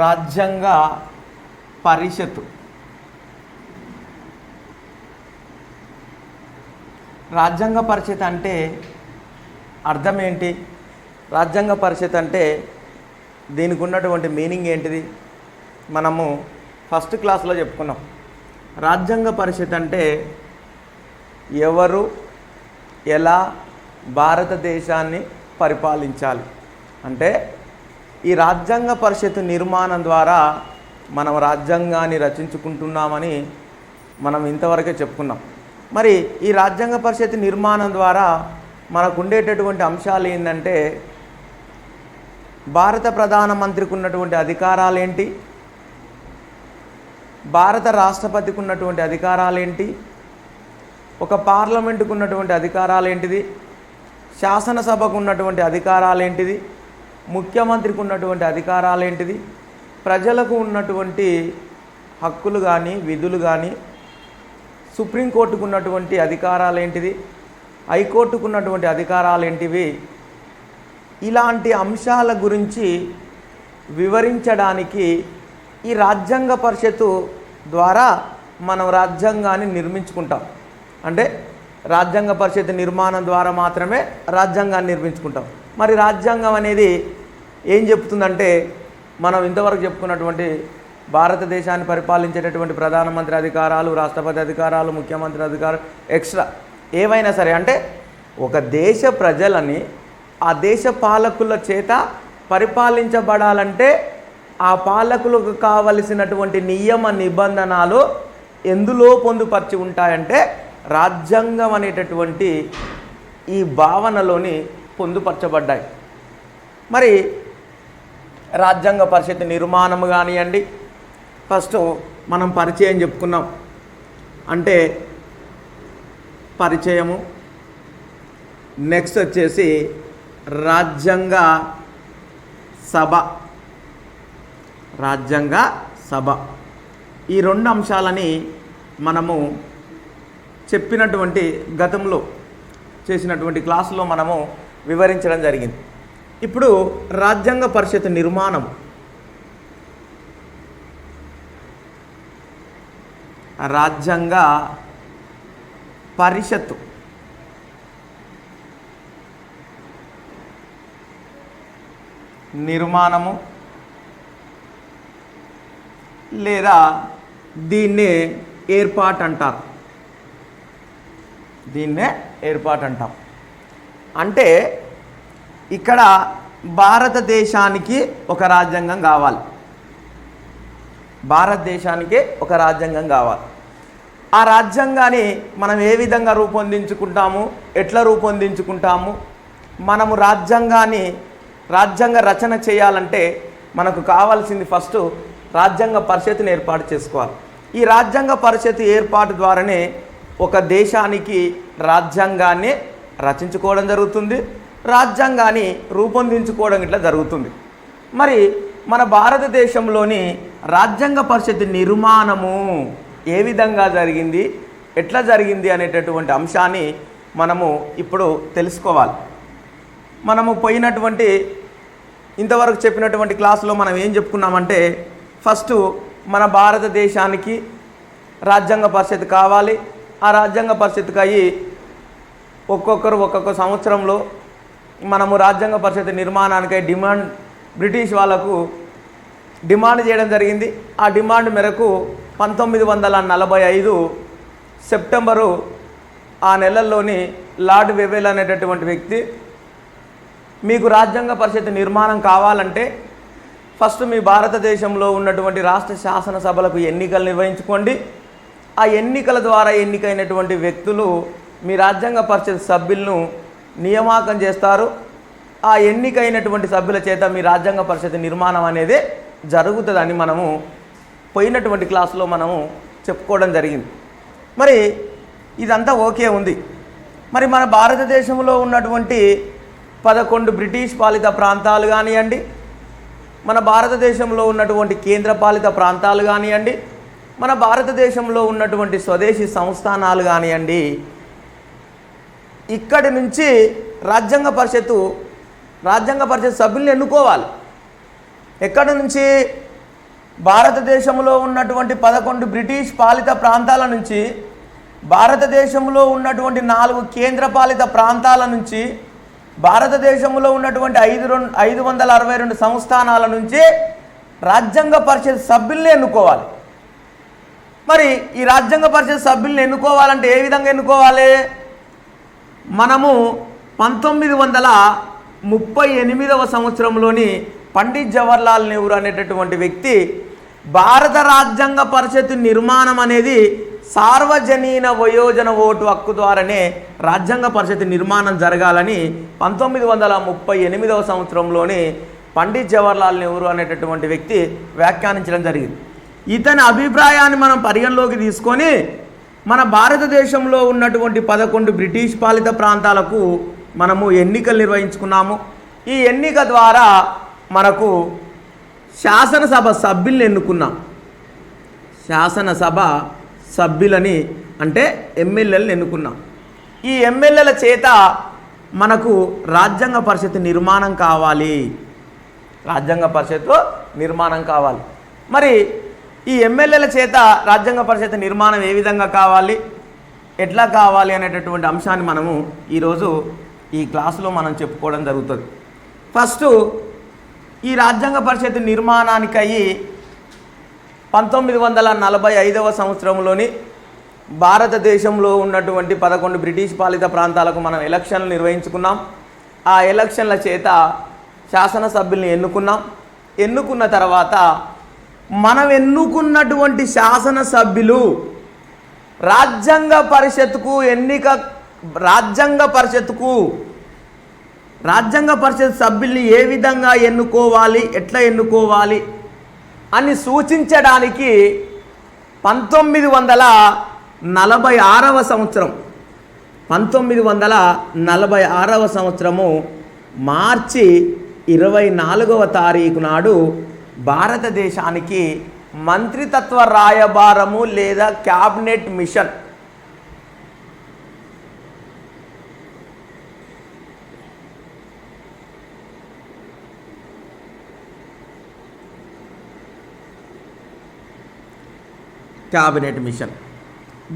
రాజ్యాంగ పరిషత్తు. రాజ్యాంగ పరిషత్ అంటే అర్థం ఏంటి? రాజ్యాంగ పరిషత్ అంటే దీనికి ఉన్నటువంటి మీనింగ్ ఏంటిది? మనము ఫస్ట్ క్లాస్లో చెప్పుకున్నాం. రాజ్యాంగ పరిషత్ అంటే ఎవరు ఎలా భారతదేశాన్ని పరిపాలించాలి అంటే ఈ రాజ్యాంగ పరిషత్ నిర్మాణం ద్వారా మనం రాజ్యాంగాన్ని రచించుకుంటున్నామని మనం ఇంతవరకే చెప్పుకున్నాం. మరి ఈ రాజ్యాంగ పరిషత్ నిర్మాణం ద్వారా మనకు ఉండేటటువంటి అంశాలు ఏంటంటే భారత ప్రధానమంత్రికి ఉన్నటువంటి అధికారాలు ఏంటి, భారత రాష్ట్రపతికి ఉన్నటువంటి అధికారాలు ఏంటి, ఒక పార్లమెంటుకు ఉన్నటువంటి అధికారాలు ఏంటిది, శాసనసభకు ఉన్నటువంటి అధికారాలు ఏంటిది, ముఖ్యమంత్రికి ఉన్నటువంటి అధికారాలు ఏంటిది, ప్రజలకు ఉన్నటువంటి హక్కులు కానీ విధులు కానీ, సుప్రీంకోర్టుకు ఉన్నటువంటి అధికారాలు ఏంటిది, హైకోర్టుకు ఉన్నటువంటి అధికారాలు ఏంటివి, ఇలాంటి అంశాల గురించి వివరించడానికి ఈ రాజ్యాంగ పరిషత్తు ద్వారా మనం రాజ్యాంగాన్ని నిర్మించుకుంటాం. అంటే రాజ్యాంగ పరిషత్ నిర్మాణం ద్వారా మాత్రమే రాజ్యాంగాన్ని నిర్మించుకుంటాం. మరి రాజ్యాంగం అనేది ఏం చెప్తుందంటే మనం ఇంతవరకు చెప్పుకున్నటువంటి భారతదేశాన్ని పరిపాలించేటటువంటి ప్రధానమంత్రి అధికారాలు, రాష్ట్రపతి అధికారాలు, ముఖ్యమంత్రి అధికారాలు, ఎక్స్ట్రా ఏవైనా సరే అంటే ఒక దేశ ప్రజలని ఆ దేశ పాలకుల చేత పరిపాలించబడాలంటే ఆ పాలకులకు కావలసినటువంటి నియమ నిబంధనలు ఎందులో పొందుపరిచి ఉంటాయంటే రాజ్యాంగం అనేటటువంటి ఈ భావనలోని పొందుపరచబడ్డాయి. మరి రాజ్యాంగ పరిషత్ నిర్మాణం కానివ్వండి, ఫస్ట్ మనం పరిచయం చెప్పుకున్నాం. అంటే పరిచయము, నెక్స్ట్ వచ్చేసి రాజ్యాంగ సభ. రాజ్యాంగ సభ ఈ రెండు అంశాలని మనము చెప్పినటువంటి గతంలో చేసినటువంటి క్లాసులో మనము వివరించడం జరిగింది. ఇప్పుడు రాజ్యాంగ పరిషత్ నిర్మాణం, రాజ్యాంగ పరిషత్తు నిర్మాణము లేదా దీన్నే ఏర్పాటు అంటారు. దీన్నే ఏర్పాటు అంటాం. అంటే ఇక్కడ భారతదేశానికి ఒక రాజ్యాంగం కావాలి. భారతదేశానికి ఒక రాజ్యాంగం కావాలి. ఆ రాజ్యాంగాన్ని మనం ఏ విధంగా రూపొందించుకుంటాము, ఎట్లా రూపొందించుకుంటాము? మనము రాజ్యాంగ రచన చేయాలంటే మనకు కావాల్సింది ఫస్ట్ రాజ్యాంగ పరిషత్తుని ఏర్పాటు చేసుకోవాలి. ఈ రాజ్యాంగ పరిషత్ ఏర్పాటు ద్వారానే ఒక దేశానికి రాజ్యాంగాన్ని రచించుకోవడం జరుగుతుంది, రాజ్యాంగాన్ని రూపొందించుకోవడం ఇట్లా జరుగుతుంది. మరి మన భారతదేశంలోని రాజ్యాంగ పరిషత్ నిర్మాణము ఏ విధంగా జరిగింది, ఎట్లా జరిగింది అనేటటువంటి అంశాన్ని మనము ఇప్పుడు తెలుసుకోవాలి. మనము పోయినటువంటి ఇంతవరకు చెప్పినటువంటి క్లాసులో మనం ఏం చెప్పుకున్నామంటే ఫస్ట్ మన భారతదేశానికి రాజ్యాంగ పరిషత్ కావాలి. ఆ రాజ్యాంగ పరిషత్కి అయ్యి ఒక్కొక్క సంవత్సరంలో మనము రాజ్యాంగ పరిషత్ నిర్మాణానికై బ్రిటిష్ వాళ్ళకు డిమాండ్ చేయడం జరిగింది. ఆ డిమాండ్ మేరకు 1945 సెప్టెంబరు ఆ నెలల్లోని లార్డ్ వెవెల్ అనేటటువంటి వ్యక్తి మీకు రాజ్యాంగ పరిషత్ నిర్మాణం కావాలంటే ఫస్ట్ మీ భారతదేశంలో ఉన్నటువంటి రాష్ట్ర శాసనసభలకు ఎన్నికలు నిర్వహించుకోండి. ఆ ఎన్నికల ద్వారా ఎన్నికైనటువంటి వ్యక్తులు మీ రాజ్యాంగ పరిషత్ సభ్యులను నియామకం చేస్తారు. ఆ ఎన్నికైనటువంటి సభ్యుల చేత మీ రాజ్యాంగ పరిషత్ నిర్మాణం అనేది జరుగుతుందని మనము పోయినటువంటి క్లాసులో మనము చెప్పుకోవడం జరిగింది. మరి ఇదంతా ఓకే ఉంది. మరి మన భారతదేశంలో ఉన్నటువంటి 11 బ్రిటిష్ పాలిత ప్రాంతాలు కానివ్వండి, మన భారతదేశంలో ఉన్నటువంటి కేంద్రపాలిత ప్రాంతాలు కానివ్వండి, మన భారతదేశంలో ఉన్నటువంటి స్వదేశీ సంస్థానాలు కానివ్వండి, ఇక్కడి నుంచి రాజ్యాంగ పరిషత్ సభ్యులను ఎన్నుకోవాలి. ఎక్కడి నుంచి? భారతదేశంలో ఉన్నటువంటి 11 బ్రిటిష్ పాలిత ప్రాంతాల నుంచి, భారతదేశంలో ఉన్నటువంటి 4 కేంద్రపాలిత ప్రాంతాల నుంచి, భారతదేశంలో ఉన్నటువంటి 562 సంస్థానాల నుంచి రాజ్యాంగ పరిషత్ సభ్యుల్ని ఎన్నుకోవాలి. మరి ఈ రాజ్యాంగ పరిషత్ సభ్యుల్ని ఎన్నుకోవాలంటే ఏ విధంగా ఎన్నుకోవాలి? మనము 1938వ సంవత్సరంలోని పండిత్ జవహర్లాల్ నెహ్రూ అనేటటువంటి వ్యక్తి భారత రాజ్యాంగ పరిషత్ నిర్మాణం అనేది సార్వజనీన వయోజన ఓటు హక్కు ద్వారానే రాజ్యాంగ పరిషత్ నిర్మాణం జరగాలని 1938వ సంవత్సరంలోని పండిత్ జవహర్లాల్ నెహ్రూ అనేటటువంటి వ్యక్తి వ్యాఖ్యానించడం జరిగింది. ఇతని అభిప్రాయాన్ని మనం పరిగణలోకి తీసుకొని మన భారతదేశంలో ఉన్నటువంటి 11 బ్రిటిష్ పాలిత ప్రాంతాలకు మనము ఎన్నికలు నిర్వహించుకున్నాము. ఈ ఎన్నిక ద్వారా మనకు శాసనసభ సభ్యుల్ని ఎన్నుకున్నాం. శాసనసభ సభ్యులని అంటే ఎమ్మెల్యేలను ఎన్నుకున్నాం. ఈ ఎమ్మెల్యేల చేత మనకు రాజ్యాంగ పరిషత్ నిర్మాణం కావాలి. రాజ్యాంగ పరిషత్ నిర్మాణం కావాలి. మరి ఈ ఎమ్మెల్యేల చేత రాజ్యాంగ పరిషత్ నిర్మాణం ఏ విధంగా కావాలి, ఎట్లా కావాలి అనేటటువంటి అంశాన్ని మనము ఈరోజు ఈ క్లాసులో మనం చెప్పుకోవడం జరుగుతుంది. ఫస్ట్ ఈ రాజ్యాంగ పరిషత్ నిర్మాణానికై 1945వ సంవత్సరంలోని భారతదేశంలో ఉన్నటువంటి 11 బ్రిటిష్ పాలిత ప్రాంతాలకు మనం ఎలక్షన్లు నిర్వహించుకున్నాం. ఆ ఎలక్షన్ల చేత శాసనసభ్యుల్ని ఎన్నుకున్నాం. ఎన్నుకున్న తర్వాత మనం ఎన్నుకున్నటువంటి శాసనసభ్యులు రాజ్యాంగ పరిషత్కు రాజ్యాంగ పరిషత్ సభ్యుల్ని ఏ విధంగా ఎన్నుకోవాలి, ఎట్లా ఎన్నుకోవాలి అని సూచించడానికి 1946వ సంవత్సరము మార్చి 24వ తారీఖు నాడు భారతదేశానికి మంత్రిత్వ రాయబారము లేదా క్యాబినెట్ మిషన్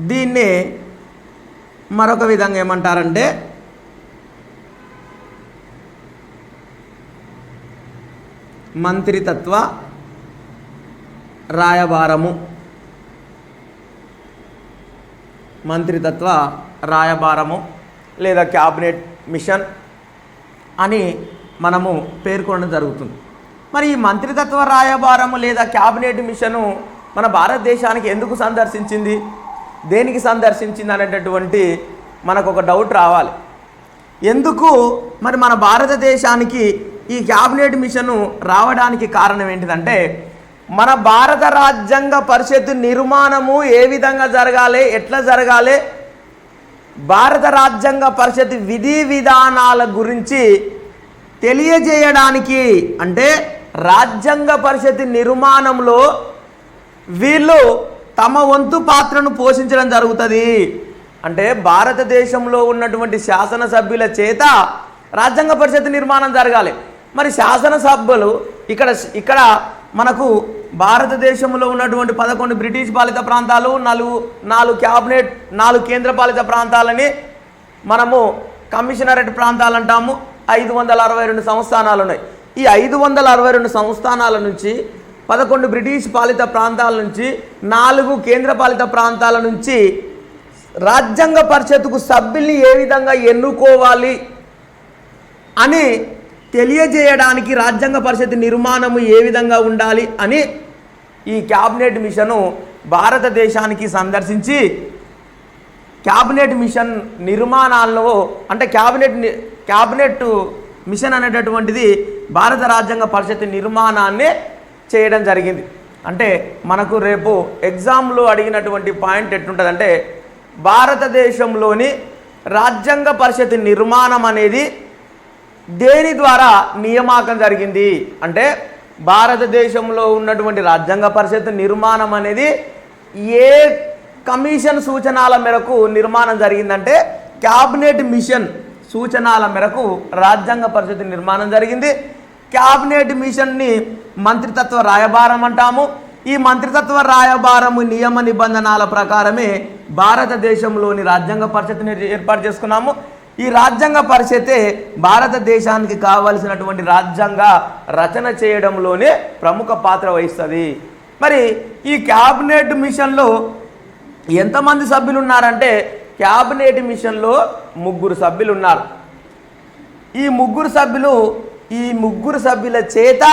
దీన్ని మరొక విధంగా ఏమంటారంటే మంత్రిత్వ రాయబారము లేదా క్యాబినెట్ మిషన్ అని మనము పేర్కొనడం జరుగుతుంది. మరి ఈ మంత్రిత్వ రాయబారము లేదా క్యాబినెట్ మిషను మన భారతదేశానికి ఎందుకు సందర్శించింది, దేనికి సందర్శించింది అనేటటువంటి మనకు ఒక డౌట్ రావాలి. ఎందుకు మరి మన భారతదేశానికి ఈ క్యాబినెట్ మిషను రావడానికి కారణం ఏంటిదంటే, మన భారత రాజ్యాంగ పరిషత్ నిర్మాణము ఏ విధంగా జరగాలి, ఎట్లా జరగాలి, భారత రాజ్యాంగ పరిషత్ విధి విధానాల గురించి తెలియజేయడానికి, అంటే రాజ్యాంగ పరిషత్ నిర్మాణంలో వీళ్ళు తమ వంతు పాత్రను పోషించడం జరుగుతుంది. అంటే భారతదేశంలో ఉన్నటువంటి శాసనసభ్యుల చేత రాజ్యాంగ పరిషత్ నిర్మాణం జరగాలి. మరి శాసనసభ్యులు ఇక్కడ మనకు భారతదేశంలో ఉన్నటువంటి 11 బ్రిటిష్ పాలిత ప్రాంతాలు, 4 క్యాబినెట్, 4 కేంద్రపాలిత ప్రాంతాలని మనము కమిషనరేట్ ప్రాంతాలు అంటాము. 562 సంస్థానాలు ఉన్నాయి. ఈ 562 సంస్థానాల నుంచి 11 బ్రిటిష్ పాలిత ప్రాంతాల నుంచి 4 కేంద్రపాలిత ప్రాంతాల నుంచి రాజ్యాంగ పరిషత్తుకు సభ్యుల్ని ఏ విధంగా ఎన్నుకోవాలి అని తెలియజేయడానికి, రాజ్యాంగ పరిషత్ నిర్మాణము ఏ విధంగా ఉండాలి అని ఈ క్యాబినెట్ మిషను భారతదేశానికి సందర్శించి క్యాబినెట్ మిషన్ నిర్మాణాల్లో, అంటే క్యాబినెట్ మిషన్ అనేటటువంటిది భారత రాజ్యాంగ పరిషత్ నిర్మాణాన్ని చేయడం జరిగింది. అంటే మనకు రేపు ఎగ్జామ్లో అడిగినటువంటి పాయింట్ ఎట్లుంటుందంటే, భారతదేశంలోని రాజ్యాంగ పరిషత్ నిర్మాణం అనేది దేని ద్వారా నియామకం జరిగింది అంటే, భారతదేశంలో ఉన్నటువంటి రాజ్యాంగ పరిషత్ నిర్మాణం అనేది ఏ కమిషన్ సూచనల మేరకు నిర్మాణం జరిగిందంటే, క్యాబినెట్ మిషన్ సూచనల మేరకు రాజ్యాంగ పరిషత్ నిర్మాణం జరిగింది. క్యాబినెట్ మిషన్ని మంత్రిత్వ రాయబారం అంటాము. ఈ మంత్రితత్వ రాయబారము నియమ నిబంధనల ప్రకారమే భారతదేశంలోని రాజ్యాంగ పరిషత్ని ఏర్పాటు చేసుకున్నాము. ఈ రాజ్యాంగ పరిషత్తే భారతదేశానికి కావలసినటువంటి రాజ్యాంగ రచన చేయడంలోనే ప్రముఖ పాత్ర వహిస్తుంది. మరి ఈ క్యాబినెట్ మిషన్లో ఎంతమంది సభ్యులు ఉన్నారంటే క్యాబినెట్ మిషన్లో 3 సభ్యులు ఉన్నారు. ఈ ముగ్గురు సభ్యుల చేత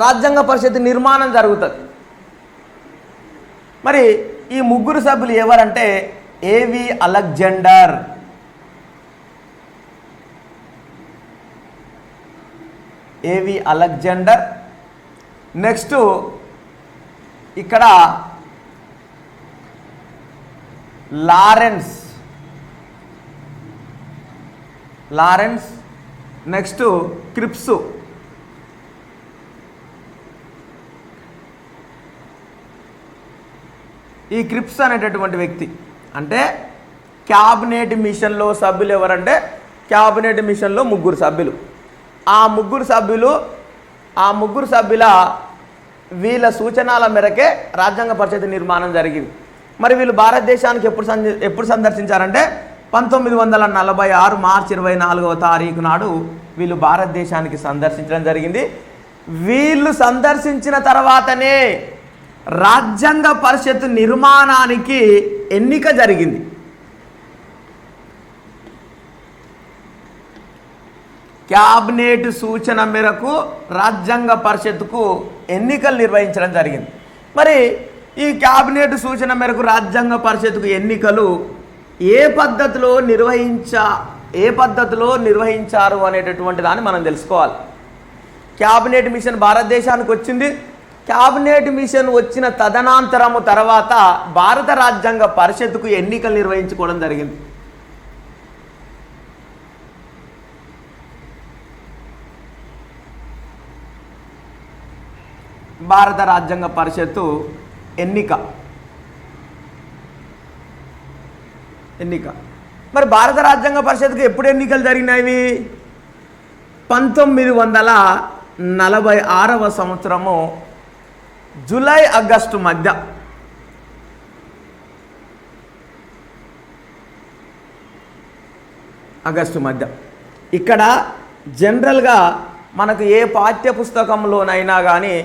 రాజ్యాంగ పరిషత్ నిర్మాణం జరుగుతుంది. మరి ఈ 3 సభ్యులు ఎవరంటే ఏవి అలెగ్జాండర్, నెక్స్ట్ ఇక్కడ లారెన్స్, నెక్స్ట్ క్రిప్స్. ఈ క్రిప్స్ అనేటటువంటి వ్యక్తి అంటే క్యాబినెట్ మిషన్లో సభ్యులు ఎవరంటే క్యాబినెట్ మిషన్లో 3 సభ్యులు. ఆ ముగ్గురు సభ్యుల వీళ్ళ సూచనల మేరకే రాజ్యాంగ పరిషత్ నిర్మాణం జరిగింది. మరి వీళ్ళు భారతదేశానికి ఎప్పుడు సందర్శించారంటే 1946 మార్చి 24వ తారీఖు నాడు వీళ్ళు భారతదేశానికి సందర్శించడం జరిగింది. వీళ్ళు సందర్శించిన తర్వాతనే రాజ్యాంగ పరిషత్ నిర్మాణానికి ఎన్నిక జరిగింది. క్యాబినెట్ సూచన మేరకు రాజ్యాంగ పరిషత్కు ఎన్నికలు నిర్వహించడం జరిగింది. మరి ఈ క్యాబినెట్ సూచన మేరకు రాజ్యాంగ పరిషత్కు ఎన్నికలు ఏ పద్ధతిలో నిర్వహించారు అనేటటువంటి దాన్ని మనం తెలుసుకోవాలి. క్యాబినెట్ మిషన్ భారతదేశానికి వచ్చింది. క్యాబినెట్ మిషన్ వచ్చిన తదనంతరము తర్వాత భారత రాజ్యాంగ పరిషత్కు ఎన్నికలు నిర్వహించుకోవడం జరిగింది. భారత రాజ్యాంగ పరిషత్తు ఎన్నిక. మరి భారత రాజ్యాంగ పరిషత్కు ఎప్పుడు ఎన్నికలు జరిగినవి? 1946వ సంవత్సరము జూలై ఆగస్టు మధ్య. ఇక్కడ జనరల్గా మనకు ఏ పాఠ్య పుస్తకంలోనైనా కానీ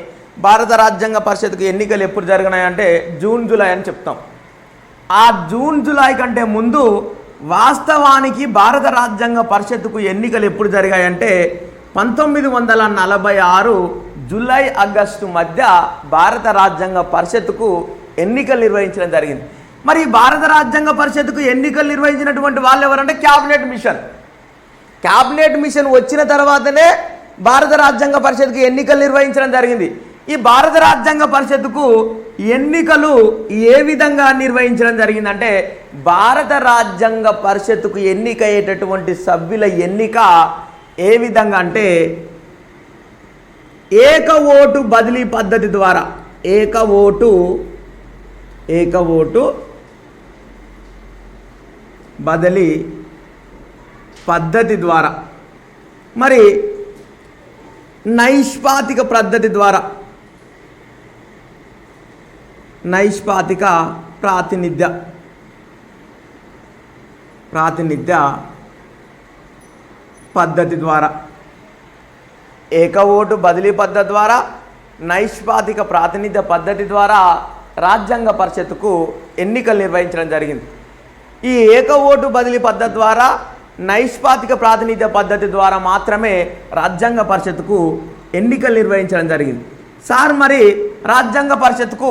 భారత రాజ్యాంగ పరిషత్కు ఎన్నికలు ఎప్పుడు జరిగినాయంటే జూన్ జూలై అని చెప్తాం. ఆ జూన్ జూలై కంటే ముందు వాస్తవానికి భారత రాజ్యాంగ పరిషత్కు ఎన్నికలు ఎప్పుడు జరిగాయంటే 1946 జూలై ఆగస్టు మధ్య భారత రాజ్యాంగ పరిషత్కు ఎన్నికలు నిర్వహించడం జరిగింది. మరి భారత రాజ్యాంగ పరిషత్కు ఎన్నికలు నిర్వహించినటువంటి వాళ్ళు ఎవరంటే క్యాబినెట్ మిషన్ వచ్చిన తర్వాతనే భారత రాజ్యాంగ పరిషత్కు ఎన్నికలు నిర్వహించడం జరిగింది. ఈ భారత రాజ్యాంగ పరిషత్కు ఎన్నికలు ఏ విధంగా నిర్వహించడం జరిగిందంటే భారత రాజ్యాంగ పరిషత్కు ఎన్నికయ్యేటటువంటి సభ్యుల ఎన్నిక ఏ విధంగా అంటే ఏక ఓటు బదిలీ పద్ధతి ద్వారా బదిలీ పద్ధతి ద్వారా మరి నైష్పాతిక పద్ధతి ద్వారా నైష్పాతిక ప్రాతినిధ్య పద్ధతి ద్వారా ఏక ఓటు బదిలీ పద్ధతి ద్వారా నైష్పాతిక ప్రాతినిధ్య పద్ధతి ద్వారా రాజ్యాంగ పరిషత్తుకు ఎన్నికలు నిర్వహించడం జరిగింది. ఈ ఏక ఓటు బదిలీ పద్ధతి ద్వారా నైష్పాతిక ప్రాతినిధ్య పద్ధతి ద్వారా మాత్రమే రాజ్యాంగ పరిషత్తుకు ఎన్నికలు నిర్వహించడం జరిగింది. సార్ మరి రాజ్యాంగ పరిషత్తుకు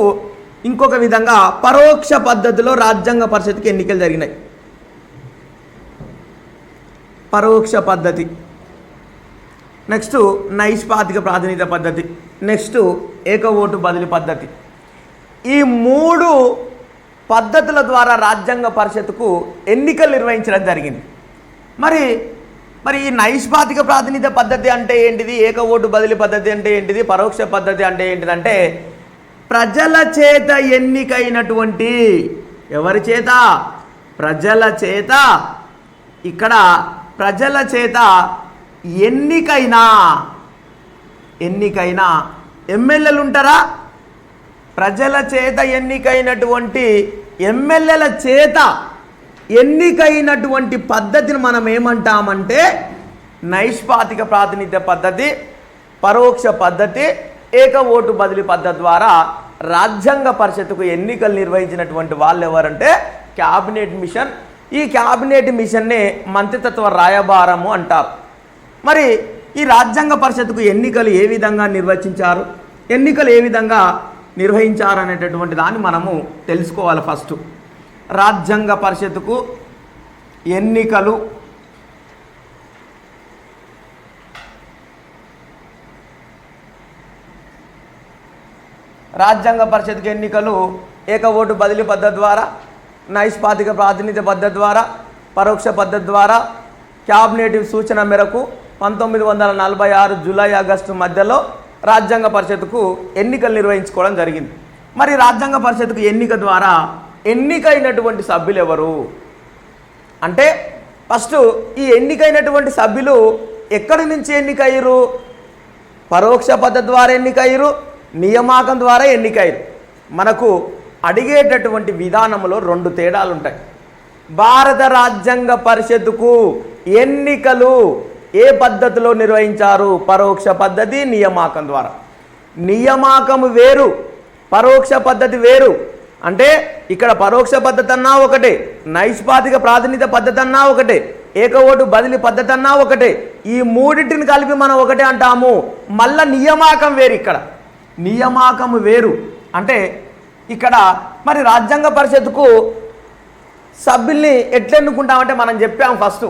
ఇంకొక విధంగా పరోక్ష పద్ధతిలో రాజ్యాంగ పరిషత్తుకు ఎన్నికలు జరిగినాయి. పరోక్ష పద్ధతి, నెక్స్ట్ నైష్పాతిక ప్రాతినిధ్య పద్ధతి, నెక్స్ట్ ఏక ఓటు బదిలీ పద్ధతి. ఈ 3 పద్ధతుల ద్వారా రాజ్యాంగ పరిషత్తుకు ఎన్నికలు నిర్వహించడం జరిగింది. మరి ఈ నైష్పాతిక ప్రాతినిధ్య పద్ధతి అంటే ఏంటిది, ఏక ఓటు బదిలీ పద్ధతి అంటే ఏంటిది, పరోక్ష పద్ధతి అంటే ఏంటిదంటే ప్రజల చేత ఎన్నికైనటువంటి, ఎవరి చేత, ప్రజల చేత, ఇక్కడ ప్రజల చేత ఎన్నికైన ఎమ్మెల్యేలు ఉంటారా, ప్రజల చేత ఎన్నికైనటువంటి ఎమ్మెల్యేల చేత ఎన్నికైనటువంటి పద్ధతిని మనం ఏమంటామంటే నైష్పాతిక ప్రాతినిధ్య పద్ధతి, పరోక్ష పద్ధతి, ఏక ఓటు బదిలీ పద్ధతి ద్వారా రాజ్యాంగ పరిషత్తుకు ఎన్నికలు నిర్వహించినటువంటి వాళ్ళు ఎవరంటే క్యాబినెట్ మిషన్. ఈ క్యాబినెట్ మిషన్నే మంత్రిత్వ రాయబారము అంటారు. మరి ఈ రాజ్యాంగ పరిషత్తుకు ఎన్నికలు ఏ విధంగా నిర్వచించారు, ఎన్నికలు ఏ విధంగా నిర్వహించారు అనేటటువంటి దాన్ని మనము తెలుసుకోవాలి. ఫస్ట్ రాజ్యాంగ పరిషత్తుకు ఎన్నికలు రాజ్యాంగ పరిషత్కు ఎన్నికలు ఏక ఓటు బదిలీ పద్ధతి ద్వారా, నైష్పాతిక ప్రాతినిధ్య పద్ధతి ద్వారా, పరోక్ష పద్ధతి ద్వారా, క్యాబినెట్ సూచన మేరకు 1946 జూలై ఆగస్టు మధ్యలో రాజ్యాంగ పరిషత్కు ఎన్నికలు నిర్వహించుకోవడం జరిగింది. మరి రాజ్యాంగ పరిషత్కు ఎన్నిక ద్వారా ఎన్నికైనటువంటి సభ్యులు ఎవరు అంటే ఫస్ట్ ఈ ఎన్నికైనటువంటి సభ్యులు ఎక్కడి నుంచి ఎన్నికయ్యారు? పరోక్ష పద్ధతి ద్వారా ఎన్నికయ్యారు, నియామకం ద్వారా ఎన్నికయ్యారు. మనకు అడిగేటటువంటి విధానంలో 2 తేడాలు ఉంటాయి. భారత రాజ్యాంగ పరిషత్తుకు ఎన్నికలు ఏ పద్ధతిలో నిర్వహించారు? పరోక్ష పద్ధతి, నియామకం ద్వారా. నియామకం వేరు, పరోక్ష పద్ధతి వేరు. అంటే ఇక్కడ పరోక్ష పద్ధతి అన్నా ఒకటే, నైష్పాతిక ప్రాతినిధ్య పద్ధతి అన్నా ఒకటే, ఏక ఓటు బదిలీ పద్ధతి అన్నా ఒకటే. ఈ మూడింటిని కలిపి మనం ఒకటే అంటాము. మళ్ళా నియామకం వేరు. ఇక్కడ నియామకం వేరు. అంటే ఇక్కడ మరి రాజ్యాంగ పరిషత్తుకు సభ్యుల్ని ఎట్లా ఎన్నుకుంటామంటే మనం చెప్పాము ఫస్ట్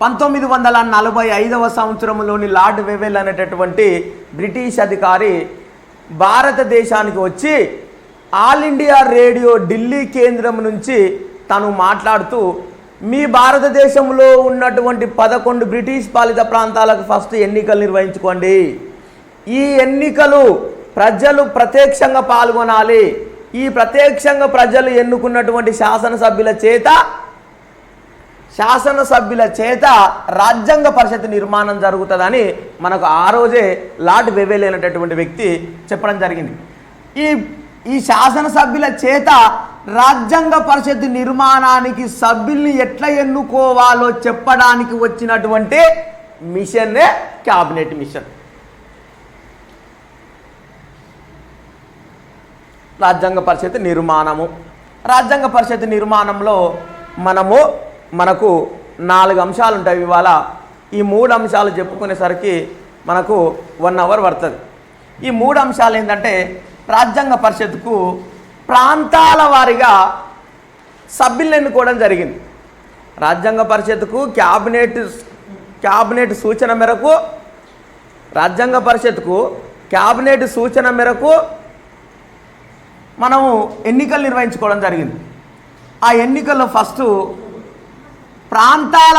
1945వ సంవత్సరంలోని లార్డ్ వెవెల్ అనేటటువంటి బ్రిటిష్ అధికారి భారతదేశానికి వచ్చి ఆల్ ఇండియా రేడియో ఢిల్లీ కేంద్రం నుంచి తను మాట్లాడుతూ మీ భారతదేశంలో ఉన్నటువంటి 11 బ్రిటిష్ పాలిత ప్రాంతాలకు ఫస్ట్ ఎన్నికలు నిర్వహించుకోండి. ఈ ఎన్నికలు ప్రజలు ప్రత్యక్షంగా పాల్గొనాలి. ఈ ప్రత్యక్షంగా ప్రజలు ఎన్నుకున్నటువంటి శాసనసభ్యుల చేత రాజ్యాంగ పరిషత్ నిర్మాణం జరుగుతుందని మనకు ఆ రోజే లార్డ్ వెవెల్ అనేటటువంటి వ్యక్తి చెప్పడం జరిగింది. ఈ శాసనసభ్యుల చేత రాజ్యాంగ పరిషత్ నిర్మాణానికి సభ్యుల్ని ఎట్లా ఎన్నుకోవాలో చెప్పడానికి వచ్చినటువంటి మిషన్నే క్యాబినెట్ మిషన్. రాజ్యాంగ పరిషత్ నిర్మాణము. రాజ్యాంగ పరిషత్ నిర్మాణంలో మనకు 4 అంశాలు ఉంటాయి. ఇవాళ ఈ 3 అంశాలు చెప్పుకునేసరికి మనకు 1 అవర్ పడుతుంది. ఈ 3 అంశాలు ఏంటంటే రాజ్యాంగ పరిషత్కు ప్రాంతాల వారీగా సభ్యులను ఎన్నుకోవడం జరిగింది. రాజ్యాంగ పరిషత్కు క్యాబినెట్ సూచన మేరకు రాజ్యాంగ పరిషత్కు క్యాబినెట్ సూచన మేరకు మనము ఎన్నికలు నిర్వహించుకోవడం జరిగింది. ఆ ఎన్నికల్లో ఫస్ట్ ప్రాంతాల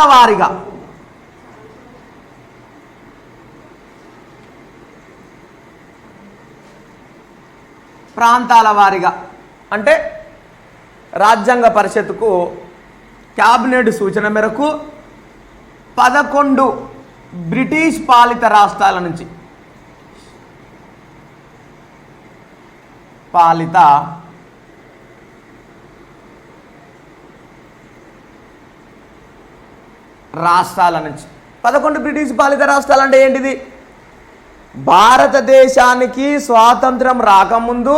వారీగా అంటే రాజ్యాంగ పరిషత్తుకు క్యాబినెట్ సూచన మేరకు 11 బ్రిటిష్ పాలిత రాష్ట్రాల నుంచి రాష్ట్రాల నుంచి 11 బ్రిటిష్ పాలిత రాష్ట్రాలు అంటే ఏంటిది? భారతదేశానికి స్వాతంత్రం రాకముందు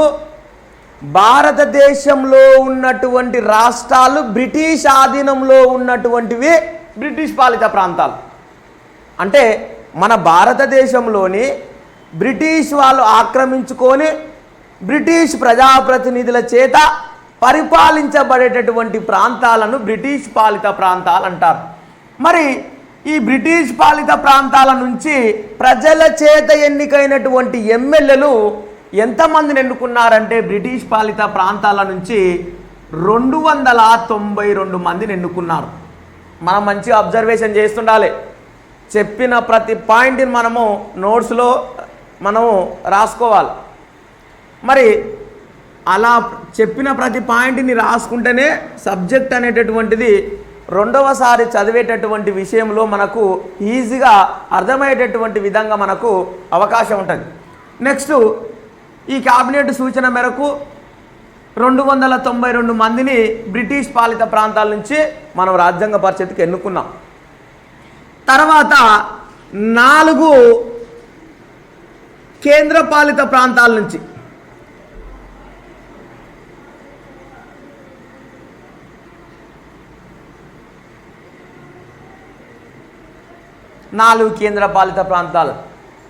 భారతదేశంలో ఉన్నటువంటి రాష్ట్రాలు బ్రిటిష్ ఆధీనంలో ఉన్నటువంటివి బ్రిటిష్ పాలిత ప్రాంతాలు. అంటే మన భారతదేశంలోని బ్రిటిష్ వాళ్ళు ఆక్రమించుకొని బ్రిటిష్ ప్రజాప్రతినిధుల చేత పరిపాలించబడేటటువంటి ప్రాంతాలను బ్రిటిష్ పాలిత ప్రాంతాలు అంటారు. మరి ఈ బ్రిటిష్ పాలిత ప్రాంతాల నుంచి ప్రజల చేత ఎన్నికైనటువంటి ఎమ్మెల్యేలు ఎంతమందిని ఎన్నుకున్నారంటే బ్రిటిష్ పాలిత ప్రాంతాల నుంచి 292 మందిని ఎన్నుకున్నారు. మనం మంచిగా అబ్జర్వేషన్ చేస్తుండాలి. చెప్పిన ప్రతి పాయింట్ని మనము నోట్స్లో రాసుకోవాలి. మరి అలా చెప్పిన ప్రతి పాయింట్ని రాసుకుంటేనే సబ్జెక్ట్ అనేటటువంటిది రెండవసారి చదివేటటువంటి విషయంలో మనకు ఈజీగా అర్థమయ్యేటటువంటి విధంగా మనకు అవకాశం ఉంటుంది. నెక్స్ట్ ఈ కేబినెట్ సూచన మేరకు 292 మందిని బ్రిటిష్ పాలిత ప్రాంతాల నుంచి మనం రాజ్యాంగ పరిషత్కి ఎన్నుకున్నాం. తర్వాత 4 కేంద్ర పాలిత ప్రాంతాల నుంచి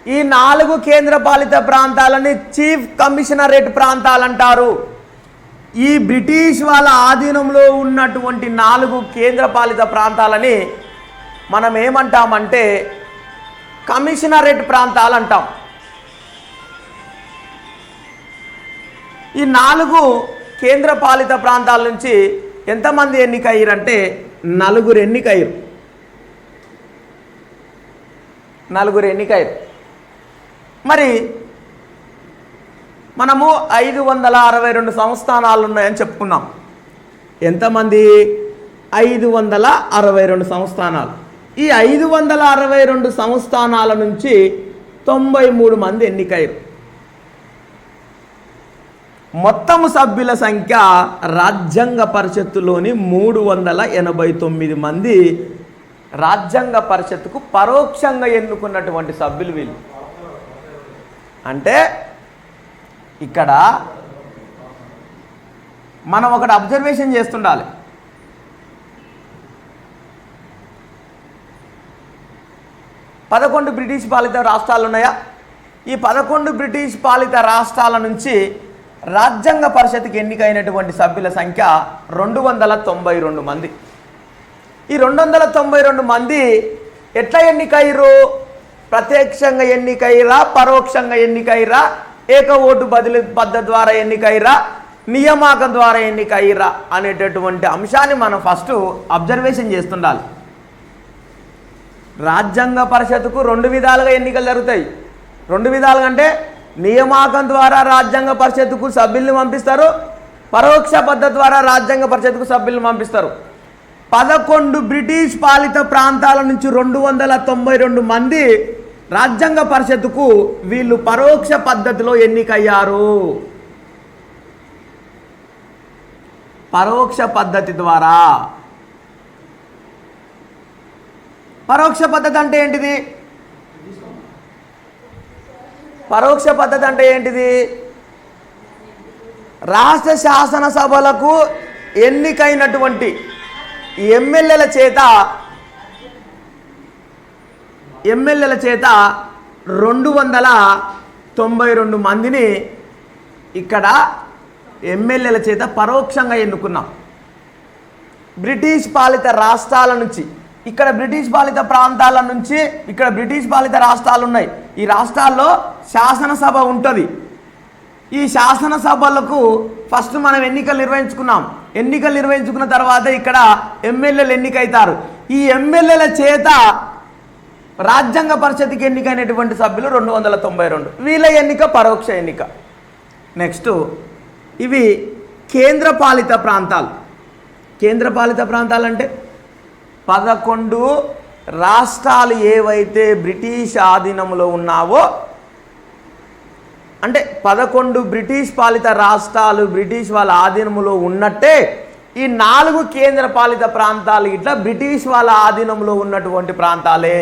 ఈ 4 కేంద్ర పాలిత ప్రాంతాలని చీఫ్ కమిషనరేట్ ప్రాంతాలు అంటారు. ఈ బ్రిటిష్ వాళ్ళ ఆధీనంలో ఉన్నటువంటి 4 కేంద్ర పాలిత ప్రాంతాలని మనం ఏమంటామంటే కమిషనరేట్ ప్రాంతాలు అంటాం. ఈ 4 కేంద్ర పాలిత ప్రాంతాల నుంచి ఎంతమంది ఎన్నికయ్యారంటే 4 ఎన్నికయ్యారు. 4 ఎన్నికయ్యారు. మరి మనము 562 సంస్థానాలు ఉన్నాయని చెప్పుకున్నాం. ఎంతమంది? 562 సంస్థానాలు. ఈ 562 సంస్థానాల నుంచి 93 మంది ఎన్నికయ్యారు. మొత్తము సభ్యుల సంఖ్య రాజ్యాంగ పరిషత్తులోని 389 మంది రాజ్యాంగ పరిషత్తుకు పరోక్షంగా ఎన్నుకున్నటువంటి సభ్యులు వీళ్ళు. అంటే ఇక్కడ మనం ఒకటి అబ్జర్వేషన్ చేస్తుండాలి. పదకొండు బ్రిటిష్ పాలిత రాష్ట్రాలు ఉన్నాయా? ఈ 11 బ్రిటిష్ పాలిత రాష్ట్రాల నుంచి రాజ్యాంగ పరిషత్కి ఎన్నికైనటువంటి సభ్యుల సంఖ్య 292 మంది. ఈ 292 మంది ఎట్లా ఎన్నికయ్యారు? ప్రత్యక్షంగా ఎన్నికయ్యారా, పరోక్షంగా ఎన్నికయ్యారా, ఏక ఓటు బదిలీ పద్ధతి ద్వారా ఎన్నికయ్యారా, నియామకం ద్వారా ఎన్నికయ్యారా అనేటటువంటి అంశాన్ని మనం ఫస్ట్ అబ్జర్వేషన్ చేస్తుండాలి. రాజ్యాంగ పరిషత్తుకు 2 విధాలుగా ఎన్నికలు జరుగుతాయి. 2 విధాలుగా అంటే నియామకం ద్వారా రాజ్యాంగ పరిషత్తుకు సభ్యుల్ని పంపిస్తారు, పరోక్ష పద్ధతి ద్వారా రాజ్యాంగ పరిషత్తుకు సభ్యులను పంపిస్తారు. 11 బ్రిటిష్ పాలిత ప్రాంతాల నుంచి 292 మంది రాజ్యాంగ పరిషత్తుకు వీళ్ళు పరోక్ష పద్ధతిలో ఎన్నికయ్యారు. పరోక్ష పద్ధతి ద్వారా. పరోక్ష పద్ధతి అంటే ఏంటిది? పరోక్ష పద్ధతి అంటే ఏంటిది? రాష్ట్ర శాసనసభలకు ఎన్నికైనటువంటి ఎమ్మెల్యేల చేత 292 మందిని ఇక్కడ ఎమ్మెల్యేల చేత పరోక్షంగా ఎన్నుకున్నాం. బ్రిటిష్ పాలిత రాష్ట్రాల నుంచి, ఇక్కడ బ్రిటిష్ పాలిత ప్రాంతాల నుంచి, ఇక్కడ బ్రిటిష్ పాలిత రాష్ట్రాలు ఉన్నాయి. ఈ రాష్ట్రాల్లో శాసనసభ ఉంటుంది. ఈ శాసనసభలకు ఫస్ట్ మనం ఎన్నికలు నిర్వహించుకున్నాం. ఎన్నికలు నిర్వహించుకున్న తర్వాత ఇక్కడ ఎమ్మెల్యేలు ఎన్నికైతారు. ఈ ఎమ్మెల్యేల చేత రాజ్యాంగ పరిషత్కి ఎన్నికైనటువంటి సభ్యులు 292. వీళ్ళ ఎన్నిక పరోక్ష ఎన్నిక. నెక్స్ట్ ఇవి కేంద్ర పాలిత ప్రాంతాలు. కేంద్ర పాలిత ప్రాంతాలు అంటే 11 రాష్ట్రాలు ఏవైతే బ్రిటిష్ ఆధీనంలో ఉన్నావో, అంటే 11 బ్రిటిష్ పాలిత రాష్ట్రాలు బ్రిటిష్ వాళ్ళ ఆధీనంలో ఉన్నట్టే ఈ 4 కేంద్ర పాలిత ప్రాంతాలు ఇట్లా బ్రిటిష్ వాళ్ళ ఆధీనంలో ఉన్నటువంటి ప్రాంతాలే.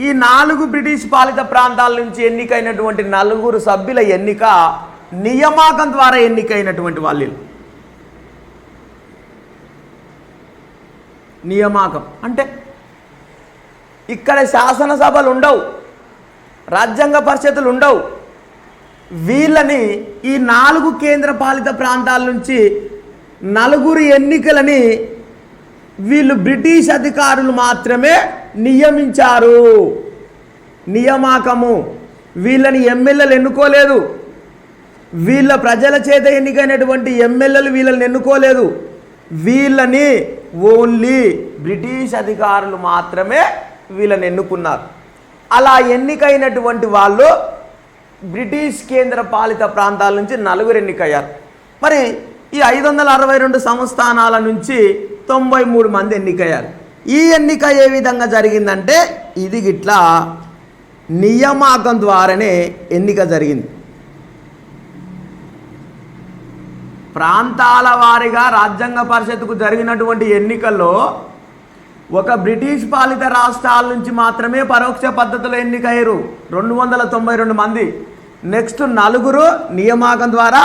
ఈ 4 బ్రిటిష్ పాలిత ప్రాంతాల నుంచి ఎన్నికైనటువంటి 4 సభ్యుల ఎన్నిక నియామకం ద్వారా ఎన్నికైనటువంటి వాళ్ళు. నియామకం అంటే ఇక్కడ శాసనసభలు ఉండవు, రాజ్యాంగ పరిషత్తులు ఉండవు. వీళ్ళని ఈ 4 కేంద్ర పాలిత ప్రాంతాల నుంచి 4 ఎన్నికలని వీళ్ళు బ్రిటిష్ అధికారులు మాత్రమే నియమించారు. నియామకము. వీళ్ళని ఎమ్మెల్యేలు ఎన్నుకోలేదు. వీళ్ళ ప్రజల చేత ఎన్నికైనటువంటి ఎమ్మెల్యేలు వీళ్ళని ఎన్నుకోలేదు. వీళ్ళని ఓన్లీ బ్రిటిష్ అధికారులు మాత్రమే వీళ్ళని ఎన్నుకున్నారు. అలా ఎన్నికైనటువంటి వాళ్ళు బ్రిటిష్ కేంద్ర పాలిత ప్రాంతాల నుంచి 4 ఎన్నికయ్యారు. మరి ఈ 562 సంస్థానాల నుంచి 93 మంది ఎన్నికయ్యారు. ఈ ఎన్నిక ఏ విధంగా జరిగిందంటే ఇది గిట్లా నియామకం ద్వారానే ఎన్నిక జరిగింది. ప్రాంతాల వారీగా రాజ్యాంగ పరిషత్కు జరిగినటువంటి ఎన్నికల్లో ఒక బ్రిటిష్ పాలిత రాష్ట్రాల నుంచి మాత్రమే పరోక్ష పద్ధతిలో ఎన్నికయ్యారు 292 మంది. నెక్స్ట్ 4 నియామకం ద్వారా,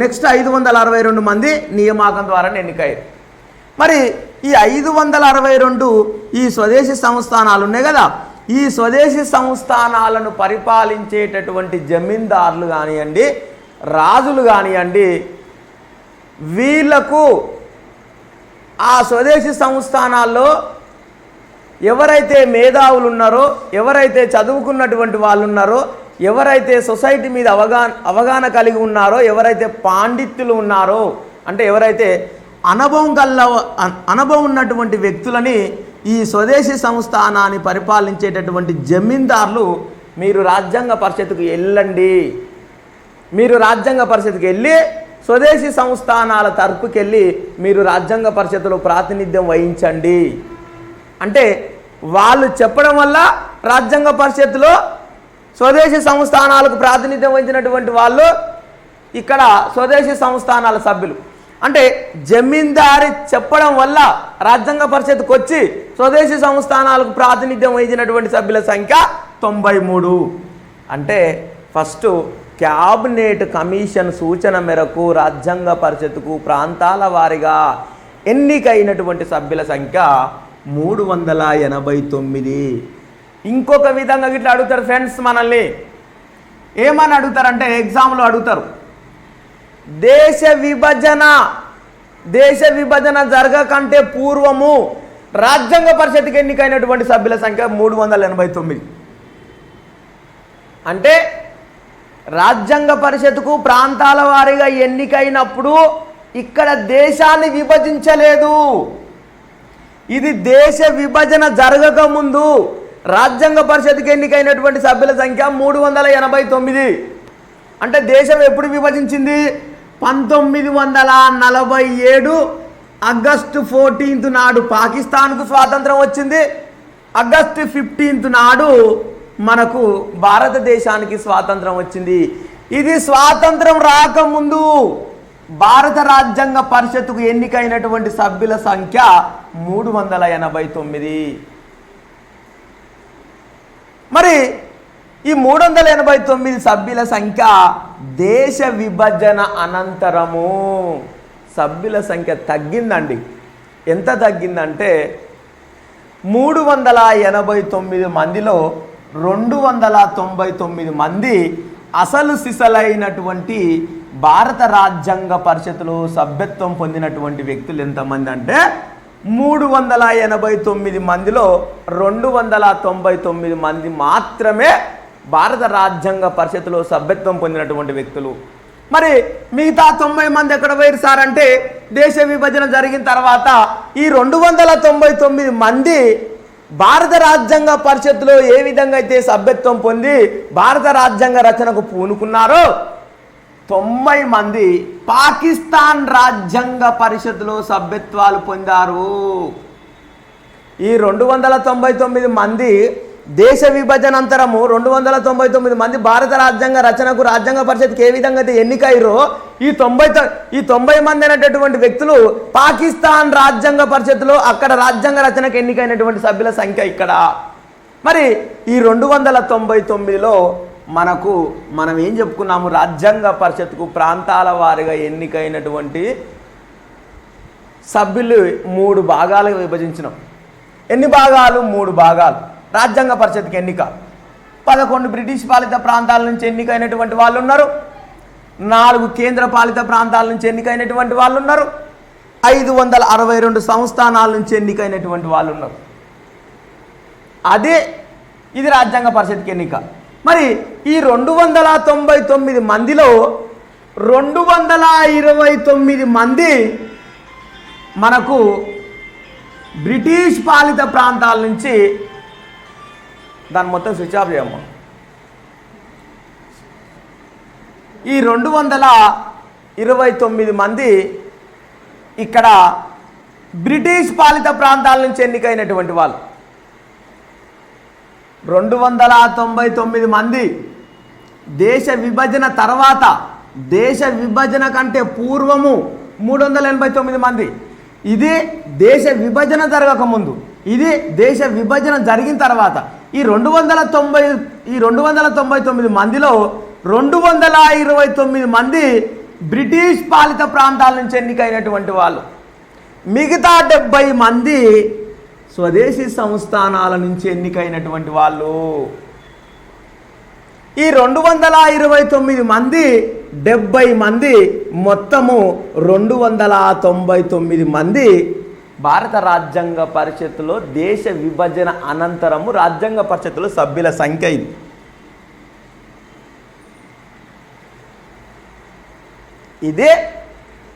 నెక్స్ట్ 562 మంది నియామకం ద్వారా ఎన్నికయ్యారు. మరి ఈ 562 ఈ స్వదేశీ సంస్థానాలు ఉన్నాయి కదా, ఈ స్వదేశీ సంస్థానాలను పరిపాలించేటటువంటి జమీందారులు కానివ్వండి, రాజులు కానివ్వండి, వీళ్లకు ఆ స్వదేశీ సంస్థానాల్లో ఎవరైతే మేధావులు ఉన్నారో, ఎవరైతే చదువుకున్నటువంటి వాళ్ళు ఉన్నారో, ఎవరైతే సొసైటీ మీద అవగాహన కలిగి ఉన్నారో, ఎవరైతే పాండిత్యులు ఉన్నారో, అంటే ఎవరైతే అనుభవం ఉన్నటువంటి వ్యక్తులని ఈ స్వదేశీ సంస్థానాన్ని పరిపాలించేటటువంటి జమీందారులు మీరు రాజ్యాంగ పరిషత్తుకు వెళ్ళండి, మీరు రాజ్యాంగ పరిషత్తుకు వెళ్ళి స్వదేశీ సంస్థానాల తరపుకెళ్ళి మీరు రాజ్యాంగ పరిషత్తులో ప్రాతినిధ్యం వహించండి అంటే వాళ్ళు చెప్పడం వల్ల రాజ్యాంగ పరిషత్తులో స్వదేశీ సంస్థానాలకు ప్రాతినిధ్యం వహించినటువంటి వాళ్ళు ఇక్కడ స్వదేశీ సంస్థానాల సభ్యులు. అంటే జమీందారి చెప్పడం వల్ల రాజ్యాంగ పరిషత్తుకు వచ్చి స్వదేశీ సంస్థానాలకు ప్రాతినిధ్యం వహించినటువంటి సభ్యుల సంఖ్య 93. అంటే ఫస్ట్ క్యాబినెట్ కమిషన్ సూచన మేరకు రాజ్యాంగ పరిషత్తుకు ప్రాంతాల వారీగా ఎన్నికైనటువంటి సభ్యుల సంఖ్య 389. ఇంకొక విధంగా ఇట్లా అడుగుతారు ఫ్రెండ్స్, మనల్ని ఏమని అడుగుతారంటే ఎగ్జామ్లో అడుగుతారు, దేశ విభజన జరగకంటే పూర్వము రాజ్యాంగ పరిషత్తుకి ఎన్నికైనటువంటి సభ్యుల సంఖ్య 389. అంటే రాజ్యాంగ పరిషత్తుకు ప్రాంతాల వారీగా ఎన్నికైనప్పుడు ఇక్కడ దేశాన్ని విభజించలేదు. ఇది దేశ విభజన జరగక ముందు రాజ్యాంగ పరిషత్తుకి ఎన్నికైనటువంటి సభ్యుల సంఖ్య 389. అంటే దేశం ఎప్పుడు విభజించింది? 1947 ఆగస్టు 14 నాడు పాకిస్తాన్కు స్వాతంత్రం వచ్చింది. ఆగస్టు 15 నాడు మనకు భారతదేశానికి స్వాతంత్రం వచ్చింది. ఇది స్వాతంత్రం రాకముందు భారత రాజ్యాంగ పరిషత్తుకు ఎన్నికైనటువంటి సభ్యుల సంఖ్య 389. మరి ఈ 389 సభ్యుల సంఖ్య దేశ విభజన అనంతరము సభ్యుల సంఖ్య తగ్గిందండి. ఎంత తగ్గిందంటే 389 మందిలో 299 మంది అసలు సిసలైనటువంటి భారత రాజ్యాంగ పరిషత్తులో సభ్యత్వం పొందినటువంటి వ్యక్తులు ఎంతమంది అంటే 389 మందిలో 299 మంది మాత్రమే భారత రాజ్యాంగ పరిషత్తులో సభ్యత్వం పొందినటువంటి వ్యక్తులు. మరి మిగతా 90 మంది ఎక్కడ పోయారు సార్ అంటే దేశ విభజన జరిగిన తర్వాత ఈ 299 మంది భారత రాజ్యాంగ పరిషత్తులో ఏ విధంగా అయితే సభ్యత్వం పొంది భారత రాజ్యాంగ రచనకు పూనుకున్నారో 90 మంది పాకిస్తాన్ రాజ్యాంగ పరిషత్తులో సభ్యత్వాలు పొందారు. ఈ 299 మంది దేశ విభజనంతరము 299 మంది భారత రాజ్యాంగ రచనకు రాజ్యాంగ పరిషత్కి ఏ విధంగా అయితే ఎన్నికయ్యారో ఈ 90 మంది అనేటటువంటి వ్యక్తులు పాకిస్తాన్ రాజ్యాంగ పరిషత్తులో అక్కడ రాజ్యాంగ రచనకు ఎన్నికైనటువంటి సభ్యుల సంఖ్య ఇక్కడ. మరి ఈ 299లో మనం ఏం చెప్పుకున్నాము? రాజ్యాంగ పరిషత్కు ప్రాంతాల వారీగా ఎన్నికైనటువంటి సభ్యులు 3 భాగాలుగా విభజించినాం. ఎన్ని భాగాలు? 3 భాగాలు. రాజ్యాంగ పరిషత్కి ఎన్నిక 11 బ్రిటిష్ పాలిత ప్రాంతాల నుంచి ఎన్నికైనటువంటి వాళ్ళు ఉన్నారు, 4 కేంద్ర పాలిత ప్రాంతాల నుంచి ఎన్నికైనటువంటి వాళ్ళు ఉన్నారు, 562 సంస్థానాల నుంచి ఎన్నికైనటువంటి వాళ్ళు ఉన్నారు. ఇది రాజ్యాంగ పరిషత్కి ఎన్నిక. మరి ఈ 299 మందిలో 229 మంది మనకు బ్రిటిష్ పాలిత ప్రాంతాల నుంచి, దాన్ని మొత్తం స్విచ్ ఆఫ్ చేయమ్మా. ఈ 229 మంది ఇక్కడ బ్రిటిష్ పాలిత ప్రాంతాల నుంచి ఎన్నికైనటువంటి వాళ్ళు. 299 మంది. దేశ విభజన తర్వాత, దేశ విభజన కంటే పూర్వము 389 మంది. ఇది దేశ విభజన జరగకముందు, ఇది దేశ విభజన జరిగిన తర్వాత. ఈ 299 మందిలో 229 మంది బ్రిటిష్ పాలిత ప్రాంతాల నుంచి ఎన్నికైనటువంటి వాళ్ళు. మిగతా 70 మంది స్వదేశీ సంస్థానాల నుంచి ఎన్నికైనటువంటి వాళ్ళు. ఈ 229 మంది 70 మంది మొత్తము 299 మంది భారత రాజ్యాంగ పరిషత్తులో దేశ విభజన అనంతరము రాజ్యాంగ పరిషత్తులో సభ్యుల సంఖ్య ఇది. ఇదే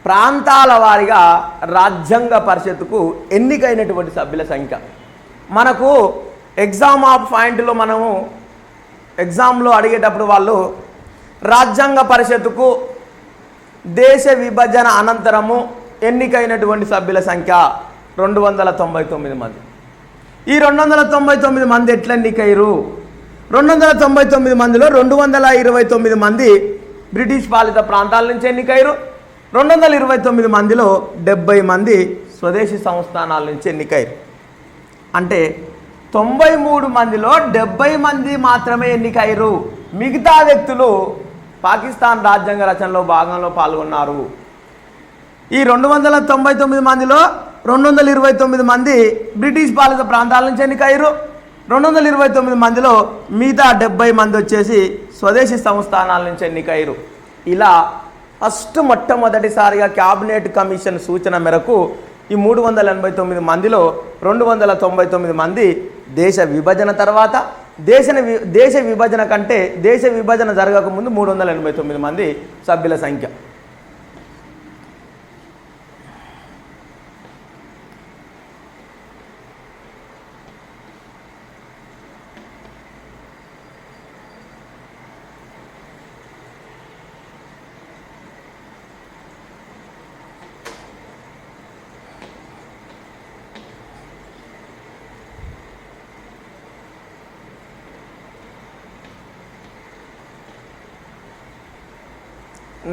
ప్రాంతాల వారిగా రాజ్యాంగ పరిషత్తుకు ఎన్నికైనటువంటి సభ్యుల సంఖ్య. మనకు ఎగ్జామ్ ఆఫ్ పాయింట్లో మనము ఎగ్జామ్లో అడిగేటప్పుడు వాళ్ళు రాజ్యాంగ పరిషత్తుకు దేశ విభజన అనంతరము ఎన్నికైనటువంటి సభ్యుల సంఖ్య 299 మంది. ఈ 299 మంది ఎట్లా ఎన్నికయ్యారు? 299 మందిలో 229 మంది బ్రిటిష్ పాలిత ప్రాంతాల నుంచి ఎన్నికయ్యారు. 229 మందిలో 70 మంది స్వదేశీ సంస్థానాల నుంచి ఎన్నికయ్యారు. అంటే 93 మందిలో 70 మంది మాత్రమే ఎన్నికయ్యారు. మిగతా వ్యక్తులు పాకిస్తాన్ రాజ్యాంగ రచనలో భాగంలో పాల్గొన్నారు. ఈ 299 మందిలో 229 మంది బ్రిటిష్ పాలిత ప్రాంతాల నుంచి ఎన్నికయ్యారు. 229 మందిలో మిగతా 70 మంది వచ్చేసి స్వదేశీ సంస్థానాల నుంచి ఎన్నికయ్యారు. ఇలా మొట్టమొదటిసారిగా క్యాబినెట్ కమిషన్ సూచన మేరకు ఈ 389 మందిలో 299 మంది దేశ విభజన తర్వాత, దేశ విభజన కంటే దేశ విభజన జరగకముందు 389 మంది సభ్యుల సంఖ్య.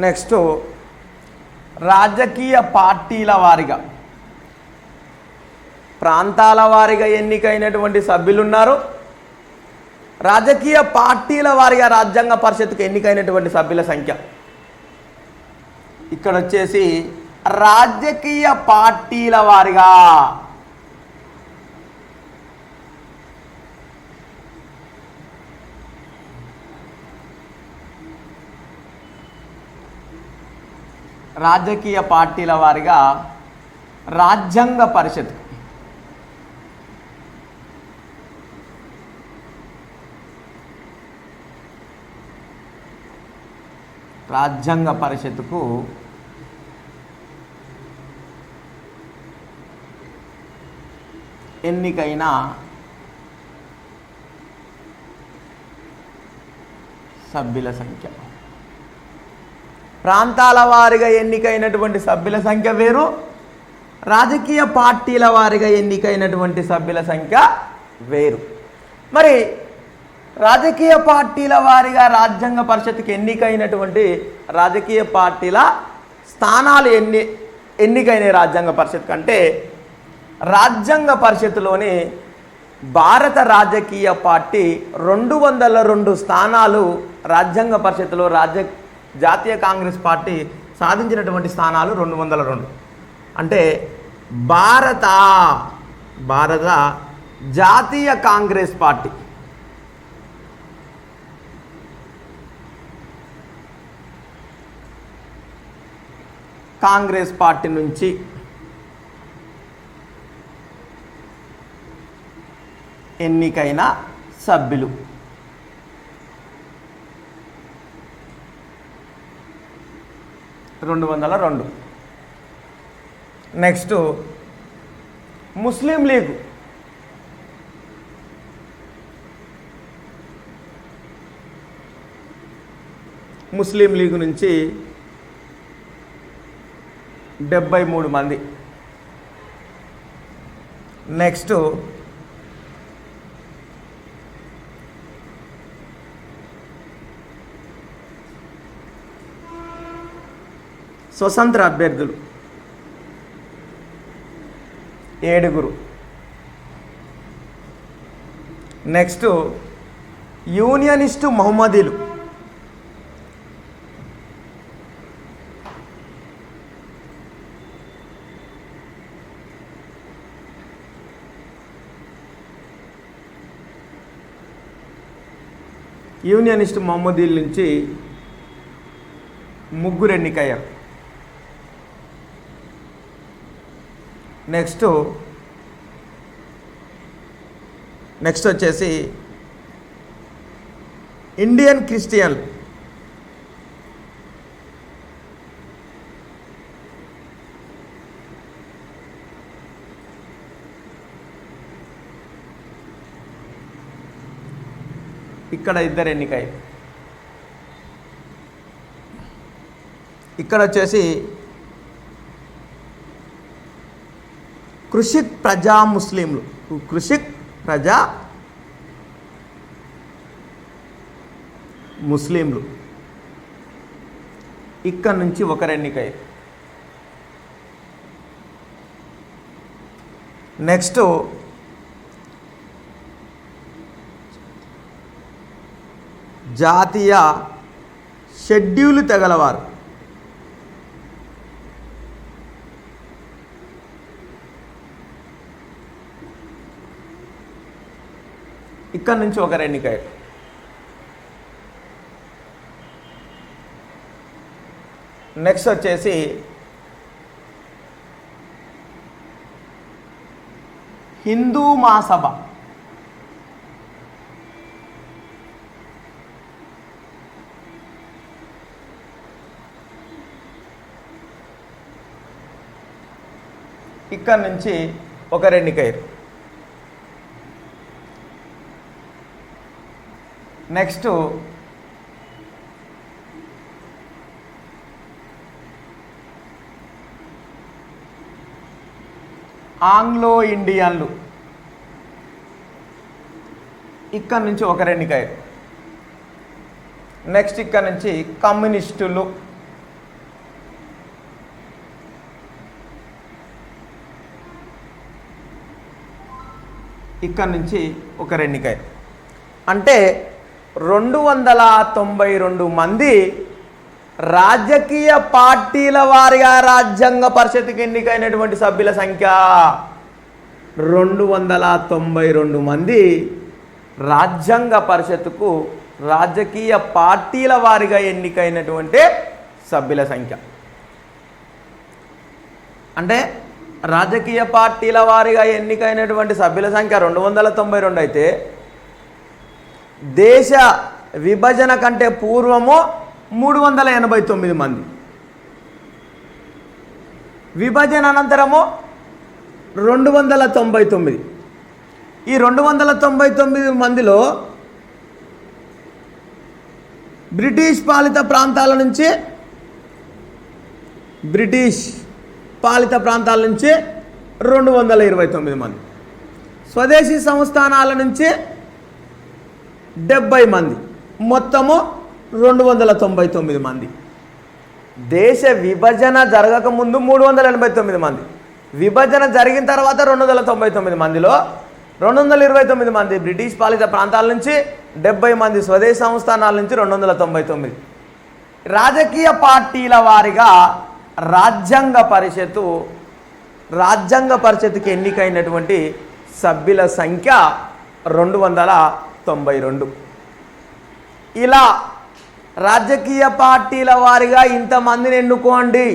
నెక్స్ట్ రాజకీయ పార్టీల వారిగా ప్రాంతాల వారిగా ఎన్నికైనటువంటి సభ్యులు ఉన్నారు. రాజకీయ పార్టీల వారిగా రాజ్యాంగ పరిషత్తుకు ఎన్నికైనటువంటి సభ్యుల సంఖ్య ఇక్కడ వచ్చేసి రాజకీయ పార్టీల వారిగా రాజ్యాంగ పరిషత్ రాజ్యాంగ పరిషత్తుకు ఎన్నికైన సభ్యుల సంఖ్య. ప్రాంతాల వారిగా ఎన్నికైనటువంటి సభ్యుల సంఖ్య వేరు, రాజకీయ పార్టీల వారిగా ఎన్నికైనటువంటి సభ్యుల సంఖ్య వేరు. మరి రాజకీయ పార్టీల వారిగా రాజ్యాంగ పరిషత్తుకి ఎన్నికైనటువంటి రాజకీయ పార్టీల స్థానాలు ఎన్నికైన రాజ్యాంగ పరిషత్ కంటే రాజ్యాంగ పరిషత్తులోని భారత రాజకీయ పార్టీ 202 స్థానాలు రాజ్యాంగ పరిషత్తులో జాతీయ కాంగ్రెస్ పార్టీ సాధించినటువంటి స్థానాలు 202. అంటే భారత జాతీయ కాంగ్రెస్ పార్టీ నుంచి ఎన్నికైన సభ్యులు. నెక్స్ట్ ముస్లిం లీగ్. ముస్లిం లీగ్ నుంచి 73 మంది. నెక్స్ట్ స్వతంత్ర అభ్యర్థులు 7. నెక్స్ట్ యూనియనిస్టు మహమ్మదీలు 3 నుంచి 3 ఎన్నికయ్యారు. నెక్స్ట్ వచ్చేసి ఇండియన్ క్రిస్టియన్లు ఇక్కడ 2 ఎన్నికయ్యారు. ఇక్కడ వచ్చేసి కృషిక్ ప్రజా ముస్లింలు, కృషిక్ ప్రజా ముస్లింలు ఇక్కడ నుంచి 1 ఎన్నికయ్యారు. నెక్స్ట్ జాతీయ షెడ్యూల్ తెగలవారు ఇక్కడ నుంచి 1 ఎన్నికయ్యారు. నెక్స్ట్ వచ్చేసి హిందూ మహాసభ ఇక్కడ నుంచి 1 ఎన్నికయ్యారు. నెక్స్ట్ ఆంగ్లో ఇండియన్లు ఇక్కడ నుంచి 1 ఎన్నికయ్యారు. నెక్స్ట్ ఇక్కడ నుంచి కమ్యూనిస్టులు ఇక్కడ నుంచి 1 ఎన్నికయ్యారు. అంటే 292 మంది రాజకీయ పార్టీల వారిగా రాజ్యాంగ పరిషత్తుకి ఎన్నికైనటువంటి సభ్యుల సంఖ్య 292 మంది రాజ్యాంగ పరిషత్తుకు రాజకీయ పార్టీల వారిగా ఎన్నికైనటువంటి సభ్యుల సంఖ్య. అంటే రాజకీయ పార్టీల వారిగా ఎన్నికైనటువంటి సభ్యుల సంఖ్య 292 అయితే దేశ విభజన కంటే పూర్వము 389 మంది, విభజన అనంతరము 299. ఈ 299 మందిలో బ్రిటిష్ పాలిత ప్రాంతాల నుంచి 229 మంది, స్వదేశీ సంస్థానాల నుంచి 70 మంది, మొత్తము 299 మంది. దేశ విభజన జరగకముందు 389 మంది, విభజన జరిగిన తర్వాత 299 మందిలో 229 మంది బ్రిటిష్ పాలిత ప్రాంతాల నుంచి, 70 మంది స్వదేశీ సంస్థానాల నుంచి 299. రాజకీయ పార్టీల వారిగా రాజ్యాంగ పరిషత్తుకి ఎన్నికైనటువంటి సభ్యుల సంఖ్య 292. ఇలా రాజకీయ పార్టీల వారిగా ఇంతమందిని ఎన్నుకోండి,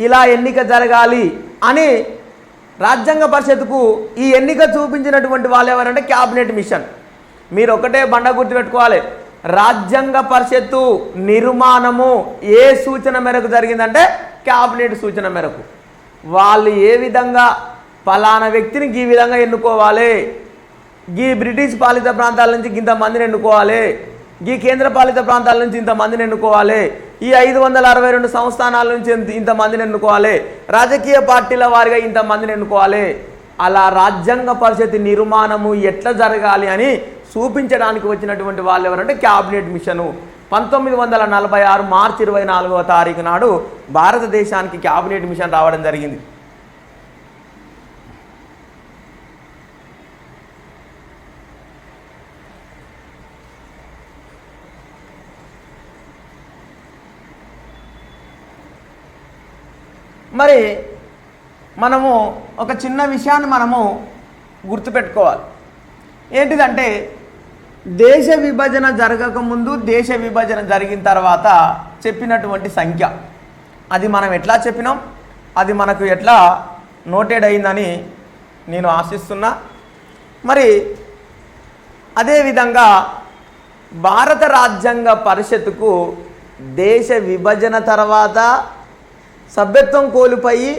ఇలా ఎన్నిక జరగాలి అని రాజ్యాంగ పరిషత్తుకు ఈ ఎన్నిక చూపించినటువంటి వాళ్ళు ఎవరంటే క్యాబినెట్ మిషన్. మీరు ఒకటే బండ గుర్తుపెట్టుకోవాలి, రాజ్యాంగ పరిషత్తు నిర్మాణము ఏ సూచన మేరకు జరిగిందంటే క్యాబినెట్ సూచన మేరకు. వాళ్ళు ఏ విధంగా ఫలానా వ్యక్తిని ఈ విధంగా ఎన్నుకోవాలి, ఈ బ్రిటిష్ పాలిత ప్రాంతాల నుంచి ఇంతమందిని ఎన్నుకోవాలి, ఈ కేంద్ర పాలిత ప్రాంతాల నుంచి ఇంతమందిని ఎన్నుకోవాలి, ఈ 562 సంస్థానాల నుంచి ఇంతమందిని ఎన్నుకోవాలి, రాజకీయ పార్టీల వారిగా ఇంతమందిని ఎన్నుకోవాలి. అలా రాజ్యాంగ పరిషత్ నిర్మాణము ఎట్లా జరగాలి అని చూపించడానికి వచ్చినటువంటి వాళ్ళు ఎవరంటే క్యాబినెట్ మిషను. 1946 మార్చి 24వ తారీఖు నాడు భారతదేశానికి క్యాబినెట్ మిషన్ రావడం జరిగింది. మరి మనము ఒక చిన్న విషయాన్ని మనము గుర్తుపెట్టుకోవాలి. ఏంటిదంటే దేశ విభజన జరగకముందు, దేశ విభజన జరిగిన తర్వాత చెప్పినటువంటి సంఖ్య, అది మనం ఎట్లా చెప్పినాం, అది మనకు ఎట్లా నోటెడ్ అయిందని నేను ఆశిస్తున్నా. మరి అదేవిధంగా భారత రాజ్యాంగ పరిషత్తుకు దేశ విభజన తర్వాత సభ్యత్వం కోల్పోయి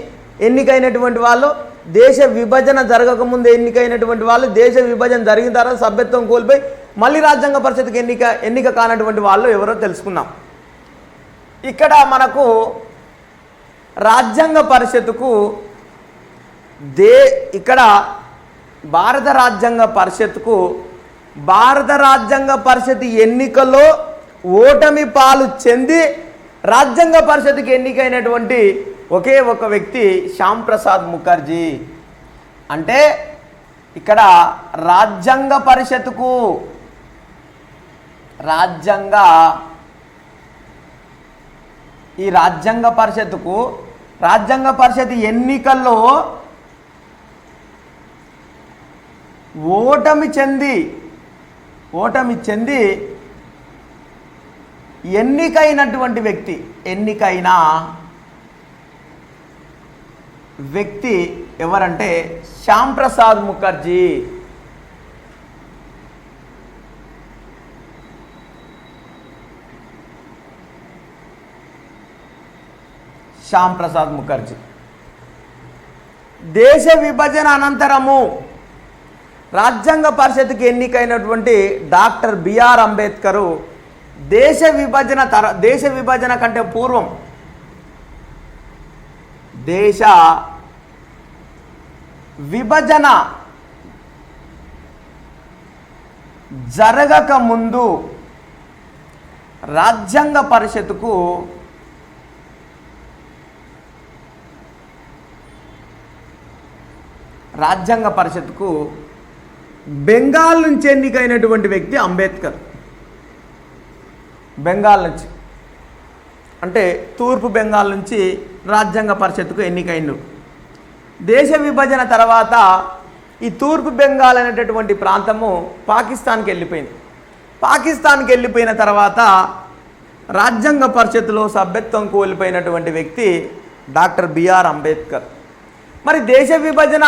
ఎన్నికైనటువంటి వాళ్ళు, దేశ విభజన జరగకముందు ఎన్నికైనటువంటి వాళ్ళు, దేశ విభజన జరిగిన తర్వాత సభ్యత్వం కోల్పోయి మళ్ళీ రాజ్యాంగ పరిషత్తుకు ఎన్నిక కానటువంటి వాళ్ళు ఎవరో తెలుసుకున్నాం. ఇక్కడ మనకు రాజ్యాంగ పరిషత్తుకు ఇక్కడ భారత రాజ్యాంగ పరిషత్ ఎన్నికల్లో ఓటమి పాలు చెంది రాజ్యాంగ పరిషత్తుకి ఎన్నికైనటువంటి ఒకే ఒక వ్యక్తి శ్యామ్ ప్రసాద్ ముఖర్జీ. అంటే ఇక్కడ రాజ్యాంగ పరిషత్తుకు రాజ్యాంగ పరిషత్ ఎన్నికల్లో ఓటమి చెంది ఎన్నికైనటువంటి వ్యక్తి ఎవరంటే శ్యామ్ ప్రసాద్ ముఖర్జీ. దేశ విభజన అనంతరము రాజ్యాంగ పరిషత్తుకి ఎన్నికైనటువంటి డాక్టర్ బిఆర్ అంబేద్కర్ దేశ విభజన కంటే పూర్వం, దేశ విభజన జరగక ముందు రాజ్యాంగ పరిషత్తుకు బెంగాల్ నుంచి ఎన్నికైనటువంటి వ్యక్తి అంబేద్కర్. బెంగాల్ నుంచి అంటే తూర్పు బెంగాల్ నుంచి రాజ్యాంగ పరిషత్తుకు ఎన్నికైండు. దేశ విభజన తర్వాత ఈ తూర్పు బెంగాల్ అనేటటువంటి ప్రాంతము పాకిస్తాన్కి వెళ్ళిపోయిన తర్వాత రాజ్యాంగ పరిషత్తులో సభ్యత్వం కోల్పోయినటువంటి వ్యక్తి డాక్టర్ బిఆర్ అంబేద్కర్. మరి దేశ విభజన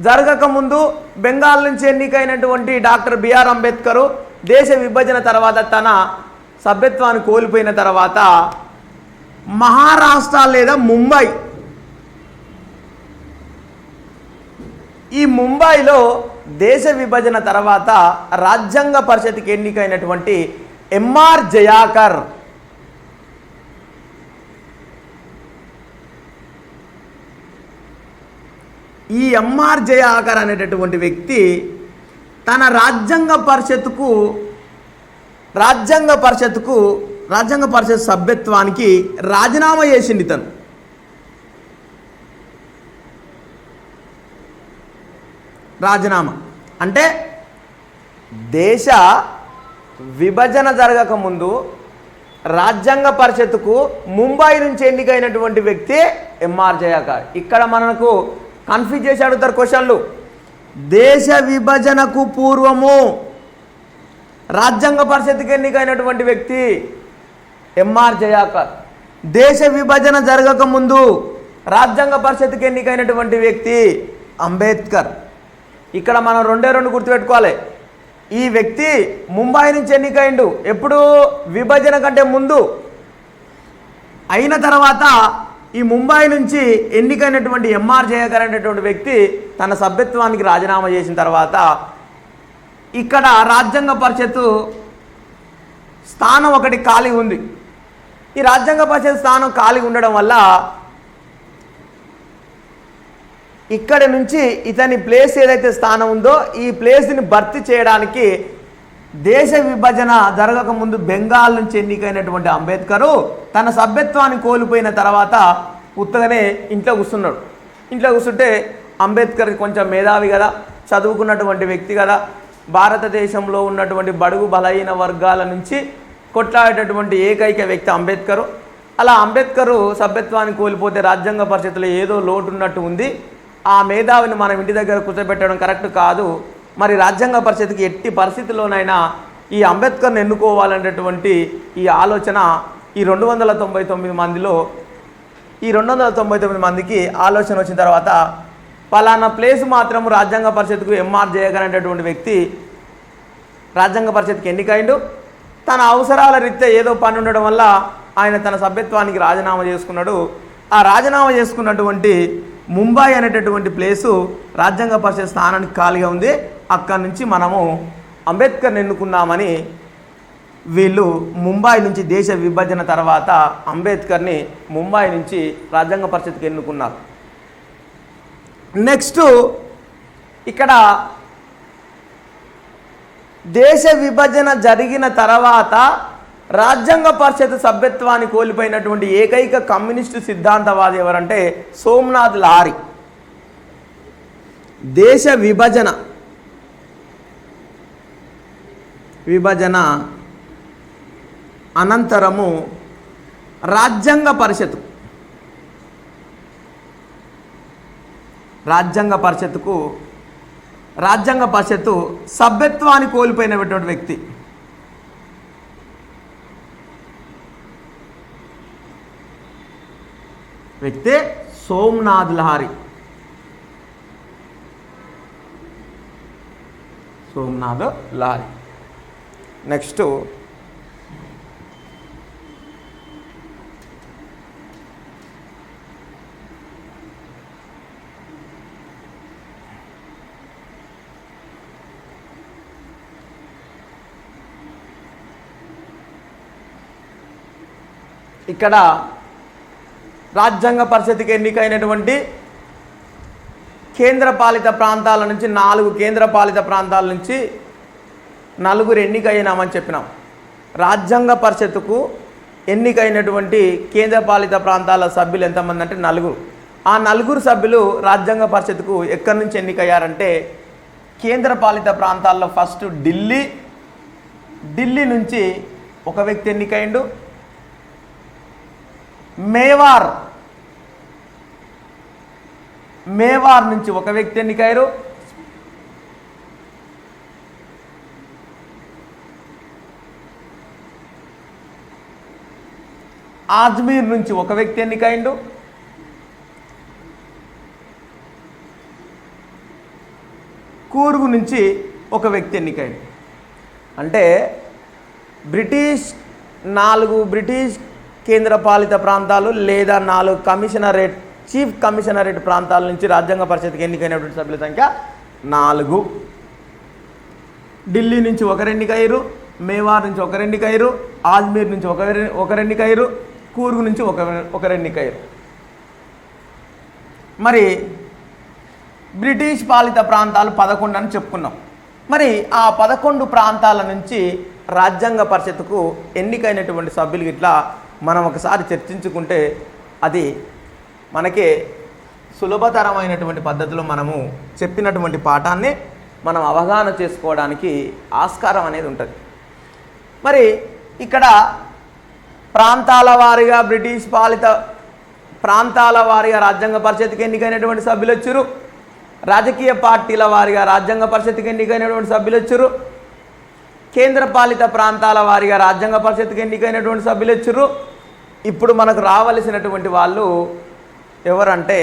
జరగకముందు బెంగాల్ నుంచి ఎన్నికైనటువంటి డాక్టర్ బిఆర్ అంబేద్కర్ దేశ విభజన తర్వాత తన సభ్యత్వాన్ని కోల్పోయిన తర్వాత మహారాష్ట్ర లేదా ముంబైలో దేశ విభజన తర్వాత రాజ్యాంగ పరిషత్కి ఎన్నికైనటువంటి ఎంఆర్ జయాకర్ అనేటటువంటి వ్యక్తి తన రాజ్యాంగ పరిషత్ సభ్యత్వానికి రాజీనామా చేసింది. తను రాజీనామా అంటే దేశ విభజన జరగకముందు రాజ్యాంగ పరిషత్తుకు ముంబై నుంచి ఎన్నికైనటువంటి వ్యక్తి ఎంఆర్ జయాకర్. ఇక్కడ మనకు కన్ఫ్యూజ్ చేసి అడుగుతారు క్వశ్చన్లు. దేశ విభజనకు పూర్వము రాజ్యాంగ పరిషత్తుకి ఎన్నికైనటువంటి వ్యక్తి ఎంఆర్ జయాకర్. దేశ విభజన జరగకముందు రాజ్యాంగ పరిషత్తుకి ఎన్నికైనటువంటి వ్యక్తి అంబేద్కర్. ఇక్కడ మనం రెండు గుర్తుపెట్టుకోవాలి. ఈ వ్యక్తి ముంబై నుంచి ఎన్నికైండు. ఎప్పుడు? విభజన కంటే ముందు. అయిన తర్వాత ఈ ముంబై నుంచి ఎన్నికైనటువంటి ఎంఆర్ జయాకర్ అనేటువంటి వ్యక్తి తన సభ్యత్వానికి రాజీనామా చేసిన తర్వాత ఇక్కడ రాజ్యాంగ పరిషత్తు స్థానం ఒకటి ఖాళీ ఉంది. ఈ రాజ్యాంగ పరిషత్ స్థానం ఖాళీ ఉండడం వల్ల ఇక్కడ నుంచి ఇతని ప్లేస్ ఏదైతే స్థానం ఉందో ఈ ప్లేస్ని భర్తీ చేయడానికి దేశ విభజన జరగక ముందు బెంగాల్ నుంచి ఎన్నికైనటువంటి అంబేద్కరు తన సభ్యత్వాన్ని కోల్పోయిన తర్వాత ఉత్తగానే ఇంట్లో కూర్చున్నాడు. ఇంట్లో కూర్చుంటే అంబేద్కర్ కొంచెం మేధావి కదా, చదువుకున్నటువంటి వ్యక్తి కదా, భారతదేశంలో ఉన్నటువంటి బడుగు బలహీన వర్గాల నుంచి కొట్లాడేటటువంటి ఏకైక వ్యక్తి అంబేద్కరు. అలా అంబేద్కరు సభ్యత్వాన్ని కోల్పోతే రాజ్యాంగ పరిషత్తులో ఏదో లోటు ఉన్నట్టు ఉంది, ఆ మేధావిని మనం ఇంటి దగ్గర కూర్చోబెట్టడం కరెక్ట్ కాదు, మరి రాజ్యాంగ పరిషత్కి ఎట్టి పరిస్థితుల్లోనైనా ఈ అంబేద్కర్ని ఎన్నుకోవాలనేటువంటి ఈ ఆలోచన ఈ 299 మందిలో ఈ 299 మందికి ఆలోచన వచ్చిన తర్వాత పలానా ప్లేస్ మాత్రం రాజ్యాంగ పరిషత్కు ఎంఆర్ చేయగలిగినటువంటి వ్యక్తి రాజ్యాంగ పరిషత్కి ఎన్నికైండు. తన అవసరాల రీత్యా ఏదో పని ఉండడం వల్ల ఆయన తన సభ్యత్వానికి రాజీనామా చేసుకున్నాడు. ఆ రాజీనామా చేసుకున్నటువంటి ముంబై అనేటటువంటి ప్లేసు రాజ్యాంగ పరిషత్ స్థానానికి ఖాళీగా ఉంది. అక్కడి నుంచి మనము అంబేద్కర్ని ఎన్నుకున్నామని వీళ్ళు ముంబై నుంచి దేశ విభజన తర్వాత అంబేద్కర్ని ముంబై నుంచి రాజ్యాంగ పరిషత్కి ఎన్నుకున్నారు. నెక్స్ట్ ఇక్కడ దేశ విభజన జరిగిన తర్వాత రాజ్యాంగ పరిషత్ సభ్యత్వాన్ని కోల్పోయినటువంటి ఏకైక కమ్యూనిస్టు సిద్ధాంతవాది ఎవరంటే సోమనాథ్ లాహిరి. దేశ విభజన అనంతరము రాజ్యాంగ పరిషత్తు సభ్యత్వాన్ని కోల్పోయినటువంటి వ్యక్తి సోమనాథ్ లాహిరి. నెక్స్ట్ ఇక్కడ రాజ్యాంగ పరిషత్కి ఎన్నికైనటువంటి కేంద్రపాలిత ప్రాంతాల నుంచి 4 కేంద్రపాలిత ప్రాంతాల నుంచి 4 ఎన్నికైనామని చెప్పినాం. రాజ్యాంగ పరిషత్తుకు ఎన్నికైనటువంటి కేంద్రపాలిత ప్రాంతాల సభ్యులు ఎంతమంది అంటే 4. ఆ 4 సభ్యులు రాజ్యాంగ పరిషత్తుకు ఎక్కడి నుంచి ఎన్నికయ్యారంటే కేంద్రపాలిత ప్రాంతాల్లో ఫస్ట్ ఢిల్లీ నుంచి ఒక వ్యక్తి ఎన్నికైండు. మేవార్ నుంచి ఒక వ్యక్తి ఎన్నికయ్యారు. ఆజ్మీర్ నుంచి ఒక వ్యక్తి ఎన్నికైండు. కూర్గు నుంచి ఒక వ్యక్తి ఎన్నికైండు. అంటే 4 బ్రిటిష్ కేంద్రపాలిత ప్రాంతాలు లేదా 4 చీఫ్ కమిషనరేట్ ప్రాంతాల నుంచి రాజ్యాంగ పరిషత్కి ఎన్నికైనటువంటి సభ్యుల సంఖ్య 4. ఢిల్లీ నుంచి ఒకరు ఎన్నికయ్యారు, మేవార్ నుంచి ఒకరు ఎన్నికయ్యారు, ఆజ్మీర్ నుంచి ఒకరు ఎన్నికయ్యారు, కూర్గు నుంచి ఒకరు ఎన్నికయ్యారు. మరి బ్రిటిష్ పాలిత ప్రాంతాలు 11 అని చెప్పుకున్నాం. మరి ఆ 11 ప్రాంతాల నుంచి రాజ్యాంగ పరిషత్తుకు ఎన్నికైనటువంటి సభ్యులు ఇట్లా మనం ఒకసారి చర్చించుకుంటే అది మనకి సులభతరమైనటువంటి పద్ధతిలో మనము చెప్పినటువంటి పాఠాన్ని మనం అవగాహన చేసుకోవడానికి ఆస్కారం అనేది ఉంటుంది. మరి ఇక్కడ ప్రాంతాల వారీగా బ్రిటిష్ పాలిత ప్రాంతాల వారీగా రాజ్యాంగ పరిషత్కి ఎన్నికైనటువంటి సభ్యులు వచ్చారు. రాజకీయ పార్టీల వారీగా రాజ్యాంగ పరిషత్కి ఎన్నికైనటువంటి సభ్యులు వచ్చారు. కేంద్రపాలిత ప్రాంతాల వారీగా రాజ్యాంగ పరిషత్కి ఎన్నికైనటువంటి సభ్యులు వచ్చారు. ఇప్పుడు మనకు రావలసినటువంటి వాళ్ళు ఎవరంటే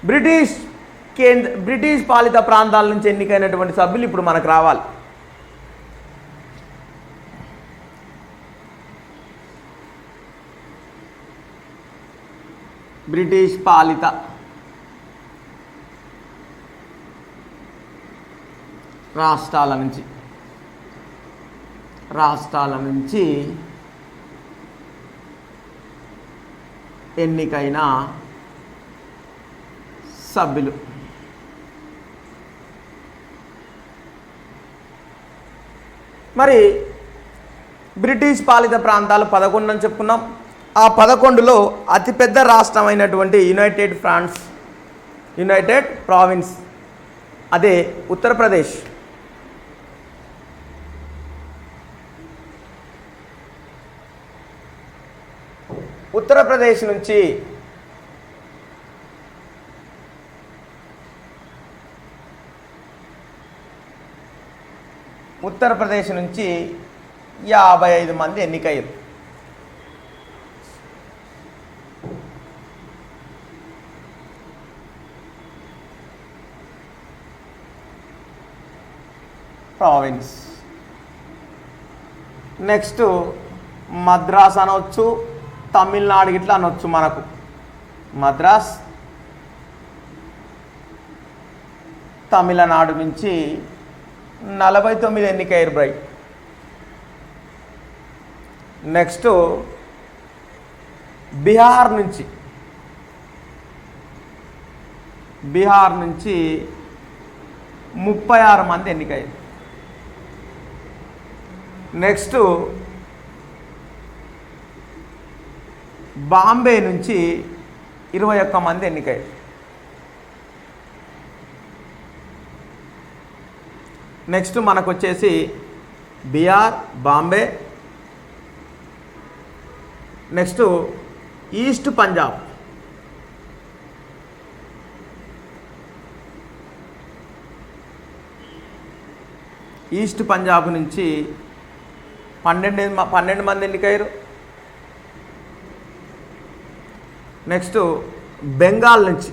బ్రిటిష్ పాలిత ప్రాంతాల నుంచి ఎన్నికైనటువంటి సభ్యులు ఇప్పుడు మనకు రావాలి. బ్రిటిష్ పాలిత రాష్ట్రాల నుంచి ఎన్నికైన సభ్యులు. మరి బ్రిటిష్ పాలిత ప్రాంతాలు 11 అని చెప్పుకున్నాం. ఆ 11లో అతిపెద్ద రాష్ట్రం అయినటువంటి యునైటెడ్ ప్రావిన్స్ అదే ఉత్తరప్రదేశ్. ఉత్తరప్రదేశ్ నుంచి ఉత్తరప్రదేశ్ నుంచి 55 మంది ఎన్నికయ్యారు. ప్రావిన్స్. నెక్స్ట్ మద్రాస్ అనవచ్చు, తమిళనాడు ఇట్లా అనవచ్చు. మనకు మద్రాస్, తమిళనాడు నుంచి 49 ఎన్నికయ్యారు బ్రై. నెక్స్ట్ బీహార్ నుంచి 36 మంది ఎన్నికయ్యారు. నెక్స్ట్ బాంబే నుంచి 21 మంది ఎన్నికయ్యారు. నెక్స్ట్ మనకు వచ్చేసి Bihar, Bombay. Next east Punjab, east Punjab నుంచి 12 మంది ఎన్నికయ్యారు. నెక్స్ట్ బెంగాల్ నుంచి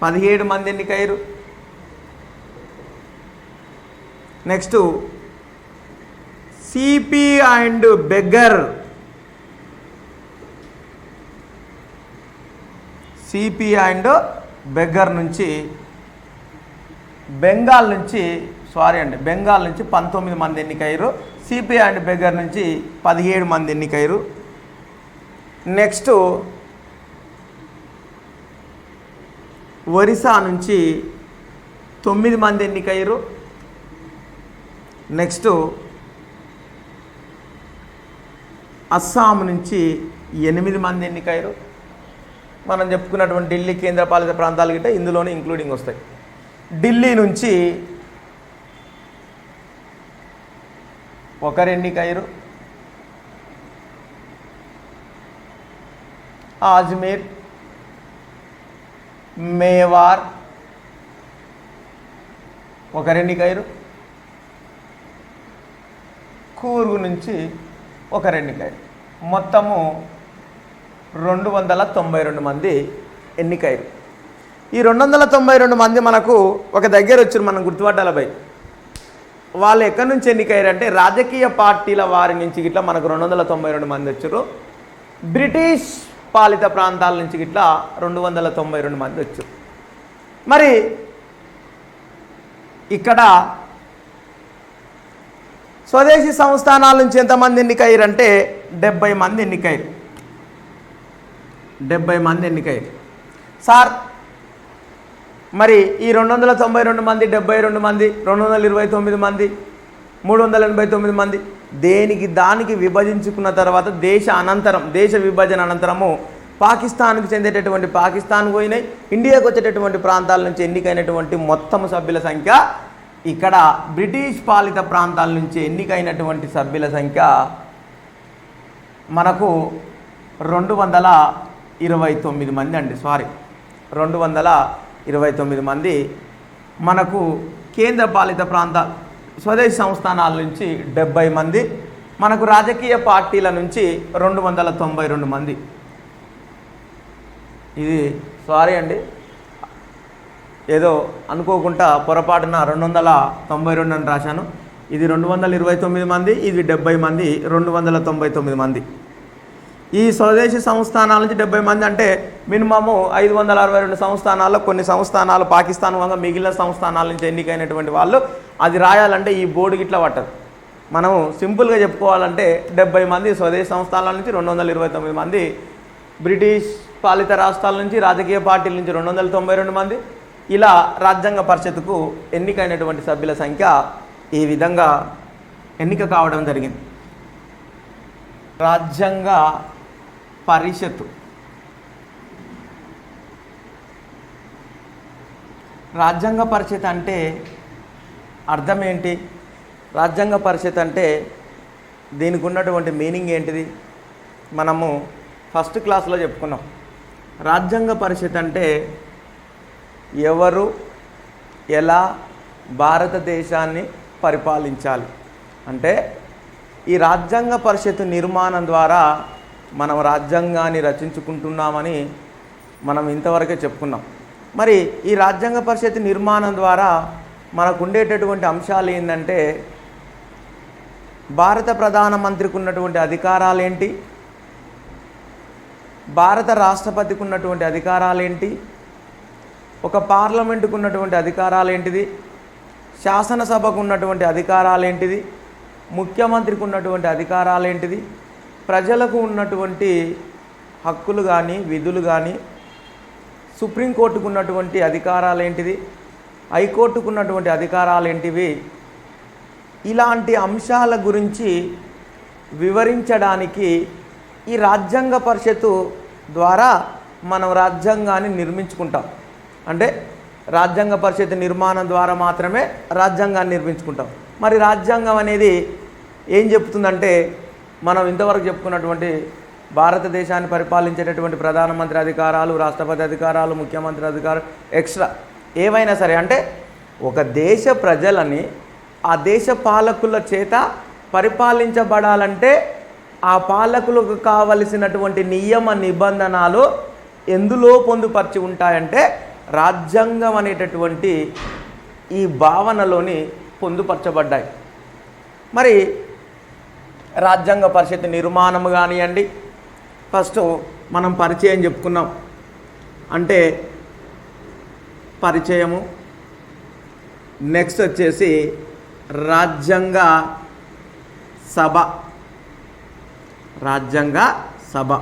17 మంది ఎన్నికయ్యారు. నెక్స్ట్ సిపి అండ్ బెగ్గర్, నుంచి బెంగాల్ నుంచి 19 మంది ఎన్నికయ్యారు. సిపి అండ్ బెగ్గర్ నుంచి 17 మంది ఎన్నికయ్యారు. నెక్స్ట్ ఒరిస్సా నుంచి 9 మంది ఎన్నికయ్యారు. నెక్స్ట్ అస్సాం నుంచి 8 మంది ఎన్నికయ్యారు. మనం చెప్పుకున్నటువంటి ఢిల్లీ కేంద్రపాలిత ప్రాంతాలు గిట్ట ఇందులోనే ఇంక్లూడింగ్ వస్తాయి. ఢిల్లీ నుంచి 1 ఎన్నికయ్యారు. అజ్మీర్, మేవార్ 1 ఎన్నికయ్యారు. కూర్గు నుంచి 1 ఎన్నికయ్యారు. మొత్తము 292 మంది ఎన్నికయ్యారు. ఈ 292 మంది మనకు ఒక దగ్గర వచ్చారు. మనం గుర్తుపట్టాలపై వాళ్ళు ఎక్కడి నుంచి ఎన్నికయ్యారంటే రాజకీయ పార్టీల వారి నుంచి గిట్లా మనకు 292 మంది వచ్చారు. బ్రిటిష్ పాలిత ప్రాంతాల నుంచి గిట్లా 292 మంది వచ్చారు. మరి ఇక్కడ స్వదేశీ సంస్థానాల నుంచి ఎంతమంది ఎన్నికయ్యారంటే 70 మంది ఎన్నికయ్యారు. 70 మంది ఎన్నికయ్యారు. సార్ మరి ఈ 292 మంది, 72 మంది, 229 మంది, 389 మంది దేనికి దానికి విభజించుకున్న తర్వాత దేశ విభజన అనంతరము పాకిస్తాన్కి చెందేటటువంటి పాకిస్తాన్ పోయినాయి. ఇండియాకు వచ్చేటటువంటి ప్రాంతాల నుంచి ఎన్నికైనటువంటి మొత్తం సభ్యుల సంఖ్య, ఇక్కడ బ్రిటిష్ పాలిత ప్రాంతాల నుంచి ఎన్నికైనటువంటి సభ్యుల సంఖ్య మనకు 229 మంది అండి. 229 మంది మనకు కేంద్ర పాలిత ప్రాంత స్వదేశీ సంస్థానాల నుంచి 70 మంది, మనకు రాజకీయ పార్టీల నుంచి 292 మంది. ఇది అండి, ఏదో అనుకోకుండా పొరపాటున 292 అని రాశాను. ఇది 229 మంది, ఇది 70 మంది, 299 మంది. ఈ స్వదేశీ సంస్థానాల నుంచి 70 మంది అంటే మినిమము 562 సంస్థానాల్లో కొన్ని సంస్థానాలు పాకిస్తాన్ వంగ మిగిలిన సంస్థానాల నుంచి ఎన్నికైనటువంటి వాళ్ళు అది రాయాలంటే ఈ బోర్డు గిట్లా పట్టదు. మనము సింపుల్గా చెప్పుకోవాలంటే 70 మంది స్వదేశీ సంస్థానాల నుంచి, 229 మంది బ్రిటిష్ పాలిత రాష్ట్రాల నుంచి, రాజకీయ పార్టీల నుంచి 292 మంది, ఇలా రాజ్యాంగ పరిషత్తుకు ఎన్నికైనటువంటి సభ్యుల సంఖ్య ఈ విధంగా ఎన్నిక కావడం జరిగింది. రాజ్యాంగ పరిషత్తు రాజ్యాంగ పరిషత్ అంటే అర్థం ఏంటి? రాజ్యాంగ పరిషత్ అంటే దీనికి ఉన్నటువంటి మీనింగ్ ఏంటిది? మనము ఫస్ట్ క్లాస్లో చెప్పుకున్నాం. రాజ్యాంగ పరిషత్ అంటే ఎవరు ఎలా భారతదేశాన్ని పరిపాలించాలి అంటే ఈ రాజ్యాంగ పరిషత్ నిర్మాణం ద్వారా మనం రాజ్యాంగాన్ని రచించుకుంటున్నామని మనం ఇంతవరకే చెప్పుకున్నాం. మరి ఈ రాజ్యాంగ పరిషత్ నిర్మాణం ద్వారా మనకు ఉండేటటువంటి అంశాలు ఏంటంటే భారత ప్రధానమంత్రికి ఉన్నటువంటి అధికారాలు ఏంటి, భారత రాష్ట్రపతికి ఉన్నటువంటి అధికారాలు ఏంటి, ఒక పార్లమెంటుకు ఉన్నటువంటి అధికారాలు ఏంటిది, శాసనసభకు ఉన్నటువంటి అధికారాలు ఏంటిది, ముఖ్యమంత్రికి ఉన్నటువంటి అధికారాలు ఏంటిది, ప్రజలకు ఉన్నటువంటి హక్కులు కానీ విధులు కానీ, సుప్రీంకోర్టుకు ఉన్నటువంటి అధికారాలు ఏంటిది, హైకోర్టుకు ఉన్నటువంటి అధికారాలు ఏంటివి, ఇలాంటి అంశాల గురించి వివరించడానికి ఈ రాజ్యాంగ పరిషత్తు ద్వారా మనం రాజ్యాంగాన్ని నిర్మించుకుంటాం. అంటే రాజ్యాంగ పరిషత్ నిర్మాణం ద్వారా మాత్రమే రాజ్యాంగాన్ని నిర్మించుకుంటాం. మరి రాజ్యాంగం అనేది ఏం చెప్తుందంటే మనం ఇంతవరకు చెప్పుకున్నటువంటి భారతదేశాన్ని పరిపాలించేటటువంటి ప్రధానమంత్రి అధికారాలు, రాష్ట్రపతి అధికారాలు, ముఖ్యమంత్రి అధికారాలు ఎక్స్ట్రా ఏవైనా సరే అంటే ఒక దేశ ప్రజలని ఆ దేశ పాలకుల చేత పరిపాలించబడాలంటే ఆ పాలకులకు కావలసినటువంటి నియమ నిబంధనలు ఎందులో పొందుపరిచి ఉంటాయంటే రాజ్యాంగం అనేటటువంటి ఈ భావనలోని పొందుపరచబడ్డాయి. మరి రాజ్యాంగ పరిషత్ నిర్మాణం కానివ్వండి, ఫస్ట్ మనం పరిచయం చెప్పుకున్నాం. అంటే పరిచయము, నెక్స్ట్ వచ్చేసి రాజ్యాంగ సభ. రాజ్యాంగ సభ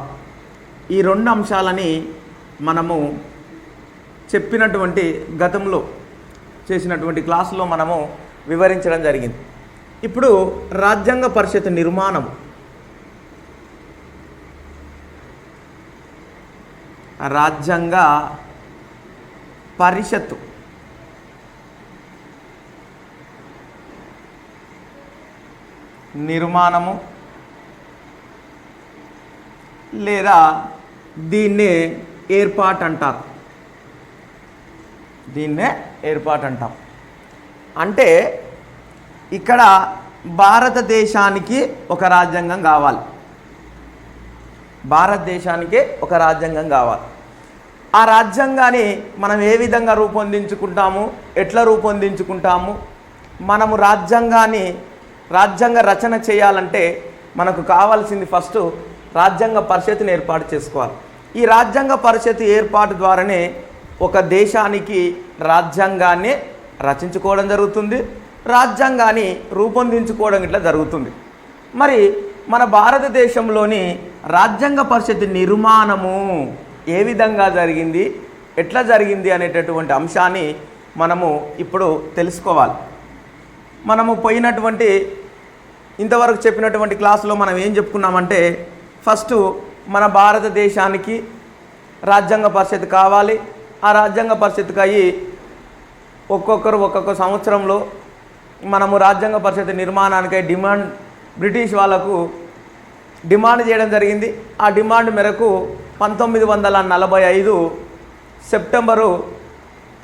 ఈ రెండు అంశాలని మనము చెప్పినటువంటి గతంలో చేసినటువంటి క్లాసులో మనము వివరించడం జరిగింది. ఇప్పుడు రాజ్యాంగ పరిషత్ నిర్మాణం, రాజ్యాంగ పరిషత్తు నిర్మాణము లేదా దీన్నే ఏర్పాటు అంటారు. దీన్నే ఏర్పాటు అంటాం. అంటే ఇక్కడ భారతదేశానికి ఒక రాజ్యాంగం కావాలి. భారతదేశానికి ఒక రాజ్యాంగం కావాలి. ఆ రాజ్యాంగాన్ని మనం ఏ విధంగా రూపొందించుకుంటాము, ఎట్లా రూపొందించుకుంటాము? మనము రాజ్యాంగ రచన చేయాలంటే మనకు కావాల్సింది ఫస్ట్ రాజ్యాంగ పరిషత్తుని ఏర్పాటు చేసుకోవాలి. ఈ రాజ్యాంగ పరిషత్ ఏర్పాటు ద్వారానే ఒక దేశానికి రాజ్యాంగాన్ని రచించుకోవడం జరుగుతుంది, రాజ్యాంగాన్ని రూపొందించుకోవడం ఇట్లా జరుగుతుంది. మరి మన భారతదేశంలోని రాజ్యాంగ పరిషత్ నిర్మాణము ఏ విధంగా జరిగింది, ఎట్లా జరిగింది అనేటటువంటి అంశాన్ని మనము ఇప్పుడు తెలుసుకోవాలి. మనము పోయినటువంటి ఇంతవరకు చెప్పినటువంటి క్లాసులో మనం ఏం చెప్పుకున్నామంటే ఫస్ట్ మన భారతదేశానికి రాజ్యాంగ పరిషత్ కావాలి. ఆ రాజ్యాంగ పరిషత్కి అయ్యి ఒక్కొక్క సంవత్సరంలో మనము రాజ్యాంగ పరిషత్ నిర్మాణానికై బ్రిటిష్ వాళ్ళకు డిమాండ్ చేయడం జరిగింది. ఆ డిమాండ్ మేరకు 1945 సెప్టెంబరు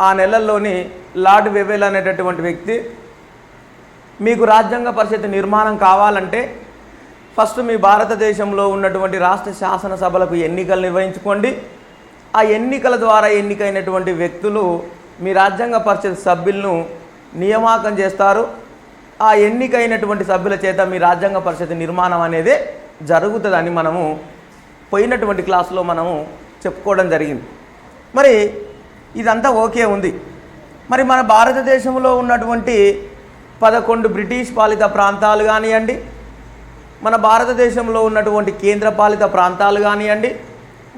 ఆ నెలల్లోని లార్డ్ వెవెల్ అనేటటువంటి వ్యక్తి మీకు రాజ్యాంగ పరిషత్ నిర్మాణం కావాలంటే ఫస్ట్ మీ భారతదేశంలో ఉన్నటువంటి రాష్ట్ర శాసనసభలకు ఎన్నికలు నిర్వహించుకోండి. ఆ ఎన్నికల ద్వారా ఎన్నికైనటువంటి వ్యక్తులు మీ రాజ్యాంగ పరిషత్ సభ్యులను నియామకం చేస్తారు. ఆ ఎన్నికైనటువంటి సభ్యుల చేత మీ రాజ్యాంగ పరిషత్ నిర్మాణం అనేది జరుగుతుందని మనము పోయినటువంటి క్లాసులో మనము చెప్పుకోవడం జరిగింది. మరి ఇదంతా ఓకే ఉంది. మరి మన భారతదేశంలో ఉన్నటువంటి 11 బ్రిటిష్ పాలిత ప్రాంతాలు కానివ్వండి, మన భారతదేశంలో ఉన్నటువంటి కేంద్ర పాలిత ప్రాంతాలు కానివ్వండి,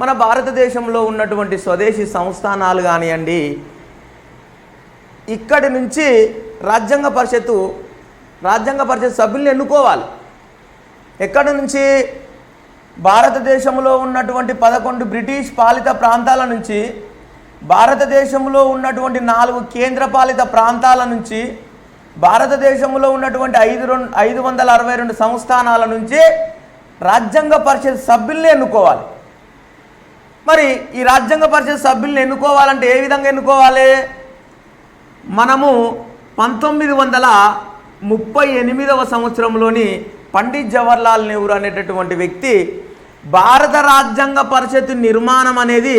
మన భారతదేశంలో ఉన్నటువంటి స్వదేశీ సంస్థానాలు కానివ్వండి, ఇక్కడి నుంచి రాజ్యాంగ పరిషత్ సభ్యుల్ని ఎన్నుకోవాలి. ఎక్కడి నుంచి? భారతదేశంలో ఉన్నటువంటి 11 బ్రిటిష్ పాలిత ప్రాంతాల నుంచి, భారతదేశంలో ఉన్నటువంటి 4 కేంద్ర పాలిత ప్రాంతాల నుంచి, భారతదేశంలో ఉన్నటువంటి 562 సంస్థానాల నుంచి రాజ్యాంగ పరిషత్ సభ్యుల్ని ఎన్నుకోవాలి. మరి ఈ రాజ్యాంగ పరిషత్ సభ్యుల్ని ఎన్నుకోవాలంటే ఏ విధంగా ఎన్నుకోవాలి? మనము 1938వ సంవత్సరంలోని పండిత్ జవహర్లాల్ నెహ్రూ అనేటటువంటి వ్యక్తి భారత రాజ్యాంగ పరిషత్ నిర్మాణం అనేది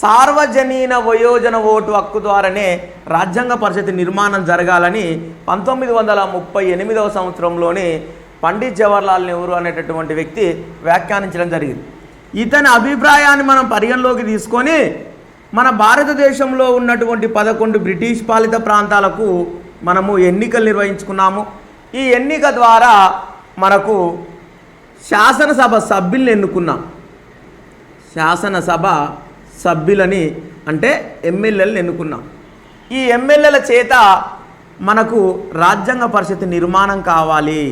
సార్వజనీన వయోజన ఓటు హక్కు ద్వారానే రాజ్యాంగ పరిషత్ నిర్మాణం జరగాలని 1938వ సంవత్సరంలోని పండిత్ జవహర్లాల్ నెహ్రూ అనేటటువంటి వ్యక్తి వ్యాఖ్యానించడం జరిగింది. ఇతని అభిప్రాయాన్ని మనం పరిగణలోకి తీసుకొని మన భారతదేశంలో ఉన్నటువంటి 11 బ్రిటిష్ పాలిత ప్రాంతాలకు మనము ఎన్నికలు నిర్వహించుకున్నాము. ఈ ఎన్నిక ద్వారా మనకు శాసనసభ సభ్యుల్ని ఎన్నుకున్నాం. శాసనసభ సభ్యులని అంటే ఎమ్మెల్యేలను ఎన్నుకున్నాం. ఈ ఎమ్మెల్యేల చేత మనకు రాజ్యాంగ పరిషత్ నిర్మాణం కావాలి.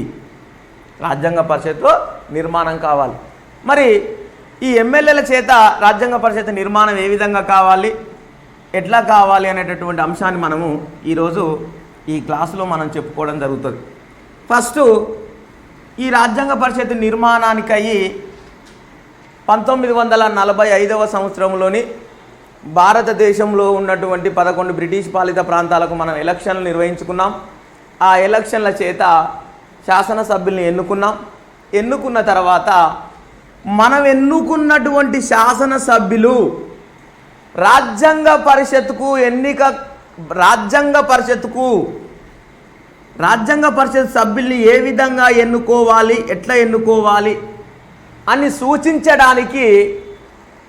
రాజ్యాంగ పరిషత్ నిర్మాణం కావాలి. మరి ఈ ఎమ్మెల్యేల చేత రాజ్యాంగ పరిషత్ నిర్మాణం ఏ విధంగా కావాలి, ఎట్లా కావాలి అనేటటువంటి అంశాన్ని మనము ఈరోజు ఈ క్లాసులో మనం చెప్పుకోవడం జరుగుతుంది. ఫస్ట్ ఈ రాజ్యాంగ పరిషత్ నిర్మాణానికై 1945వ సంవత్సరంలోని భారతదేశంలో ఉన్నటువంటి 11 బ్రిటిష్ పాలిత ప్రాంతాలకు మనం ఎలక్షన్లు నిర్వహించుకున్నాం. ఆ ఎలక్షన్ల చేత శాసనసభ్యుల్ని ఎన్నుకున్నాం. ఎన్నుకున్న తర్వాత మనం ఎన్నుకున్నటువంటి శాసనసభ్యులు రాజ్యాంగ పరిషత్ సభ్యుల్ని ఏ విధంగా ఎన్నుకోవాలి, ఎట్లా ఎన్నుకోవాలి అని సూచించడానికి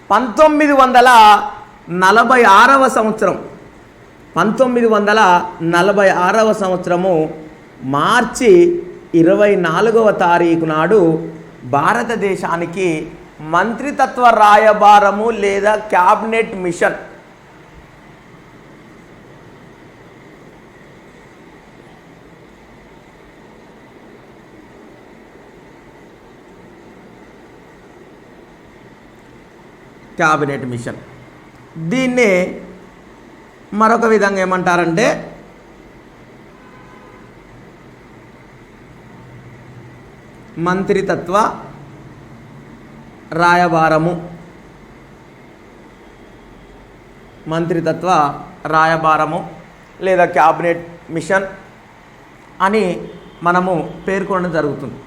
1946వ సంవత్సరము మార్చి 24వ తారీఖు నాడు భారతదేశానికి మంత్రిత్వ రాయబారము లేదా క్యాబినెట్ మిషన్ దీన్ని మరొక విధంగా ఏమంటారంటే మంత్రిత్వ రాయబారము లేదా క్యాబినెట్ మిషన్ అని మనము పేర్కొనడం జరుగుతుంది.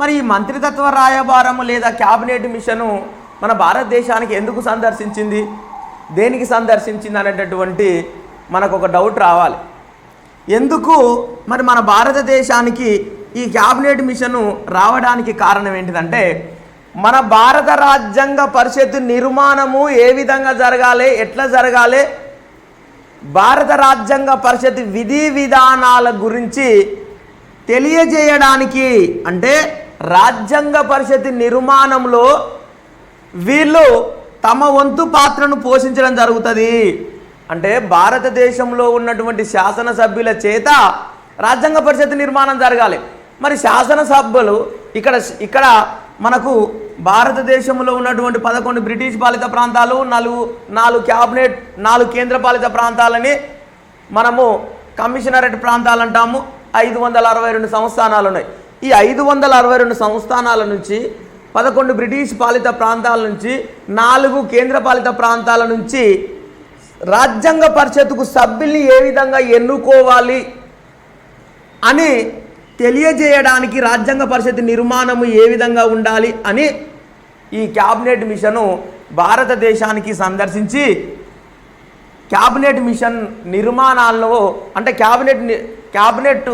మరి ఈ మంత్రిత్వ రాయబారము లేదా క్యాబినెట్ మిషను మన భారతదేశానికి ఎందుకు సందర్శించింది, దేనికి సందర్శించింది అనేటటువంటి మనకు ఒక డౌట్ రావాలి. ఎందుకు మరి మన భారతదేశానికి ఈ క్యాబినెట్ మిషను రావడానికి కారణం ఏంటిదంటే, మన భారత రాజ్యాంగ పరిషత్ నిర్మాణము ఏ విధంగా జరగాలి, ఎట్లా జరగాలి, భారత రాజ్యాంగ పరిషత్ విధి విధానాల గురించి తెలియజేయడానికి, అంటే రాజ్యాంగ పరిషత్ నిర్మాణంలో వీళ్ళు తమ వంతు పాత్రను పోషించడం జరుగుతుంది. అంటే భారతదేశంలో ఉన్నటువంటి శాసనసభ్యుల చేత రాజ్యాంగ పరిషత్ నిర్మాణం జరగాలి. మరి శాసనసభ్యులు ఇక్కడ మనకు భారతదేశంలో ఉన్నటువంటి 11 బ్రిటిష్ పాలిత ప్రాంతాలు, 4 కేంద్ర పాలిత ప్రాంతాలని మనము కమిషనరేట్ ప్రాంతాలు అంటాము. 562 సంస్థానాలు ఉన్నాయి. ఈ 562 సంస్థానాల నుంచి 11 బ్రిటిష్ పాలిత ప్రాంతాల నుంచి 4 కేంద్ర పాలిత ప్రాంతాల నుంచి రాజ్యాంగ పరిషత్తుకు సభ్యుల్ని ఏ విధంగా ఎన్నుకోవాలి అని తెలియజేయడానికి, రాజ్యాంగ పరిషత్ నిర్మాణము ఏ విధంగా ఉండాలి అని ఈ క్యాబినెట్ మిషను భారతదేశానికి సందర్శించి క్యాబినెట్ మిషన్ నిర్మాణాలను, అంటే క్యాబినెట్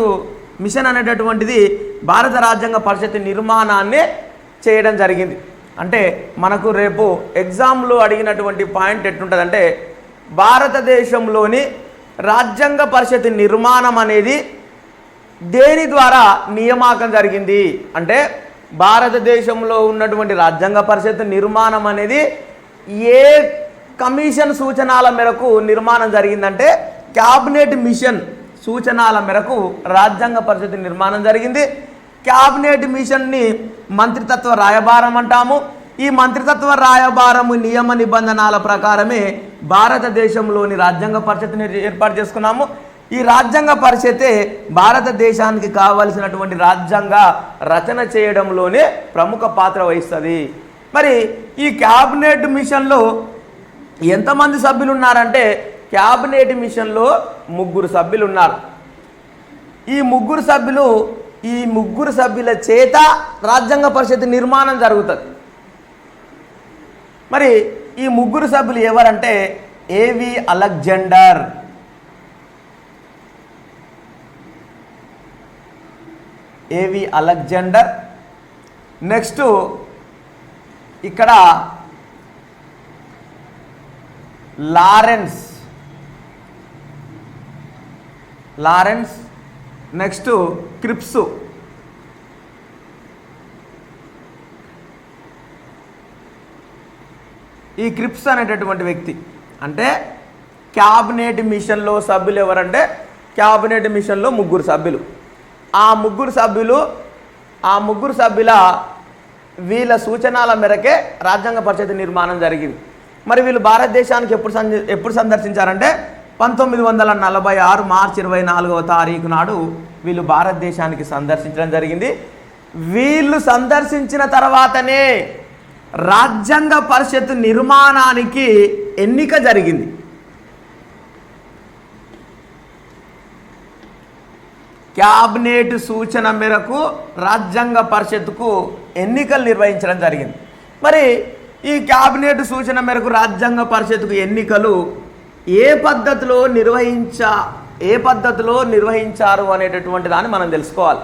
మిషన్ అనేటటువంటిది భారత రాజ్యాంగ పరిషత్ నిర్మాణాన్ని చేయడం జరిగింది. అంటే మనకు రేపు ఎగ్జామ్లో అడిగినటువంటి పాయింట్ ఎట్లుంటుందంటే, భారతదేశంలోని రాజ్యాంగ పరిషత్ నిర్మాణం అనేది దేని ద్వారా నియామకం జరిగింది అంటే, భారతదేశంలో ఉన్నటువంటి రాజ్యాంగ పరిషత్ నిర్మాణం అనేది ఏ కమిషన్ సూచనల మేరకు నిర్మాణం జరిగిందంటే క్యాబినెట్ మిషన్ సూచనల మేరకు రాజ్యాంగ పరిషత్ నిర్మాణం జరిగింది. క్యాబినెట్ మిషన్ని మంత్రితత్వ రాయబారం అంటాము. ఈ మంత్రితత్వ రాయబారము నియమ నిబంధనల ప్రకారమే భారతదేశంలోని రాజ్యాంగ పరిషత్ని ఏర్పాటు చేసుకున్నాము. ఈ రాజ్యాంగ పరిషతే భారతదేశానికి కావలసినటువంటి రాజ్యాంగ రచన చేయడంలోనే ప్రముఖ పాత్ర వహిస్తుంది. మరి ఈ క్యాబినెట్ మిషన్లో ఎంతమంది సభ్యులు ఉన్నారంటే క్యాబినెట్ మిషన్లో 3 సభ్యులు ఉన్నారు. ఈ ముగ్గురు సభ్యుల చేత రాజ్యాంగ పరిషత్ నిర్మాణం జరుగుతుంది. మరి ఈ 3 సభ్యులు ఎవరంటే ఏవి అలెగ్జాండర్, నెక్స్ట్ ఇక్కడ లారెన్స్, నెక్స్ట్ క్రిప్స్, ఈ క్రిప్స్ అనేటటువంటి వ్యక్తి. అంటే క్యాబినెట్ మిషన్లో సభ్యులు ఎవరంటే క్యాబినెట్ మిషన్లో 3 సభ్యులు. ఆ ముగ్గురు సభ్యుల వీళ్ళ సూచనల మేరకే రాజ్యాంగ పరిషత్ నిర్మాణం జరిగింది. మరి వీళ్ళు భారతదేశానికి ఎప్పుడు సందర్శించారంటే 1946 మార్చి 24వ తారీఖు నాడు వీళ్ళు భారతదేశానికి సందర్శించడం జరిగింది. వీళ్ళు సందర్శించిన తర్వాతనే రాజ్యాంగ పరిషత్ నిర్మాణానికి ఎన్నిక జరిగింది. క్యాబినెట్ సూచన మేరకు రాజ్యాంగ పరిషత్కు ఎన్నికలు నిర్వహించడం జరిగింది. మరి ఈ క్యాబినెట్ సూచన మేరకు రాజ్యాంగ పరిషత్కు ఎన్నికలు ఏ పద్ధతిలో నిర్వహించారు అనేటటువంటి దాన్ని మనం తెలుసుకోవాలి.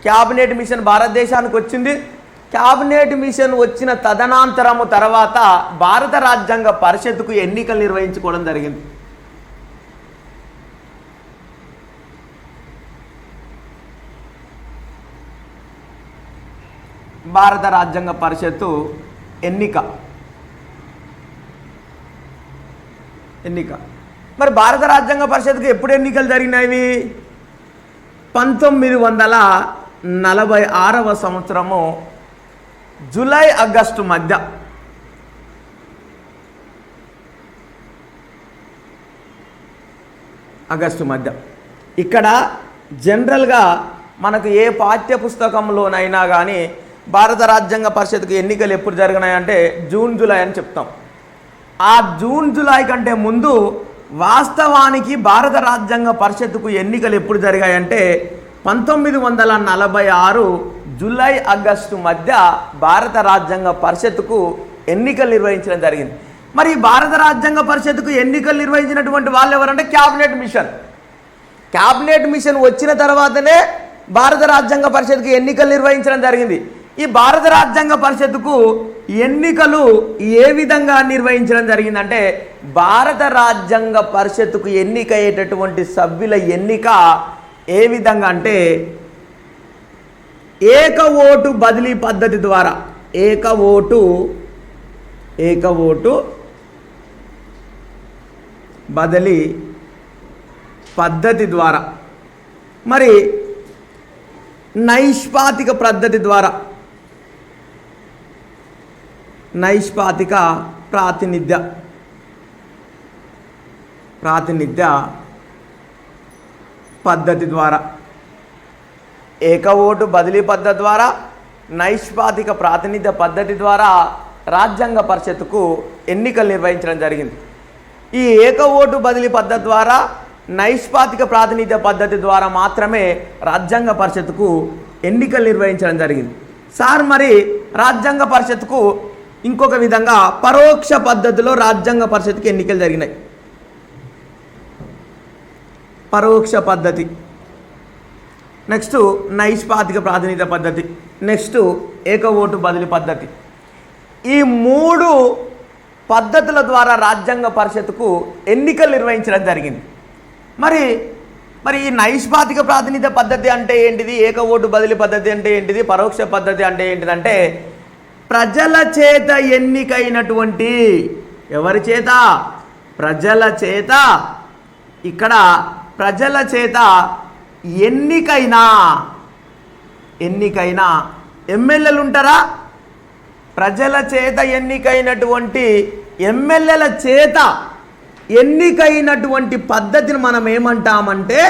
క్యాబినెట్ మిషన్ భారతదేశానికి వచ్చింది. క్యాబినెట్ మిషన్ వచ్చిన తదనంతరము తర్వాత భారత రాజ్యాంగ పరిషత్కు ఎన్నికలు నిర్వహించుకోవడం జరిగింది. భారత రాజ్యాంగ పరిషత్తు ఎన్నిక. మరి భారత రాజ్యాంగ పరిషత్కు ఎప్పుడు ఎన్నికలు జరిగినవి? 1946వ సంవత్సరము జూలై ఆగస్టు మధ్య. ఇక్కడ జనరల్గా మనకు ఏ పాఠ్య పుస్తకంలోనైనా కానీ భారత రాజ్యాంగ పరిషత్కు ఎన్నికలు ఎప్పుడు జరిగినాయంటే జూన్ జూలై అని చెప్తాం. ఆ జూన్ జూలై కంటే ముందు వాస్తవానికి భారత రాజ్యాంగ పరిషత్కు ఎన్నికలు ఎప్పుడు జరిగాయంటే 1946 జూలై ఆగస్టు మధ్య భారత రాజ్యాంగ పరిషత్కు ఎన్నికలు నిర్వహించడం జరిగింది. మరి భారత రాజ్యాంగ పరిషత్కు ఎన్నికలు నిర్వహించినటువంటి వాళ్ళు ఎవరంటే క్యాబినెట్ మిషన్ వచ్చిన తర్వాతనే భారత రాజ్యాంగ పరిషత్కు ఎన్నికలు నిర్వహించడం జరిగింది. ఈ భారత రాజ్యాంగ పరిషత్కు ఎన్నికలు ఏ విధంగా నిర్వహించడం జరిగిందంటే భారత రాజ్యాంగ పరిషత్కు ఎన్నికయ్యేటటువంటి సభ్యుల ఎన్నిక ఏ విధంగా అంటే ఏక ఓటు బదిలీ పద్ధతి ద్వారా, ఏక ఓటు బదిలీ పద్ధతి ద్వారా, మరి నైష్పాతిక పద్ధతి ద్వారా, నైష్పాతిక ప్రాతినిధ్య పద్ధతి ద్వారా, ఏక ఓటు బదిలీ పద్ధతి ద్వారా, నైష్పాతిక ప్రాతినిధ్య పద్ధతి ద్వారా రాజ్యాంగ పరిషత్తుకు ఎన్నికలు నిర్వహించడం జరిగింది. ఈ ఏక ఓటు బదిలీ పద్ధతి ద్వారా, నైష్పాతిక ప్రాతినిధ్య పద్ధతి ద్వారా మాత్రమే రాజ్యాంగ పరిషత్తుకు ఎన్నికలు నిర్వహించడం జరిగింది. సార్ మరి రాజ్యాంగ పరిషత్తుకు ఇంకొక విధంగా పరోక్ష పద్ధతిలో రాజ్యాంగ పరిషత్తుకు ఎన్నికలు జరిగినాయి. పరోక్ష పద్ధతి, నెక్స్ట్ నైష్పాతిక ప్రాతినిధ్య పద్ధతి, నెక్స్ట్ ఏక ఓటు బదిలీ పద్ధతి. ఈ 3 పద్ధతుల ద్వారా రాజ్యాంగ పరిషత్తుకు ఎన్నికలు నిర్వహించడం జరిగింది. మరి ఈ నైష్పాతిక ప్రాతినిధ్య పద్ధతి అంటే ఏంటిది, ఏక ఓటు బదిలీ పద్ధతి అంటే ఏంటిది, పరోక్ష పద్ధతి అంటే ఏంటిదంటే ప్రజల చేత ఎన్నికైనటువంటి, ఎవరి చేత? ప్రజల చేత ఇక్కడ ప్రజల చేత ఎన్నికైన ఎమ్మెల్యేలు ఉంటారా? ప్రజల చేత ఎన్నికైనటువంటి ఎమ్మెల్యేల చేత ఎన్నికైనటువంటి పద్ధతిని మనం ఏమంటామంటే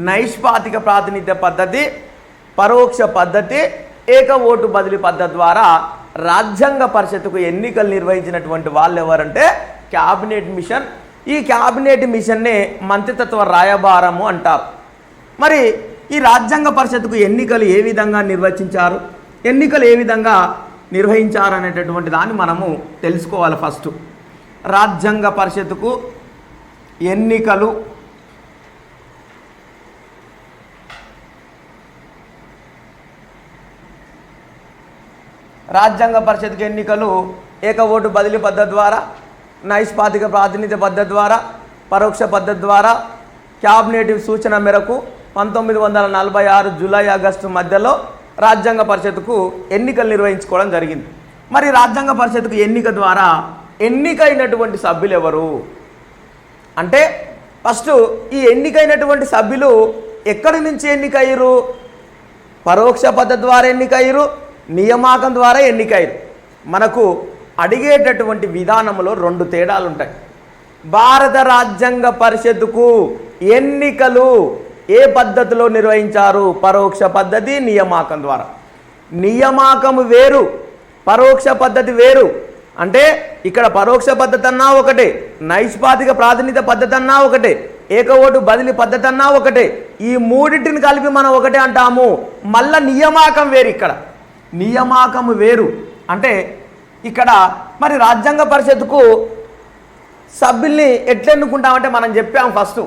నైష్పాతిక ప్రాతినిధ్య పద్ధతి, పరోక్ష పద్ధతి, ఏక ఓటు బదిలీ పద్ధతి ద్వారా రాజ్యాంగ పరిషత్తుకు ఎన్నికలు నిర్వహించినటువంటి వాళ్ళు ఎవరంటే క్యాబినెట్ మిషన్. ఈ క్యాబినెట్ మిషన్నే మంత్రిత్వ రాయబారము అంటారు. మరి ఈ రాజ్యాంగ పరిషత్తుకు ఎన్నికలు ఏ విధంగా నిర్వచించారు, ఎన్నికలు ఏ విధంగా నిర్వహించారు అనేటటువంటి దాన్ని మనము తెలుసుకోవాలి. ఫస్ట్ రాజ్యాంగ పరిషత్తుకు ఎన్నికలు ఏక ఓటు బదిలీ పద్ధతి ద్వారా, నైష్పాతిక ప్రాతినిధ్య పద్ధతి ద్వారా, పరోక్ష పద్ధతి ద్వారా, క్యాబినెట్ సూచన మేరకు 1946 జూలై ఆగస్టు మధ్యలో రాజ్యాంగ పరిషత్తుకు ఎన్నికలు నిర్వహించుకోవడం జరిగింది. మరి రాజ్యాంగ పరిషత్తుకు ఎన్నిక ద్వారా ఎన్నికైనటువంటి సభ్యులు ఎవరు అంటే, ఫస్ట్ ఈ ఎన్నికైనటువంటి సభ్యులు ఎక్కడి నుంచి ఎన్నికయ్యారు? పరోక్ష పద్ధతి ద్వారా ఎన్నికయ్యారు, నియామకం ద్వారా ఎన్నికయ్యారు. మనకు అడిగేటటువంటి విధానంలో 2 తేడాలు ఉంటాయి. భారత రాజ్యాంగ పరిషత్తుకు ఎన్నికలు ఏ పద్ధతిలో నిర్వహించారు? పరోక్ష పద్ధతి, నియామకం ద్వారా. నియామకం వేరు, పరోక్ష పద్ధతి వేరు. అంటే ఇక్కడ పరోక్ష పద్ధతి అన్నా ఒకటే, నైష్పాతిక ప్రాతినిధ్య పద్ధతి అన్నా ఒకటే, ఏక ఓటు బదిలీ పద్ధతి అన్నా ఒకటే. ఈ మూడింటిని కలిపి మనం ఒకటే అంటాము. మళ్ళా నియామకం వేరు. ఇక్కడ నియామకం వేరు. అంటే ఇక్కడ మరి రాజ్యాంగ పరిషత్తుకు సభ్యుల్ని ఎట్లా ఎన్నుకుంటామంటే మనం చెప్పాము. ఫస్ట్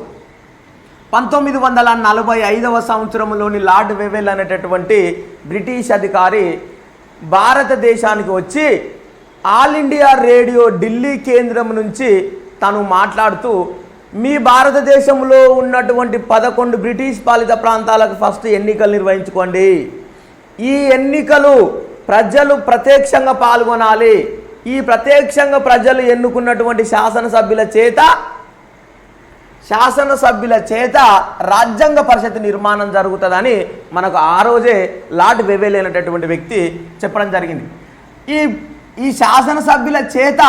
1945వ సంవత్సరంలోని లార్డ్ వెవెల్ అనేటటువంటి బ్రిటిష్ అధికారి భారతదేశానికి వచ్చి ఆల్ ఇండియా రేడియో ఢిల్లీ కేంద్రం నుంచి తను మాట్లాడుతూ, మీ భారతదేశంలో ఉన్నటువంటి 11 బ్రిటిష్ పాలిత ప్రాంతాలకు ఫస్ట్ ఎన్నికలు నిర్వహించుకోండి. ఈ ఎన్నికలు ప్రజలు ప్రత్యక్షంగా పాల్గొనాలి. ఈ ప్రత్యక్షంగా ప్రజలు ఎన్నుకున్నటువంటి శాసనసభ్యుల చేత రాజ్యాంగ పరిషత్ నిర్మాణం జరుగుతుందని మనకు ఆ రోజే లార్డ్ వెవెల్ అనేటటువంటి వ్యక్తి చెప్పడం జరిగింది. ఈ శాసనసభ్యుల చేత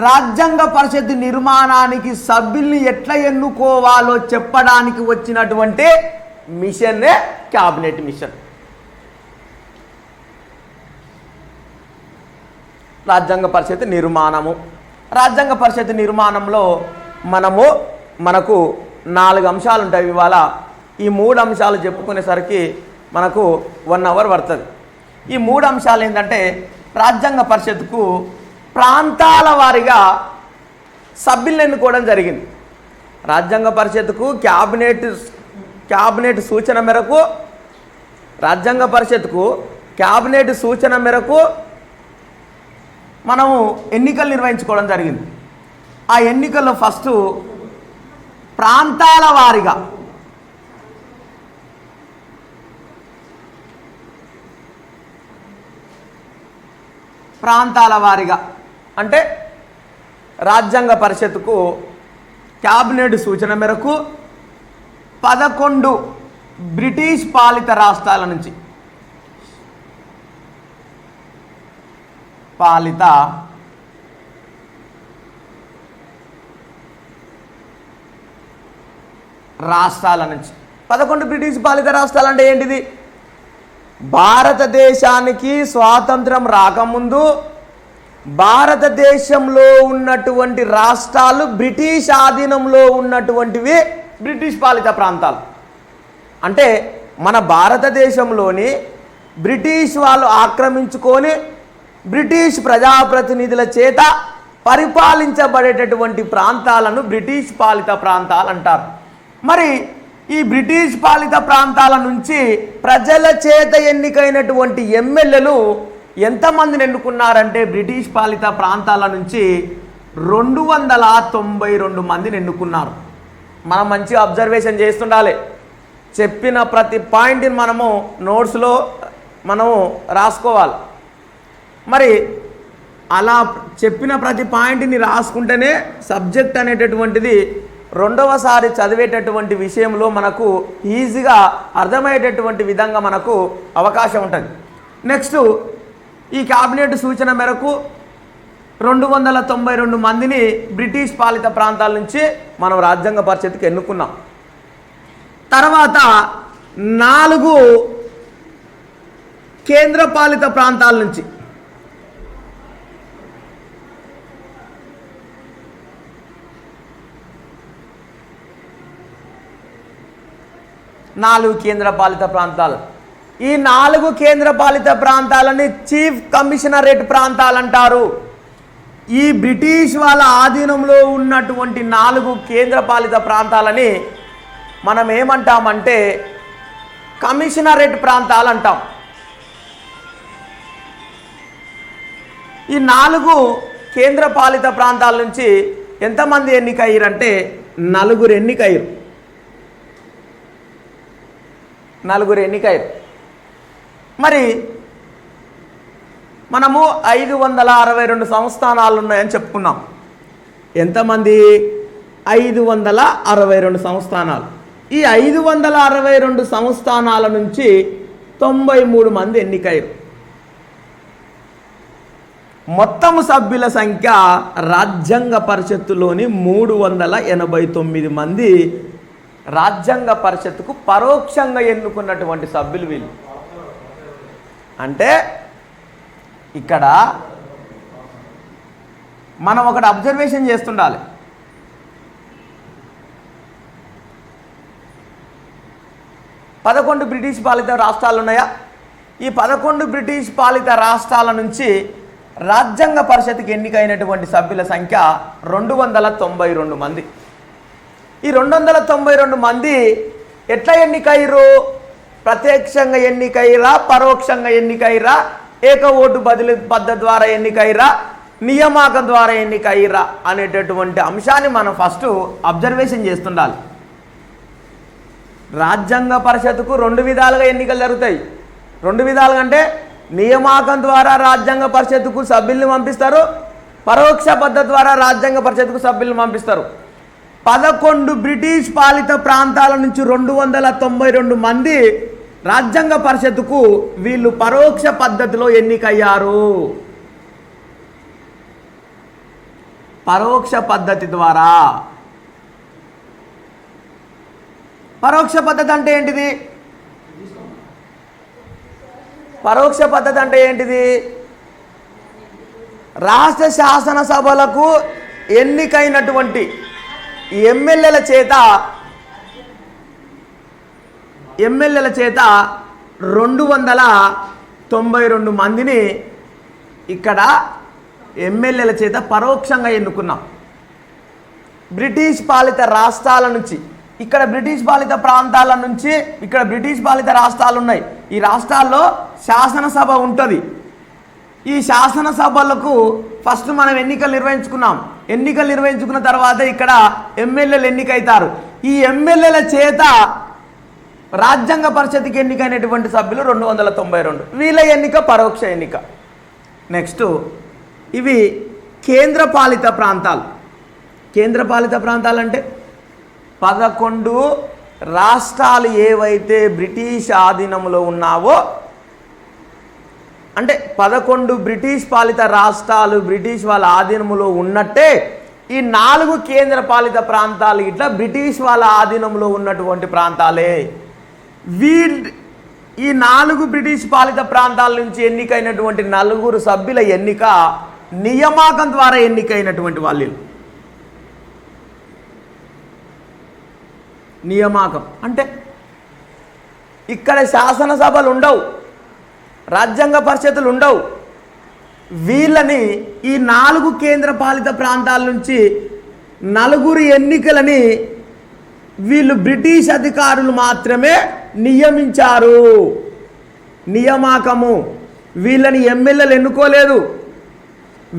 రాజ్యాంగ పరిషత్ నిర్మాణానికి సభ్యుల్ని ఎట్లా ఎన్నుకోవాలో చెప్పడానికి వచ్చినటువంటి మిషన్నే క్యాబినెట్ మిషన్. రాజ్యాంగ పరిషత్ నిర్మాణము. రాజ్యాంగ పరిషత్ నిర్మాణంలో మనకు 4 అంశాలు ఉంటాయి. ఇవాళ ఈ 3 అంశాలు చెప్పుకునేసరికి మనకు 1 అవర్ పడుతుంది. ఈ 3 అంశాలు ఏంటంటే, రాజ్యాంగ పరిషత్కు ప్రాంతాల వారీగా సభ్యులను ఎన్నుకోవడం జరిగింది. రాజ్యాంగ పరిషత్కు క్యాబినెట్ సూచన మేరకు, రాజ్యాంగ పరిషత్కు క్యాబినెట్ సూచన మేరకు మనము ఎన్నికలు నిర్వహించుకోవడం జరిగింది. ఆ ఎన్నికల్లో ఫస్ట్ ప్రాంతాల వారీగా అంటే రాజ్యాంగ పరిషత్తుకు క్యాబినెట్ సూచన మేరకు 11 బ్రిటిష్ పాలిత రాష్ట్రాల నుంచి రాష్ట్రాల నుంచి 11 బ్రిటిష్ పాలిత రాష్ట్రాలు అంటే ఏంటిది? భారతదేశానికి స్వాతంత్రం రాకముందు భారతదేశంలో ఉన్నటువంటి రాష్ట్రాలు బ్రిటిష్ ఆధీనంలో ఉన్నటువంటివి బ్రిటిష్ పాలిత ప్రాంతాలు. అంటే మన భారతదేశంలోని బ్రిటిష్ వాళ్ళు ఆక్రమించుకొని బ్రిటిష్ ప్రజాప్రతినిధుల చేత పరిపాలించబడేటటువంటి ప్రాంతాలను బ్రిటిష్ పాలిత ప్రాంతాలు అంటారు. మరి ఈ బ్రిటిష్ పాలిత ప్రాంతాల నుంచి ప్రజల చేత ఎన్నికైనటువంటి ఎమ్మెల్యేలు ఎంతమందిని ఎన్నుకున్నారంటే, బ్రిటిష్ పాలిత ప్రాంతాల నుంచి 292 మందిని ఎన్నుకున్నారు. మనం మంచిగా అబ్జర్వేషన్ చేస్తుండాలి. చెప్పిన ప్రతి పాయింట్ని మనము నోట్స్లో రాసుకోవాలి. మరి అలా చెప్పిన ప్రతి పాయింట్ని రాసుకుంటేనే సబ్జెక్ట్ అనేటటువంటిది రెండవసారి చదివేటటువంటి విషయంలో మనకు ఈజీగా అర్థమయ్యేటటువంటి విధంగా మనకు అవకాశం ఉంటుంది. నెక్స్ట్, ఈ క్యాబినెట్ సూచన మేరకు 292 మందిని బ్రిటిష్ పాలిత ప్రాంతాల నుంచి మనం రాజ్యాంగ పరిషత్కి ఎన్నుకున్నాం. తర్వాత 4 కేంద్ర పాలిత ప్రాంతాల నుంచి ఈ 4 కేంద్ర పాలిత ప్రాంతాలని చీఫ్ కమిషనరేట్ ప్రాంతాలు అంటారు. ఈ బ్రిటిష్ వాళ్ళ ఆధీనంలో ఉన్నటువంటి 4 కేంద్ర పాలిత ప్రాంతాలని మనం ఏమంటామంటే కమిషనరేట్ ప్రాంతాలు అంటాం. ఈ 4 కేంద్ర పాలిత ప్రాంతాల నుంచి ఎంతమంది ఎన్నికయ్యారంటే 4 ఎన్నికయ్యారు. 4 ఎన్నికయ్యారు. మరి మనము 562 సంస్థానాలు ఉన్నాయని చెప్పుకున్నాం. ఎంతమంది? 562 సంస్థానాలు. ఈ 562 సంస్థానాల నుంచి 93 మంది ఎన్నికయ్యారు. మొత్తం సభ్యుల సంఖ్య రాజ్యాంగ పరిషత్తులోని 389 మంది రాజ్యాంగ పరిషత్తుకు పరోక్షంగా ఎన్నుకున్నటువంటి సభ్యులు వీళ్ళు. అంటే ఇక్కడ మనం ఒకటి అబ్జర్వేషన్ చేస్తుండాలి. పదకొండు బ్రిటిష్ పాలిత రాష్ట్రాలు ఉన్నాయా? ఈ 11 బ్రిటిష్ పాలిత రాష్ట్రాల నుంచి రాజ్యాంగ పరిషత్కి ఎన్నికైనటువంటి సభ్యుల సంఖ్య 292 మంది. ఈ 292 మంది ఎట్లా ఎన్నికయ్యారు? ప్రత్యక్షంగా ఎన్నికయ్యారా, పరోక్షంగా ఎన్నికయ్యారా, ఏక ఓటు బదిలీ పద్ధతి ద్వారా ఎన్నికయ్యారా, నియామకం ద్వారా ఎన్నికయ్యారా అనేటటువంటి అంశాన్ని మనం ఫస్ట్ అబ్జర్వేషన్ చేస్తుండాలి. రాజ్యాంగ పరిషత్తుకు 2 విధాలుగా ఎన్నికలు జరుగుతాయి. 2 విధాలుగా అంటే నియామకం ద్వారా రాజ్యాంగ పరిషత్తుకు సభ్యుల్ని పంపిస్తారు, పరోక్ష పద్ధతి ద్వారా రాజ్యాంగ పరిషత్తుకు సభ్యులను పంపిస్తారు. 11 బ్రిటిష్ పాలిత ప్రాంతాల నుంచి 292 మంది రాజ్యాంగ పరిషత్తుకు వీళ్ళు పరోక్ష పద్ధతిలో ఎన్నికయ్యారు. పరోక్ష పద్ధతి ద్వారా. పరోక్ష పద్ధతి అంటే ఏంటిది? పరోక్ష పద్ధతి అంటే ఏంటిది? రాష్ట్ర శాసనసభలకు ఎన్నికైనటువంటి ఎమ్మెల్యేల చేత 292 మందిని ఇక్కడ ఎమ్మెల్యేల చేత పరోక్షంగా ఎన్నుకున్నాం. బ్రిటిష్ పాలిత రాష్ట్రాల నుంచి, ఇక్కడ బ్రిటిష్ పాలిత ప్రాంతాల నుంచి, ఇక్కడ బ్రిటిష్ పాలిత రాష్ట్రాలు ఉన్నాయి. ఈ రాష్ట్రాల్లో శాసనసభ ఉంటుంది. ఈ శాసనసభలకు ఫస్ట్ మనం ఎన్నికలు నిర్వహించుకున్నాం. ఎన్నికలు నిర్వహించుకున్న తర్వాత ఇక్కడ ఎమ్మెల్యేలు ఎన్నికైతారు. ఈ ఎమ్మెల్యేల చేత రాజ్యాంగ పరిషత్కి ఎన్నికైనటువంటి సభ్యులు 292. వీళ్ళ ఎన్నిక పరోక్ష ఎన్నిక. నెక్స్ట్, ఇవి కేంద్ర పాలిత ప్రాంతాలు. కేంద్ర పాలిత ప్రాంతాలు అంటే 11 రాష్ట్రాలు ఏవైతే బ్రిటిష్ ఆధీనంలో ఉన్నావో, అంటే 11 బ్రిటిష్ పాలిత రాష్ట్రాలు బ్రిటిష్ వాళ్ళ ఆధీనంలో ఉన్నట్టే ఈ 4 కేంద్ర పాలిత ప్రాంతాలు ఇట్లా బ్రిటిష్ వాళ్ళ ఆధీనంలో ఉన్నటువంటి ప్రాంతాలే. ఈ 4 బ్రిటిష్ పాలిత ప్రాంతాల నుంచి ఎన్నికైనటువంటి 4 సభ్యుల ఎన్నిక నియామకం ద్వారా ఎన్నికైనటువంటి వాళ్ళు. నియామకం అంటే ఇక్కడ శాసనసభలు ఉండవు, రాజ్యాంగ పరిషత్తులు ఉండవు. వీళ్ళని ఈ 4 కేంద్ర పాలిత ప్రాంతాల నుంచి 4 ఎన్నికలని వీళ్ళు బ్రిటిష్ అధికారులు మాత్రమే నియమించారు. నియామకము. వీళ్ళని ఎమ్మెల్యేలు ఎన్నుకోలేదు.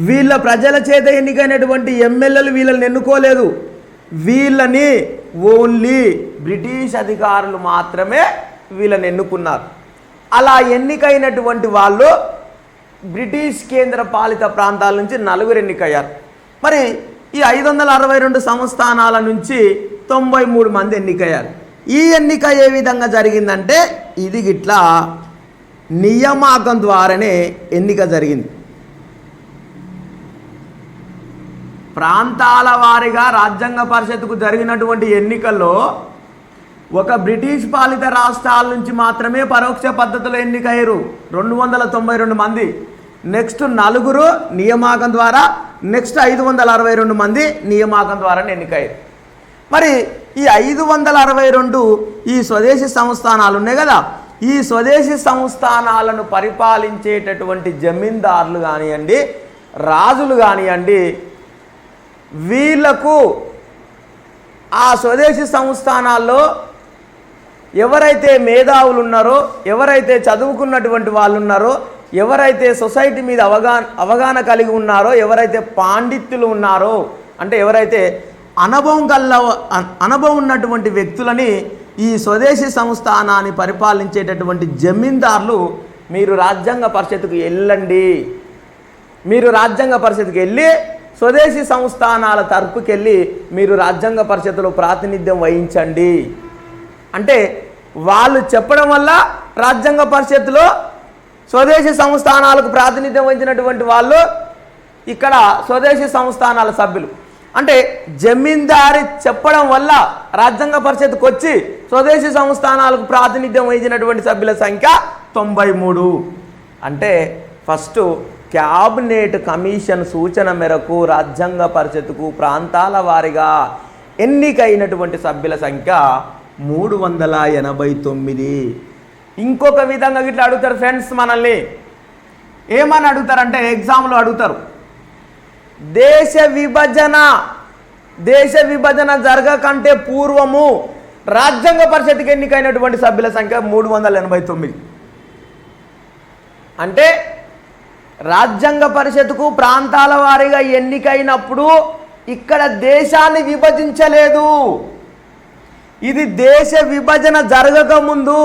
వీళ్ళ ప్రజల చేత ఎన్నికైనటువంటి ఎమ్మెల్యేలు వీళ్ళని ఎన్నుకోలేదు. వీళ్ళని ఓన్లీ బ్రిటిష్ అధికారులు మాత్రమే వీళ్ళని ఎన్నుకున్నారు. అలా ఎన్నికైనటువంటి వాళ్ళు బ్రిటిష్ కేంద్ర పాలిత ప్రాంతాల నుంచి 4 ఎన్నికయ్యారు. మరి ఈ 562 సంస్థానాల నుంచి 93 మంది ఎన్నికయ్యారు. ఈ ఎన్నిక ఏ విధంగా జరిగిందంటే ఇది గిట్లా నియామకం ద్వారానే ఎన్నిక జరిగింది. ప్రాంతాల వారీగా రాజ్యాంగ పరిషత్కు జరిగినటువంటి ఎన్నికల్లో ఒక బ్రిటిష్ పాలిత రాష్ట్రాల నుంచి మాత్రమే పరోక్ష పద్ధతిలో ఎన్నికయ్యారు 292 మంది. నెక్స్ట్ 4 నియామకం ద్వారా, నెక్స్ట్ 562 మంది నియామకం ద్వారా ఎన్నికయ్యారు. మరి ఈ 562 ఈ స్వదేశీ సంస్థానాలు ఉన్నాయి కదా, ఈ స్వదేశీ సంస్థానాలను పరిపాలించేటటువంటి జమీందారులు కానివ్వండి, రాజులు కానివ్వండి, వీళ్లకు ఆ స్వదేశీ సంస్థానాల్లో ఎవరైతే మేధావులు ఉన్నారో, ఎవరైతే చదువుకున్నటువంటి వాళ్ళు ఉన్నారో, ఎవరైతే సొసైటీ మీద అవగాహన కలిగి ఉన్నారో, ఎవరైతే పాండిత్యులు ఉన్నారో, అంటే ఎవరైతే అనుభవం ఉన్నటువంటి వ్యక్తులని ఈ స్వదేశీ సంస్థానాన్ని పరిపాలించేటటువంటి జమీందారులు మీరు రాజ్యాంగ పరిషత్తుకు వెళ్ళండి, మీరు రాజ్యాంగ పరిషత్తుకు వెళ్ళి స్వదేశీ సంస్థానాల తరపుకెళ్ళి మీరు రాజ్యాంగ పరిషత్తులో ప్రాతినిధ్యం వహించండి అంటే వాళ్ళు చెప్పడం వల్ల రాజ్యాంగ పరిషత్తులో స్వదేశీ సంస్థానాలకు ప్రాతినిధ్యం వహించినటువంటి వాళ్ళు ఇక్కడ స్వదేశీ సంస్థానాల సభ్యులు. అంటే జమీందారి చెప్పడం వల్ల రాజ్యాంగ పరిషత్తుకు వచ్చి స్వదేశీ సంస్థానాలకు ప్రాతినిధ్యం వహించినటువంటి సభ్యుల సంఖ్య 93. అంటే ఫస్ట్ క్యాబినెట్ కమిషన్ సూచన మేరకు రాజ్యాంగ పరిషత్తుకు ప్రాంతాల వారీగా ఎన్నికైనటువంటి సభ్యుల సంఖ్య 389. ఇంకొక విధంగా ఇట్లా అడుగుతారు ఫ్రెండ్స్, మనల్ని ఏమని అడుగుతారంటే ఎగ్జామ్లో అడుగుతారు, దేశ విభజన జరగకంటే పూర్వము రాజ్యాంగ పరిషత్తుకి ఎన్నికైనటువంటి సభ్యుల సంఖ్య 389. అంటే రాజ్యాంగ పరిషత్తుకు ప్రాంతాల వారీగా ఎన్నికైనప్పుడు ఇక్కడ దేశాన్ని విభజించలేదు. ఇది దేశ విభజన జరగక ముందు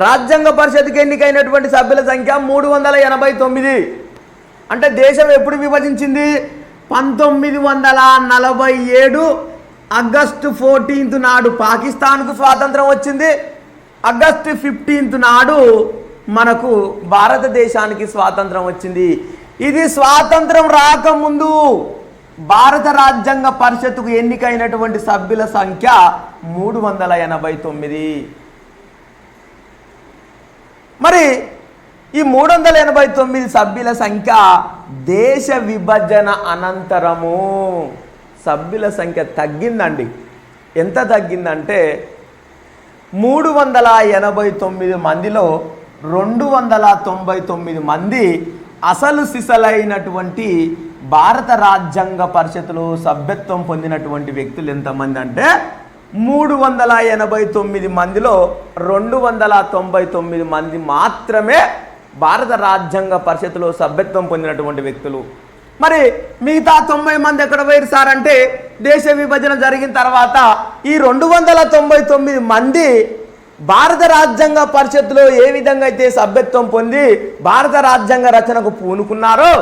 రాజ్యాంగ పరిషత్తుకి ఎన్నికైనటువంటి సభ్యుల సంఖ్య 389. అంటే దేశం ఎప్పుడు విభజించింది? 1947 ఆగస్టు 14 నాడు పాకిస్తాన్కు స్వాతంత్రం వచ్చింది. ఆగస్టు 15 నాడు మనకు భారతదేశానికి స్వాతంత్రం వచ్చింది. ఇది స్వాతంత్రం రాకముందు భారత రాజ్యాంగ పరిషత్తుకు ఎన్నికైనటువంటి సభ్యుల సంఖ్య 389. మరి ఈ 389 సభ్యుల సంఖ్య దేశ విభజన అనంతరము సభ్యుల సంఖ్య తగ్గిందండి. ఎంత తగ్గిందంటే 389 మందిలో 299 మంది అసలు సిసలైనటువంటి భారత రాజ్యాంగ పరిషత్తులో సభ్యత్వం పొందినటువంటి వ్యక్తులు ఎంతమంది అంటే 389 మందిలో 299 మంది మాత్రమే భారత రాజ్యాంగ పరిషత్తులో సభ్యత్వం పొందినటువంటి వ్యక్తులు. మరి మిగతా 90 మంది ఎక్కడ పోయారు సార్ అంటే దేశ విభజన జరిగిన తర్వాత ఈ 299 మంది భారత రాజ్యాంగ పరిషత్తులో ఏ విధంగా అయితే సభ్యత్వం పొంది భారత రాజ్యాంగ రచనకు పూనుకున్నారో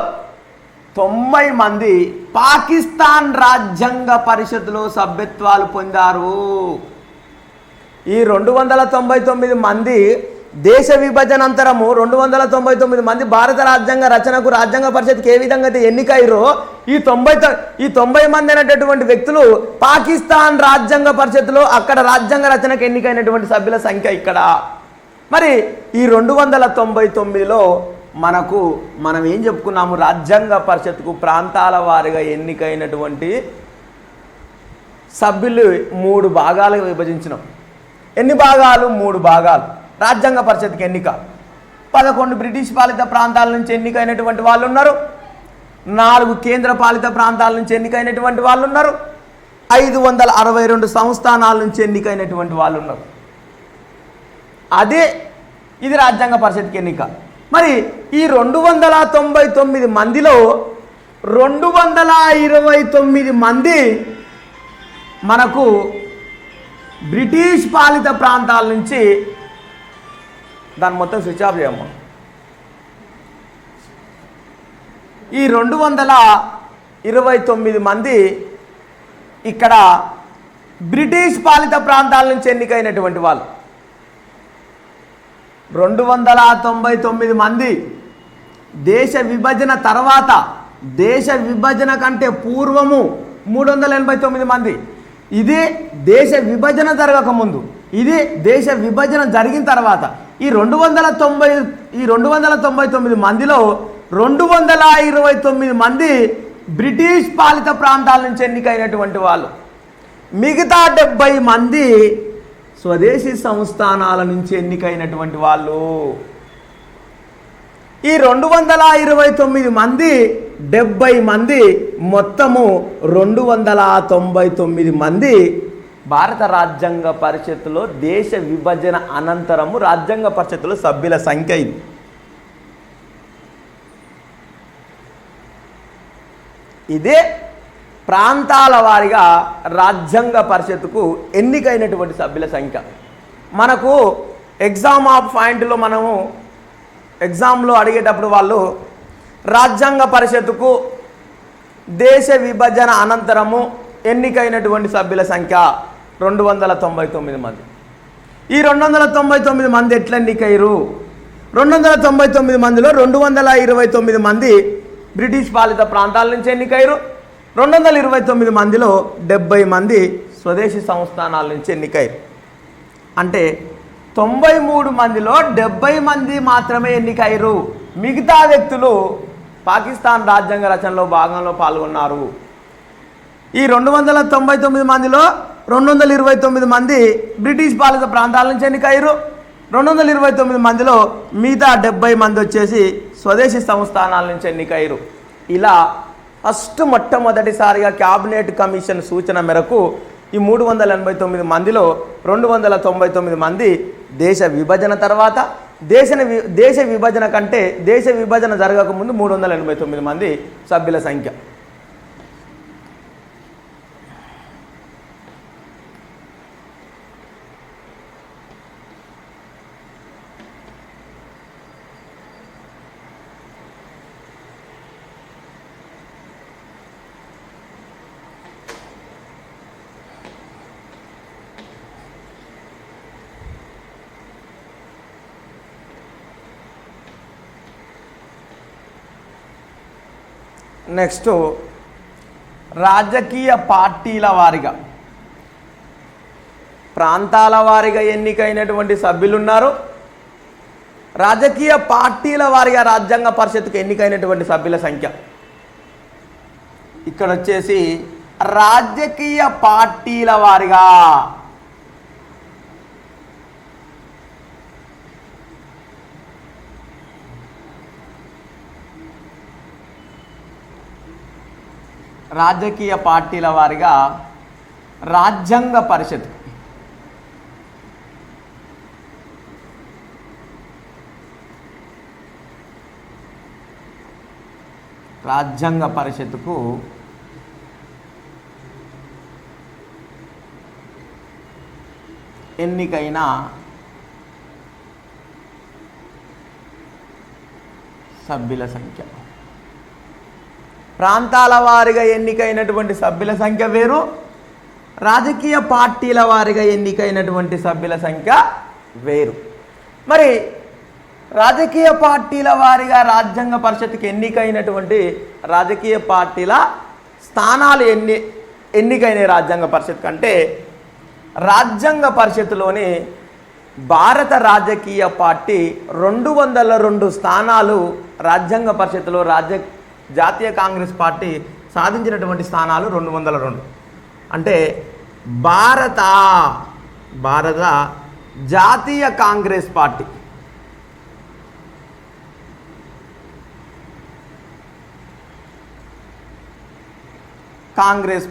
90 మంది పాకిస్తాన్ రాజ్యాంగ పరిషత్తులో సభ్యత్వాలు పొందారు. ఈ 299 మంది దేశ విభజనంతరము 299 మంది భారత రాజ్యాంగ రచనకు రాజ్యాంగ పరిషత్కి ఏ విధంగా అయితే ఎన్నికయ్యారో ఈ 90 మంది అనేటటువంటి వ్యక్తులు పాకిస్తాన్ రాజ్యాంగ పరిషత్తులో అక్కడ రాజ్యాంగ రచనకు ఎన్నికైనటువంటి సభ్యుల సంఖ్య ఇక్కడ. మరి ఈ 299లో మనం ఏం చెప్పుకున్నాము? రాజ్యాంగ పరిషత్కు ప్రాంతాల వారీగా ఎన్నికైనటువంటి సభ్యులు 3 భాగాలుగా విభజించినాం. ఎన్ని భాగాలు? 3 భాగాలు. రాజ్యాంగ పరిషత్కి ఎన్నిక 11 బ్రిటిష్ పాలిత ప్రాంతాల నుంచి ఎన్నికైనటువంటి వాళ్ళు ఉన్నారు, 4 కేంద్ర పాలిత ప్రాంతాల నుంచి ఎన్నికైనటువంటి వాళ్ళు ఉన్నారు, 562 సంస్థానాల నుంచి ఎన్నికైనటువంటి వాళ్ళు ఉన్నారు. ఇది రాజ్యాంగ పరిషత్కి ఎన్నిక. మరి ఈ 299 మందిలో 229 మంది మనకు బ్రిటిష్ పాలిత ప్రాంతాల నుంచి, దాన్ని మొత్తం స్విచ్ ఆఫ్ చేయమ్మా. ఈ 229 మంది ఇక్కడ బ్రిటిష్ పాలిత ప్రాంతాల నుంచి ఎన్నికైనటువంటి వాళ్ళు 299 మంది, దేశ విభజన తర్వాత, దేశ విభజన కంటే పూర్వము 389 మంది, ఇది దేశ విభజన జరగకముందు, ఇది దేశ విభజన జరిగిన తర్వాత. ఈ 299 మందిలో 229 మంది బ్రిటిష్ పాలిత ప్రాంతాల నుంచి ఎన్నికైనటువంటి వాళ్ళు. మిగతా 70 మంది స్వదేశీ సంస్థానాల నుంచి ఎన్నికైనటువంటి వాళ్ళు. ఈ 229 మంది 70 మంది మొత్తము 299 మంది భారత రాజ్యాంగ పరిషత్తులో దేశ విభజన అనంతరము రాజ్యాంగ పరిషత్తులో సభ్యుల సంఖ్య ఇది. ఇదే ప్రాంతాల వారిగా రాజ్యాంగ పరిషత్తుకు ఎన్నికైనటువంటి సభ్యుల సంఖ్య. మనకు ఎగ్జామ్ ఆఫ్ పాయింట్లో మనము ఎగ్జామ్లో అడిగేటప్పుడు వాళ్ళు రాజ్యాంగ పరిషత్తుకు దేశ విభజన అనంతరము ఎన్నికైనటువంటి సభ్యుల సంఖ్య 299 మంది. ఈ 299 మంది ఎట్లా ఎన్నికయ్యారు? 299 మందిలో 229 మంది బ్రిటిష్ పాలిత ప్రాంతాల నుంచి ఎన్నికయ్యారు. 229 మందిలో 70 మంది స్వదేశీ సంస్థానాల నుంచి ఎన్నికయ్యారు. అంటే 93 మందిలో 70 మంది మాత్రమే ఎన్నికయ్యారు. మిగతా వ్యక్తులు పాకిస్తాన్ రాజ్యాంగ రచనలో భాగంలో పాల్గొన్నారు. ఈ 299 మందిలో 229 మంది బ్రిటిష్ పాలిత ప్రాంతాల నుంచి ఎన్నికయ్యారు. 229 మందిలో మిగతా 70 మంది వచ్చేసి స్వదేశీ సంస్థానాల నుంచి ఎన్నికయ్యారు. ఇలా ఫస్ట్ మొట్టమొదటిసారిగా క్యాబినెట్ కమిషన్ సూచన మేరకు ఈ 389 మందిలో 299 మంది దేశ విభజన తర్వాత, దేశ విభజన కంటే దేశ విభజన జరగకముందు 389 మంది సభ్యుల సంఖ్య. నెక్స్ట్ రాజకీయ పార్టీల వారిగా ప్రాంతాల వారిగా ఎన్నికైనటువంటి సభ్యులు ఉన్నారు. రాజకీయ పార్టీల వారిగా రాజ్యాంగ పరిషత్తుకు ఎన్నికైనటువంటి సభ్యుల సంఖ్య ఇక్కడ వచ్చేసి రాజకీయ పార్టీల వారిగా రాజ్యాంగ పరిషత్ రాజ్యాంగ పరిషత్తుకు ఎన్నికైన సభ్యుల సంఖ్య. ప్రాంతాల వారిగా ఎన్నికైనటువంటి సభ్యుల సంఖ్య వేరు, రాజకీయ పార్టీల వారిగా ఎన్నికైనటువంటి సభ్యుల సంఖ్య వేరు. మరి రాజకీయ పార్టీల వారిగా రాజ్యాంగ పరిషత్తుకి ఎన్నికైనటువంటి రాజకీయ పార్టీల స్థానాలు ఎన్నికైన రాజ్యాంగ పరిషత్ కంటే రాజ్యాంగ పరిషత్తులోని భారత రాజకీయ పార్టీ 202 స్థానాలు రాజ్యాంగ పరిషత్తులో జాతీయ కాంగ్రెస్ పార్టీ సాధించినటువంటి స్థానాలు 202. అంటే భారత జాతీయ కాంగ్రెస్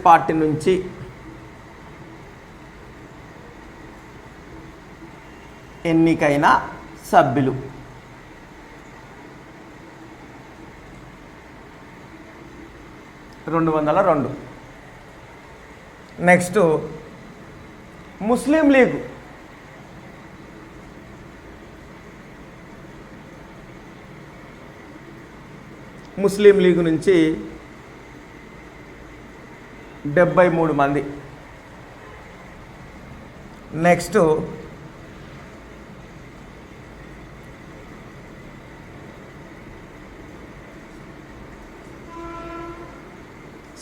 పార్టీ నుంచి ఎన్నికైన సభ్యులు. నెక్స్ట్ ముస్లిం లీగ్. ముస్లిం లీగ్ నుంచి 73 మంది. నెక్స్ట్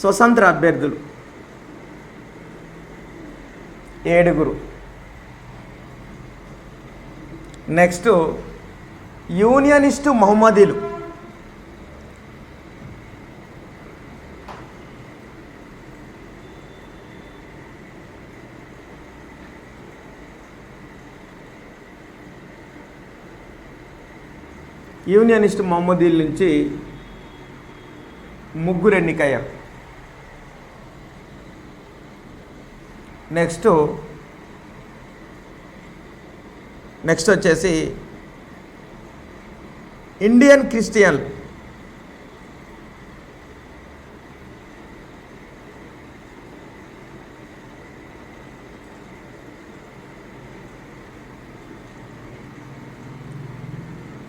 స్వతంత్ర అభ్యర్థులు 7. నెక్స్ట్ యూనియనిస్టు మహమ్మదీలు 3 నుంచి 3 ఎన్నికయ్యారు. నెక్స్ట్ వచ్చేసి ఇండియన్ క్రిస్టియన్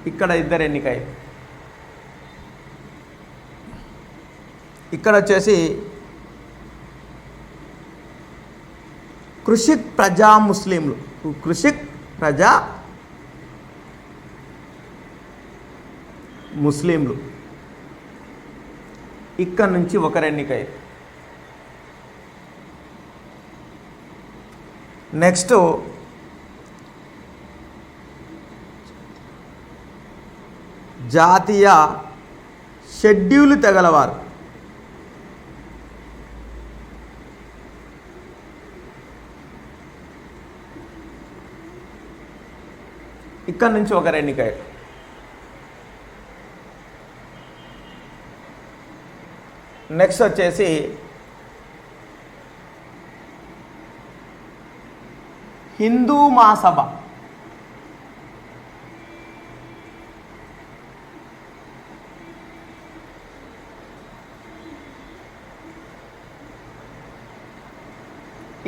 ఇక్కడ 2 ఎన్నికయ్యారు. ఇక్కడ వచ్చేసి కృషిక్ ప్రజా ముస్లింలు, కృషిక్ ప్రజా ముస్లింలు ఇక్కడ నుంచి 1 ఎన్నికయ్యారు. నెక్స్ట్ జాతీయ షెడ్యూల్ తెగలవారు ఇక్కడ నుంచి 1 ఎన్నికయ్యారు. నెక్స్ట్ వచ్చేసి హిందూ మహాసభ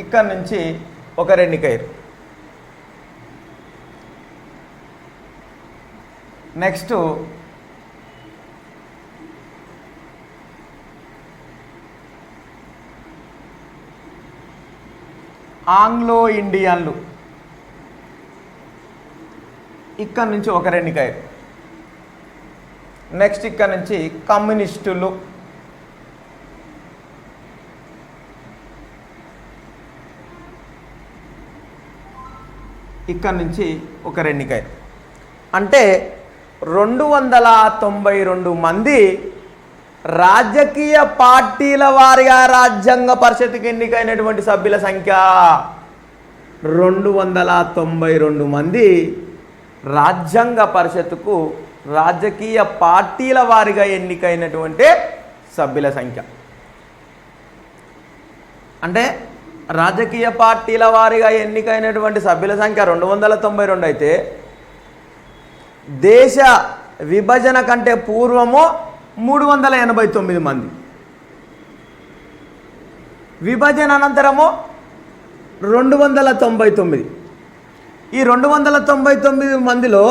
ఇక్కడ నుంచి 1 ఎన్నికయ్యారు. నెక్స్ట్ ఆంగ్లో ఇండియన్లు ఇక్కడ నుంచి 1 ఎన్నికయ్యారు. నెక్స్ట్ ఇక్కడ నుంచి కమ్యూనిస్టులు ఇక్కడ నుంచి 1 ఎన్నికయ్యారు. అంటే 292 మంది రాజకీయ పార్టీల వారిగా రాజ్యాంగ పరిషత్తుకి ఎన్నికైనటువంటి సభ్యుల సంఖ్య 292 మంది రాజ్యాంగ పరిషత్తుకు రాజకీయ పార్టీల వారిగా ఎన్నికైనటువంటి సభ్యుల సంఖ్య. అంటే రాజకీయ పార్టీల వారిగా ఎన్నికైనటువంటి సభ్యుల సంఖ్య 292 అయితే దేశ విభజన కంటే పూర్వము 389 మంది, విభజన అనంతరము 299. ఈ 299 మందిలో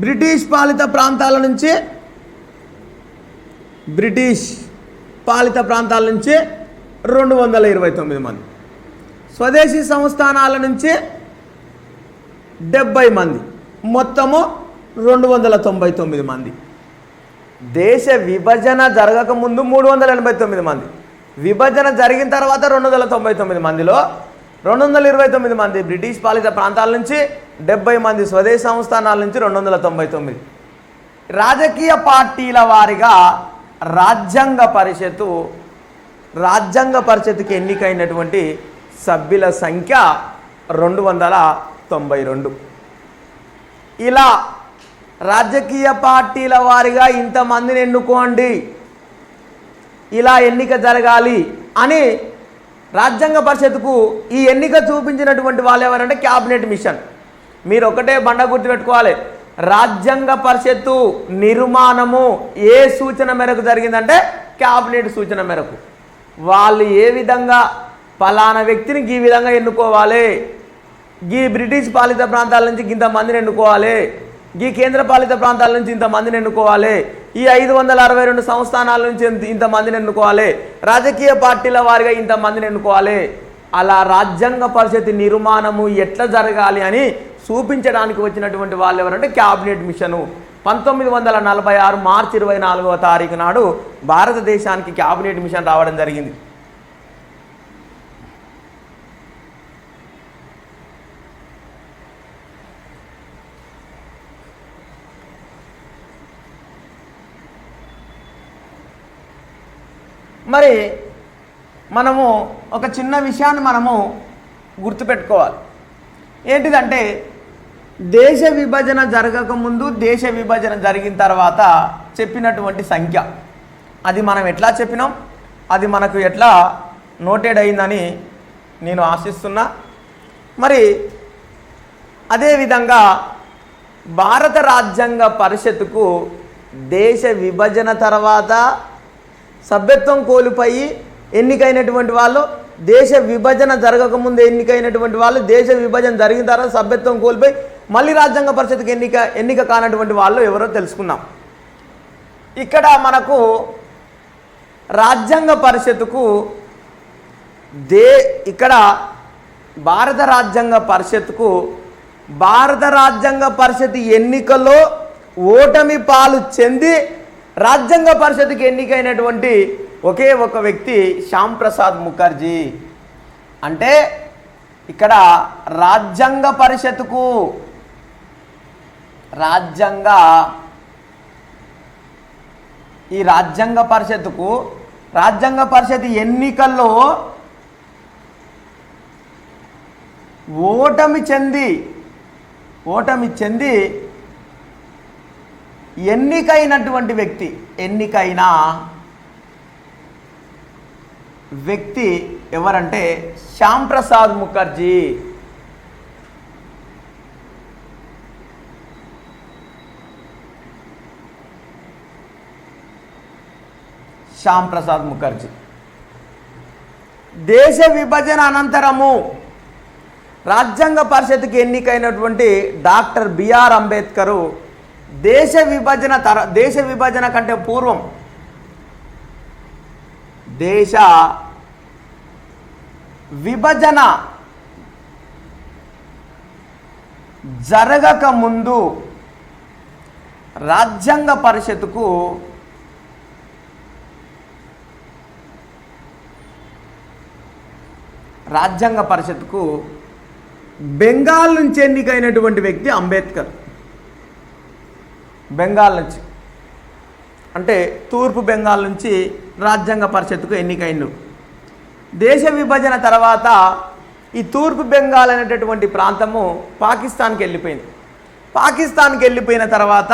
బ్రిటిష్ పాలిత ప్రాంతాల నుంచి 229 మంది, స్వదేశీ సంస్థానాల నుంచి 70 మంది, మొత్తము 299 మంది. దేశ విభజన జరగకముందు 389 మంది, విభజన జరిగిన తర్వాత 299 మందిలో 229 మంది బ్రిటిష్ పాలిత ప్రాంతాల నుంచి, 70 మంది స్వదేశీ సంస్థానాల నుంచి 299. రాజకీయ పార్టీల వారిగా రాజ్యాంగ పరిషత్తుకి ఎన్నికైనటువంటి సభ్యుల సంఖ్య 292. ఇలా రాజకీయ పార్టీల వారిగా ఇంతమందిని ఎన్నుకోండి, ఇలా ఎన్నిక జరగాలి అని రాజ్యాంగ పరిషత్తుకు ఈ ఎన్నిక చూపించినటువంటి వాళ్ళు ఎవరంటే క్యాబినెట్ మిషన్. మీరు ఒకటే బండ గుర్తుపెట్టుకోవాలి, రాజ్యాంగ పరిషత్తు నిర్మాణము ఏ సూచన మేరకు జరిగిందంటే క్యాబినెట్ సూచన మేరకు. వాళ్ళు ఏ విధంగా ఫలానా వ్యక్తిని ఈ విధంగా ఎన్నుకోవాలి, ఈ బ్రిటిష్ పాలిత ప్రాంతాల నుంచి ఇంతమందిని ఎన్నుకోవాలి, ఈ కేంద్ర పాలిత ప్రాంతాల నుంచి ఇంతమందిని ఎన్నుకోవాలి, ఈ 562 సంస్థానాల నుంచి ఇంతమందిని ఎన్నుకోవాలి, రాజకీయ పార్టీల వారిగా ఇంతమందిని ఎన్నుకోవాలి, అలా రాజ్యాంగ పరిషత్ నిర్మాణము ఎట్లా జరగాలి అని చూపించడానికి వచ్చినటువంటి వాళ్ళు ఎవరంటే క్యాబినెట్ మిషను. 1946 మార్చి 24వ తారీఖు నాడు భారతదేశానికి క్యాబినెట్ మిషన్ రావడం జరిగింది. మరి మనము ఒక చిన్న విషయాన్ని మనము గుర్తుపెట్టుకోవాలి. ఏంటిదంటే దేశ విభజన జరగకముందు, దేశ విభజన జరిగిన తర్వాత చెప్పినటువంటి సంఖ్య, అది మనం ఎట్లా చెప్పినాం, అది మనకు ఎట్లా నోటెడ్ అయిందని నేను ఆశిస్తున్నా. మరి అదేవిధంగా భారత రాజ్యాంగ పరిషత్తుకు దేశ విభజన తర్వాత సభ్యత్వం కోల్పోయి ఎన్నికైనటువంటి వాళ్ళు, దేశ విభజన జరగకముందు ఎన్నికైనటువంటి వాళ్ళు, దేశ విభజన జరిగిన తర్వాత సభ్యత్వం కోల్పోయి మళ్ళీ రాజ్యాంగ పరిషత్తుకి ఎన్నిక కానటువంటి వాళ్ళు ఎవరో తెలుసుకున్నాం. ఇక్కడ మనకు రాజ్యాంగ పరిషత్తుకు ఇక్కడ భారత రాజ్యాంగ పరిషత్ ఎన్నికల్లో ఓటమి పాలు చెంది రాజ్యాంగ పరిషత్తుకి ఎన్నికైనటువంటి ఒకే ఒక వ్యక్తి శ్యామ్ ప్రసాద్ ముఖర్జీ. అంటే ఇక్కడ రాజ్యాంగ పరిషత్తుకు రాజ్యాంగ పరిషత్ ఎన్నికల్లో ఓటమి చెంది ఎన్నికైనటువంటి వ్యక్తి ఎవరంటే శ్యామ్ ప్రసాద్ ముఖర్జీ. శ్యామ్ ప్రసాద్ ముఖర్జీ దేశ విభజన అనంతరము రాజ్యాంగ పరిషత్కి ఎన్నికైనటువంటి డాక్టర్ బిఆర్ అంబేద్కర్ దేశ విభజన కంటే పూర్వం, దేశ విభజన జరగక ముందు రాజ్యాంగ పరిషత్తుకు బెంగాల్ నుంచి ఎన్నికైనటువంటి వ్యక్తి అంబేద్కర్. బెంగాల్ నుంచి అంటే తూర్పు బెంగాల్ నుంచి రాజ్యాంగ పరిషత్తుకు ఎన్నికైండు. దేశ విభజన తర్వాత ఈ తూర్పు బెంగాల్ అనేటటువంటి ప్రాంతము పాకిస్తాన్కి వెళ్ళిపోయిన తర్వాత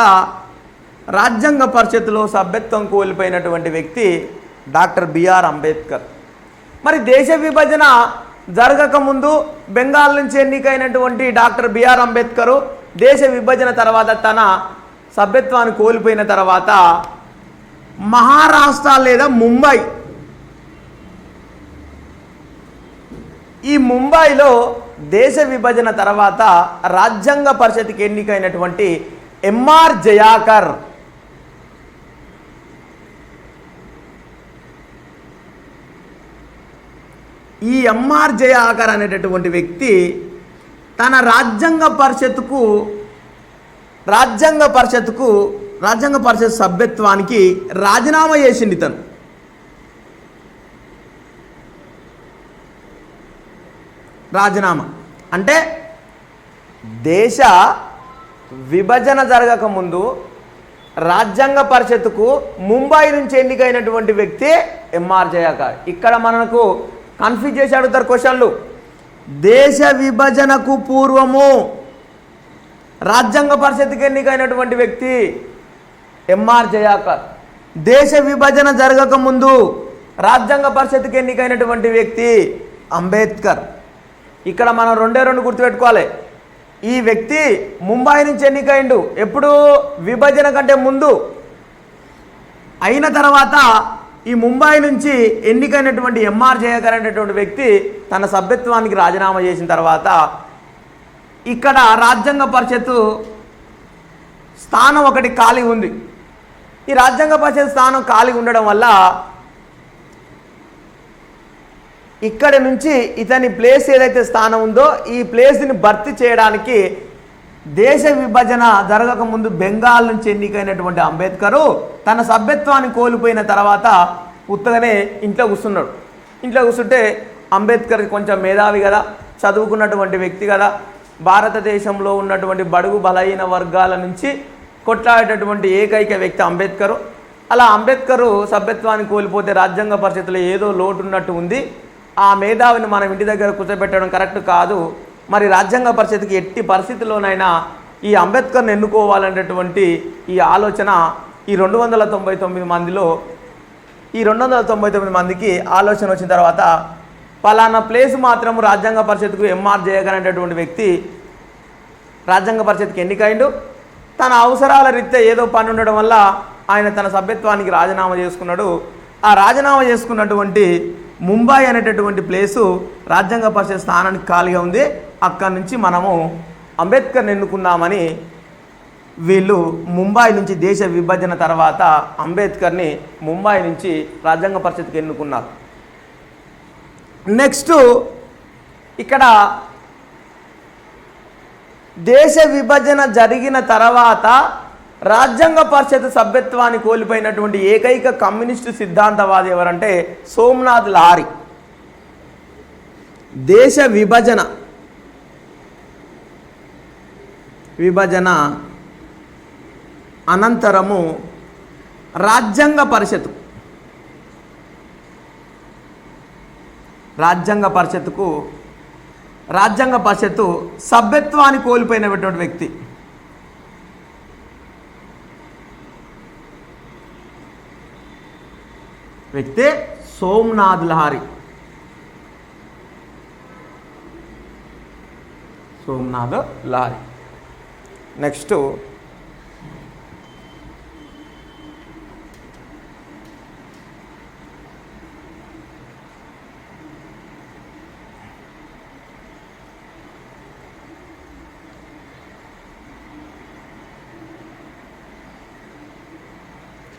రాజ్యాంగ పరిషత్తులో సభ్యత్వం కోల్పోయినటువంటి వ్యక్తి డాక్టర్ బిఆర్ అంబేద్కర్. మరి దేశ విభజన జరగకముందు బెంగాల్ నుంచి ఎన్నికైనటువంటి డాక్టర్ బిఆర్ అంబేద్కర్ దేశ విభజన తర్వాత తన సభ్యత్వాన్ని కోల్పోయిన తర్వాత మహారాష్ట్ర లేదా ముంబై, ఈ ముంబైలో దేశ విభజన తర్వాత రాజ్యాంగ పరిషత్కి ఎన్నికైనటువంటి ఎంఆర్ జయాకర్, ఈ ఎంఆర్ జయాకర్ అనేటటువంటి వ్యక్తి తన రాజ్యాంగ పరిషత్ సభ్యత్వానికి రాజీనామా చేసింది. తను రాజీనామా అంటే దేశ విభజన జరగకముందు రాజ్యాంగ పరిషత్తుకు ముంబై నుంచి ఎన్నికైనటువంటి వ్యక్తి ఎంఆర్ జయాకర్. ఇక్కడ మనకు కన్ఫ్యూజ్ చేసి అడుగుతారు క్వశ్చన్లు. దేశ విభజనకు పూర్వము రాజ్యాంగ పరిషత్తుకి ఎన్నికైనటువంటి వ్యక్తి ఎంఆర్ జయాకర్, దేశ విభజన జరగకముందు రాజ్యాంగ పరిషత్తుకి ఎన్నికైనటువంటి వ్యక్తి అంబేద్కర్. ఇక్కడ మనం రెండు గుర్తుపెట్టుకోవాలి. ఈ వ్యక్తి ముంబై నుంచి ఎన్నికైండు, ఎప్పుడు విభజన కంటే ముందు. అయిన తర్వాత ఈ ముంబై నుంచి ఎన్నికైనటువంటి ఎంఆర్ జయాకర్ అనేటువంటి వ్యక్తి తన సభ్యత్వానికి రాజీనామా చేసిన తర్వాత ఇక్కడ రాజ్యాంగ పరిషత్తు స్థానం ఒకటి ఖాళీ ఉంది. ఈ రాజ్యాంగ పరిషత్ స్థానం ఖాళీ ఉండడం వల్ల ఇక్కడ నుంచి ఇతని ప్లేస్ ఏదైతే స్థానం ఉందో ఈ ప్లేస్ని భర్తీ చేయడానికి దేశ విభజన జరగక ముందు బెంగాల్ నుంచి ఎన్నికైనటువంటి అంబేద్కరు తన సభ్యత్వాన్ని కోల్పోయిన తర్వాత ఉత్తగానే ఇంట్లో కూర్చున్నాడు. ఇంట్లో కూర్చుంటే అంబేద్కర్ కొంచెం మేధావి కదా, చదువుకున్నటువంటి వ్యక్తి కదా, భారతదేశంలో ఉన్నటువంటి బడుగు బలహీన వర్గాల నుంచి కొట్లాడేటటువంటి ఏకైక వ్యక్తి అంబేద్కరు. అలా అంబేద్కరు సభ్యత్వాన్ని కోల్పోతే రాజ్యాంగ పరిషత్తులో ఏదో లోటు ఉన్నట్టు ఉంది, ఆ మేధావిని మనం ఇంటి దగ్గర కూర్చోబెట్టడం కరెక్ట్ కాదు, మరి రాజ్యాంగ పరిషత్కి ఎట్టి పరిస్థితుల్లోనైనా ఈ అంబేద్కర్ని ఎన్నుకోవాలనేటటువంటి ఈ ఆలోచన ఈ 299 మందిలో ఈ 299 మందికి ఆలోచన వచ్చిన తర్వాత పలానా ప్లేస్ మాత్రం రాజ్యాంగ పరిషత్కు ఎంఆర్ చేయగలిగినటువంటి వ్యక్తి రాజ్యాంగ పరిషత్కి ఎన్నికైండు. తన అవసరాల రీత్యా ఏదో పని ఉండడం వల్ల ఆయన తన సభ్యత్వానికి రాజీనామా చేసుకున్నాడు. ఆ రాజీనామా చేసుకున్నటువంటి ముంబై అనేటటువంటి ప్లేసు రాజ్యాంగ పరిషత్ స్థానానికి ఖాళీగా ఉంది. అక్కడి నుంచి మనము అంబేద్కర్ని ఎన్నుకున్నామని వీళ్ళు ముంబై నుంచి దేశ విభజన తర్వాత అంబేద్కర్ని ముంబై నుంచి రాజ్యాంగ పరిషత్కి ఎన్నుకున్నారు. నెక్స్ట్ ఇక్కడ దేశ విభజన జరిగిన తర్వాత రాజ్యాంగ పరిషత్ సభ్యత్వాన్ని కోల్పోయినటువంటి ఏకైక కమ్యూనిస్టు సిద్ధాంతవాది ఎవరంటే సోమనాథ్ లాహిరి. దేశ విభజన అనంతరము రాజ్యాంగ పరిషత్తు సభ్యత్వాన్ని కోల్పోయినటువంటి వ్యక్తి సోమనాథ్ లాహిరి. నెక్స్ట్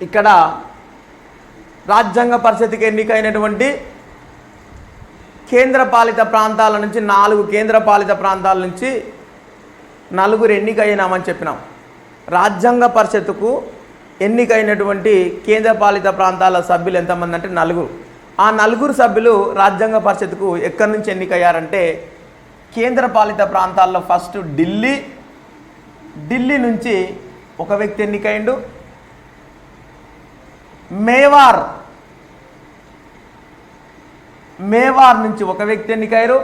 ఇక్కడ రాజ్యాంగ పరిషత్కి ఎన్నికైనటువంటి కేంద్రపాలిత ప్రాంతాల నుంచి 4 కేంద్రపాలిత ప్రాంతాల నుంచి 4 ఎన్నికైనామని చెప్పినాం. రాజ్యాంగ పరిషత్తుకు ఎన్నికైనటువంటి కేంద్రపాలిత ప్రాంతాల సభ్యులు ఎంతమంది అంటే 4. ఆ 4 సభ్యులు రాజ్యాంగ పరిషత్తుకు ఎక్కడి నుంచి ఎన్నికయ్యారంటే కేంద్రపాలిత ప్రాంతాల్లో ఫస్ట్ ఢిల్లీ నుంచి ఒక వ్యక్తి ఎన్నికైండు. మేవార్ నుంచి ఒక వ్యక్తి ఎన్నికయ్యారు.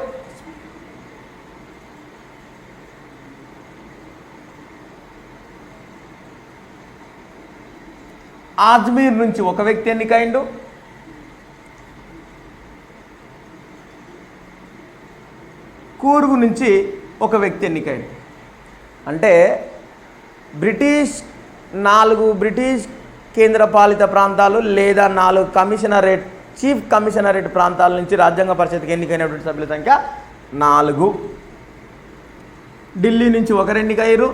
ఆజ్మీర్ నుంచి ఒక వ్యక్తి ఎన్నికైండు. కూర్గు నుంచి ఒక వ్యక్తి ఎన్నికైండు. అంటే 4 బ్రిటిష్ కేంద్రపాలిత ప్రాంతాలు లేదా 4 చీఫ్ కమిషనరేట్ ప్రాంతాల నుంచి రాజ్యాంగ పరిషత్కి ఎన్నికైనటువంటి సభ్యుల సంఖ్య 4. ఢిల్లీ నుంచి ఒకరు ఎన్నికయ్యారు,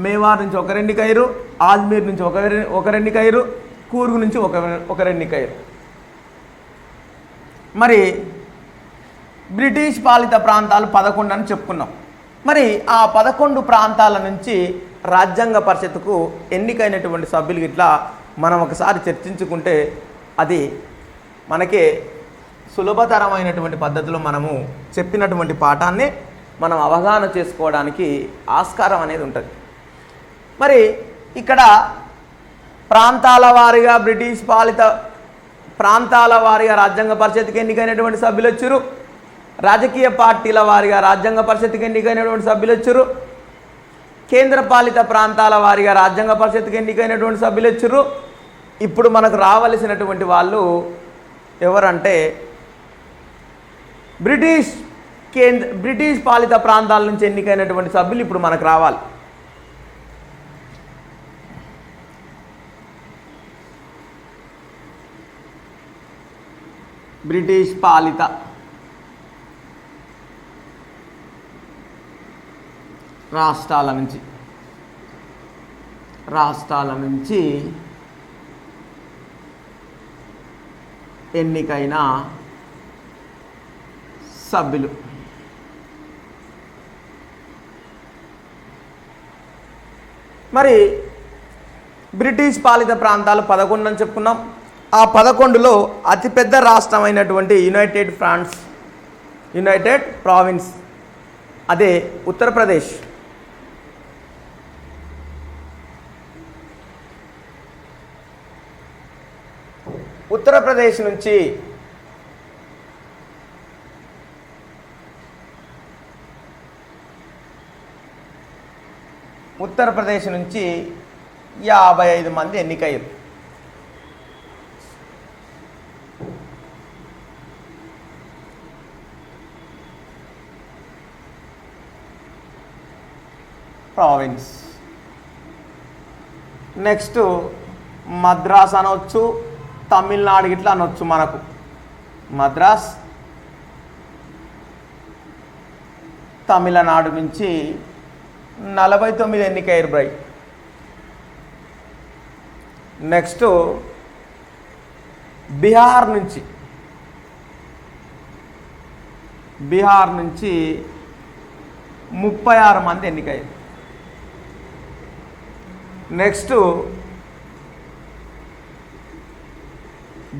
మేవార్ నుంచి ఒకరు ఎన్నికయ్యారు, ఆజ్మీర్ నుంచి ఒకరు ఎన్నికయ్యారు, కూర్గు నుంచి ఒకరు ఎన్నికయ్యారు. మరి బ్రిటిష్ పాలిత ప్రాంతాలు 11 అని చెప్పుకున్నాం. మరి ఆ 11 ప్రాంతాల నుంచి రాజ్యాంగ పరిషత్తుకు ఎన్నికైనటువంటి సభ్యులు ఇట్లా మనం ఒకసారి చర్చించుకుంటే అది మనకి సులభతరమైనటువంటి పద్ధతిలో మనము చెప్పినటువంటి పాఠాన్ని మనం అవగాహన చేసుకోవడానికి ఆస్కారం అనేది ఉంటుంది. మరి ఇక్కడ ప్రాంతాల వారీగా బ్రిటిష్ పాలిత ప్రాంతాల వారీగా రాజ్యాంగ పరిషత్కి ఎన్నికైనటువంటి సభ్యులు వచ్చారు. రాజకీయ పార్టీల వారీగా రాజ్యాంగ పరిషత్కి ఎన్నికైనటువంటి సభ్యులు వచ్చారు. కేంద్రపాలిత ప్రాంతాల వారీగా రాజ్యాంగ పరిషత్కి ఎన్నికైనటువంటి సభ్యులు వచ్చారు. ఇప్పుడు మనకు రావలసినటువంటి వాళ్ళు ఎవరంటే బ్రిటిష్ పాలిత ప్రాంతాల నుంచి ఎన్నికైనటువంటి సభ్యులు ఇప్పుడు మనకు రావాలి. బ్రిటిష్ పాలిత రాష్ట్రాల నుంచి ఎన్నికైన సభ్యులు. మరి బ్రిటిష్ పాలిత ప్రాంతాలు 11 అని చెప్పుకున్నాం. ఆ 11లో అతిపెద్ద రాష్ట్రమైనటువంటి యునైటెడ్ ప్రావిన్స్ అదే ఉత్తరప్రదేశ్. ఉత్తరప్రదేశ్ నుంచి ఉత్తరప్రదేశ్ నుంచి 55 మంది ఎన్నికయ్యారు. ప్రావిన్స్. నెక్స్ట్ మద్రాస్ అనవచ్చు, తమిళనాడు ఇట్లా అనవచ్చు. మనకు మద్రాస్, తమిళనాడు నుంచి 49 ఎన్నికయ్యారు బ్రై. నెక్స్ట్ బీహార్ నుంచి 36 మంది ఎన్నికయ్యారు. నెక్స్ట్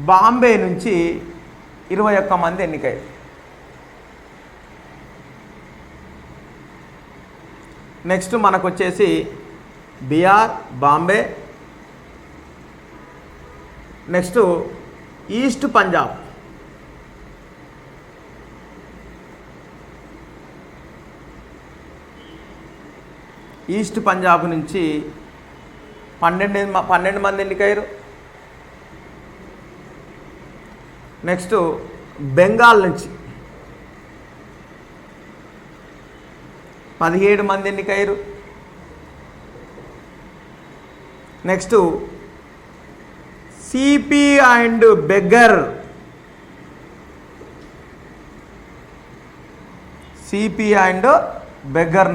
బాంబే నుంచి 21 మంది ఎన్నికయ్యారు. నెక్స్ట్ మనకు వచ్చేసి Bihar, Bombay. Next east Punjab, east Punjab నుంచి 12 మంది ఎన్నికయ్యారు. నెక్స్ట్ బెంగాల్ నుంచి 17 మంది ఎన్నికయ్యారు. నెక్స్ట్ సిపి అండ్ బెగ్గర్,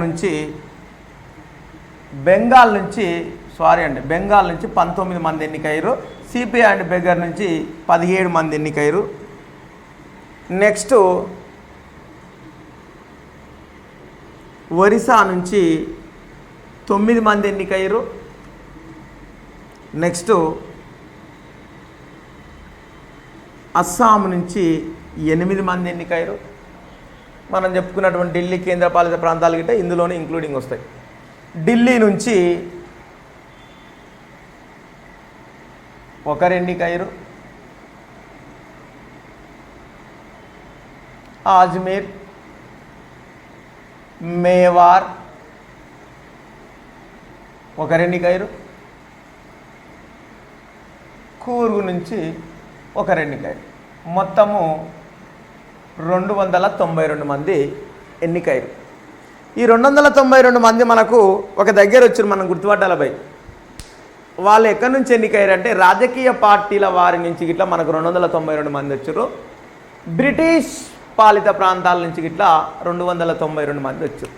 నుంచి బెంగాల్ నుంచి 19 మంది ఎన్నికయ్యారు. సిపి అండ్ బెగ్గర్ నుంచి 17 మంది ఎన్నికయ్యారు. నెక్స్ట్ ఒరిస్సా నుంచి 9 మంది ఎన్నికయ్యారు. నెక్స్ట్ అస్సాం నుంచి 8 మంది ఎన్నికయ్యారు. మనం చెప్పుకున్నటువంటి ఢిల్లీ కేంద్రపాలిత ప్రాంతాలు గిట్ట ఇందులోనే ఇంక్లూడింగ్ వస్తాయి. ఢిల్లీ నుంచి 1 ఎన్నికయ్యారు. అజ్మీర్, మేవార్ 1 ఎన్నికయ్యారు. కూర్గు నుంచి 1 ఎన్నికయ్యారు. మొత్తము 292 మంది ఎన్నికయ్యారు. ఈ 292 మంది మనకు ఒక దగ్గర వచ్చారు. మనం గుర్తుపట్టాలపై వాళ్ళు ఎక్కడి నుంచి ఎన్నికయ్యారంటే రాజకీయ పార్టీల వారి నుంచి గిట్లా మనకు 292 మంది వచ్చారు. బ్రిటిష్ పాలిత ప్రాంతాల నుంచి గిట్లా 292 మంది వచ్చారు.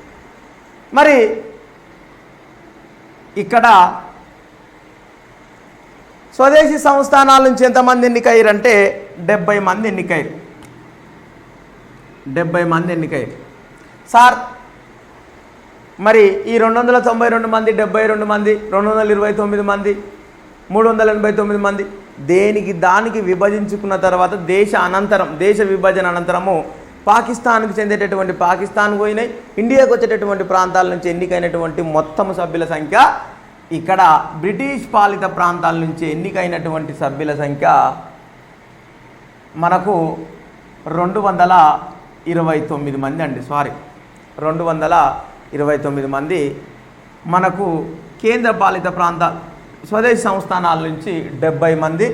మరి ఇక్కడ స్వదేశీ సంస్థానాల నుంచి ఎంతమంది ఎన్నికయ్యారంటే 70 మంది ఎన్నికయ్యారు. 70 మంది ఎన్నికయ్యారు. సార్ మరి ఈ 292 మంది, 72 మంది, 229 మంది, 389 మంది దేనికి దానికి విభజించుకున్న తర్వాత దేశ విభజన అనంతరము పాకిస్తాన్కి చెందేటటువంటి పాకిస్తాన్ పోయినాయి. ఇండియాకు వచ్చేటటువంటి ప్రాంతాల నుంచి ఎన్నికైనటువంటి మొత్తం సభ్యుల సంఖ్య ఇక్కడ బ్రిటిష్ పాలిత ప్రాంతాల నుంచి ఎన్నికైనటువంటి సభ్యుల సంఖ్య మనకు 229 మంది అండి. 229 మంది మనకు కేంద్ర పాలిత ప్రాంత స్వదేశీ సంస్థానాల నుంచి 70 మంది,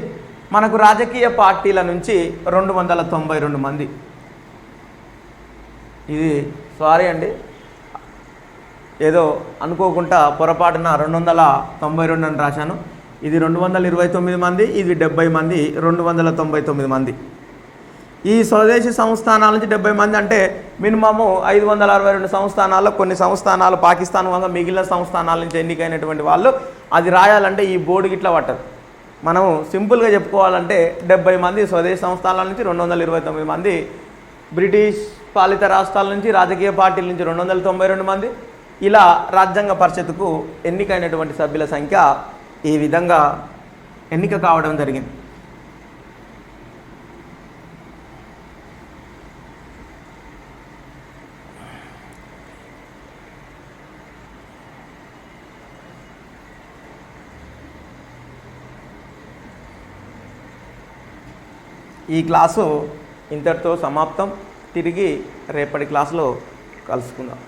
మనకు రాజకీయ పార్టీల నుంచి 292 మంది. ఇది అండి, ఏదో అనుకోకుండా పొరపాటున 292 అని రాశాను. ఇది 229 మంది, ఇది 70 మంది, 299 మంది. ఈ స్వదేశీ సంస్థానాల నుంచి 70 మంది అంటే మినిమము 562 సంస్థానాల్లో కొన్ని సంస్థానాలు పాకిస్తాన్ వంగ మిగిలిన సంస్థానాల నుంచి ఎన్నికైనటువంటి వాళ్ళు అది రాయాలంటే ఈ బోర్డు గిట్లా పట్టదు. మనం సింపుల్గా చెప్పుకోవాలంటే 70 మంది స్వదేశీ సంస్థల నుంచి 229 మంది బ్రిటిష్ పాలిత రాష్ట్రాల నుంచి రాజకీయ పార్టీల నుంచి 292 మంది ఇలా రాజ్యాంగ పరిషత్తుకు ఎన్నికైనటువంటి సభ్యుల సంఖ్య ఈ విధంగా ఎన్నిక కావడం జరిగింది. ఈ క్లాసు ఇంతటితో సమాప్తం. తిరిగి రేపటి క్లాసులో కలుసుకుందాం.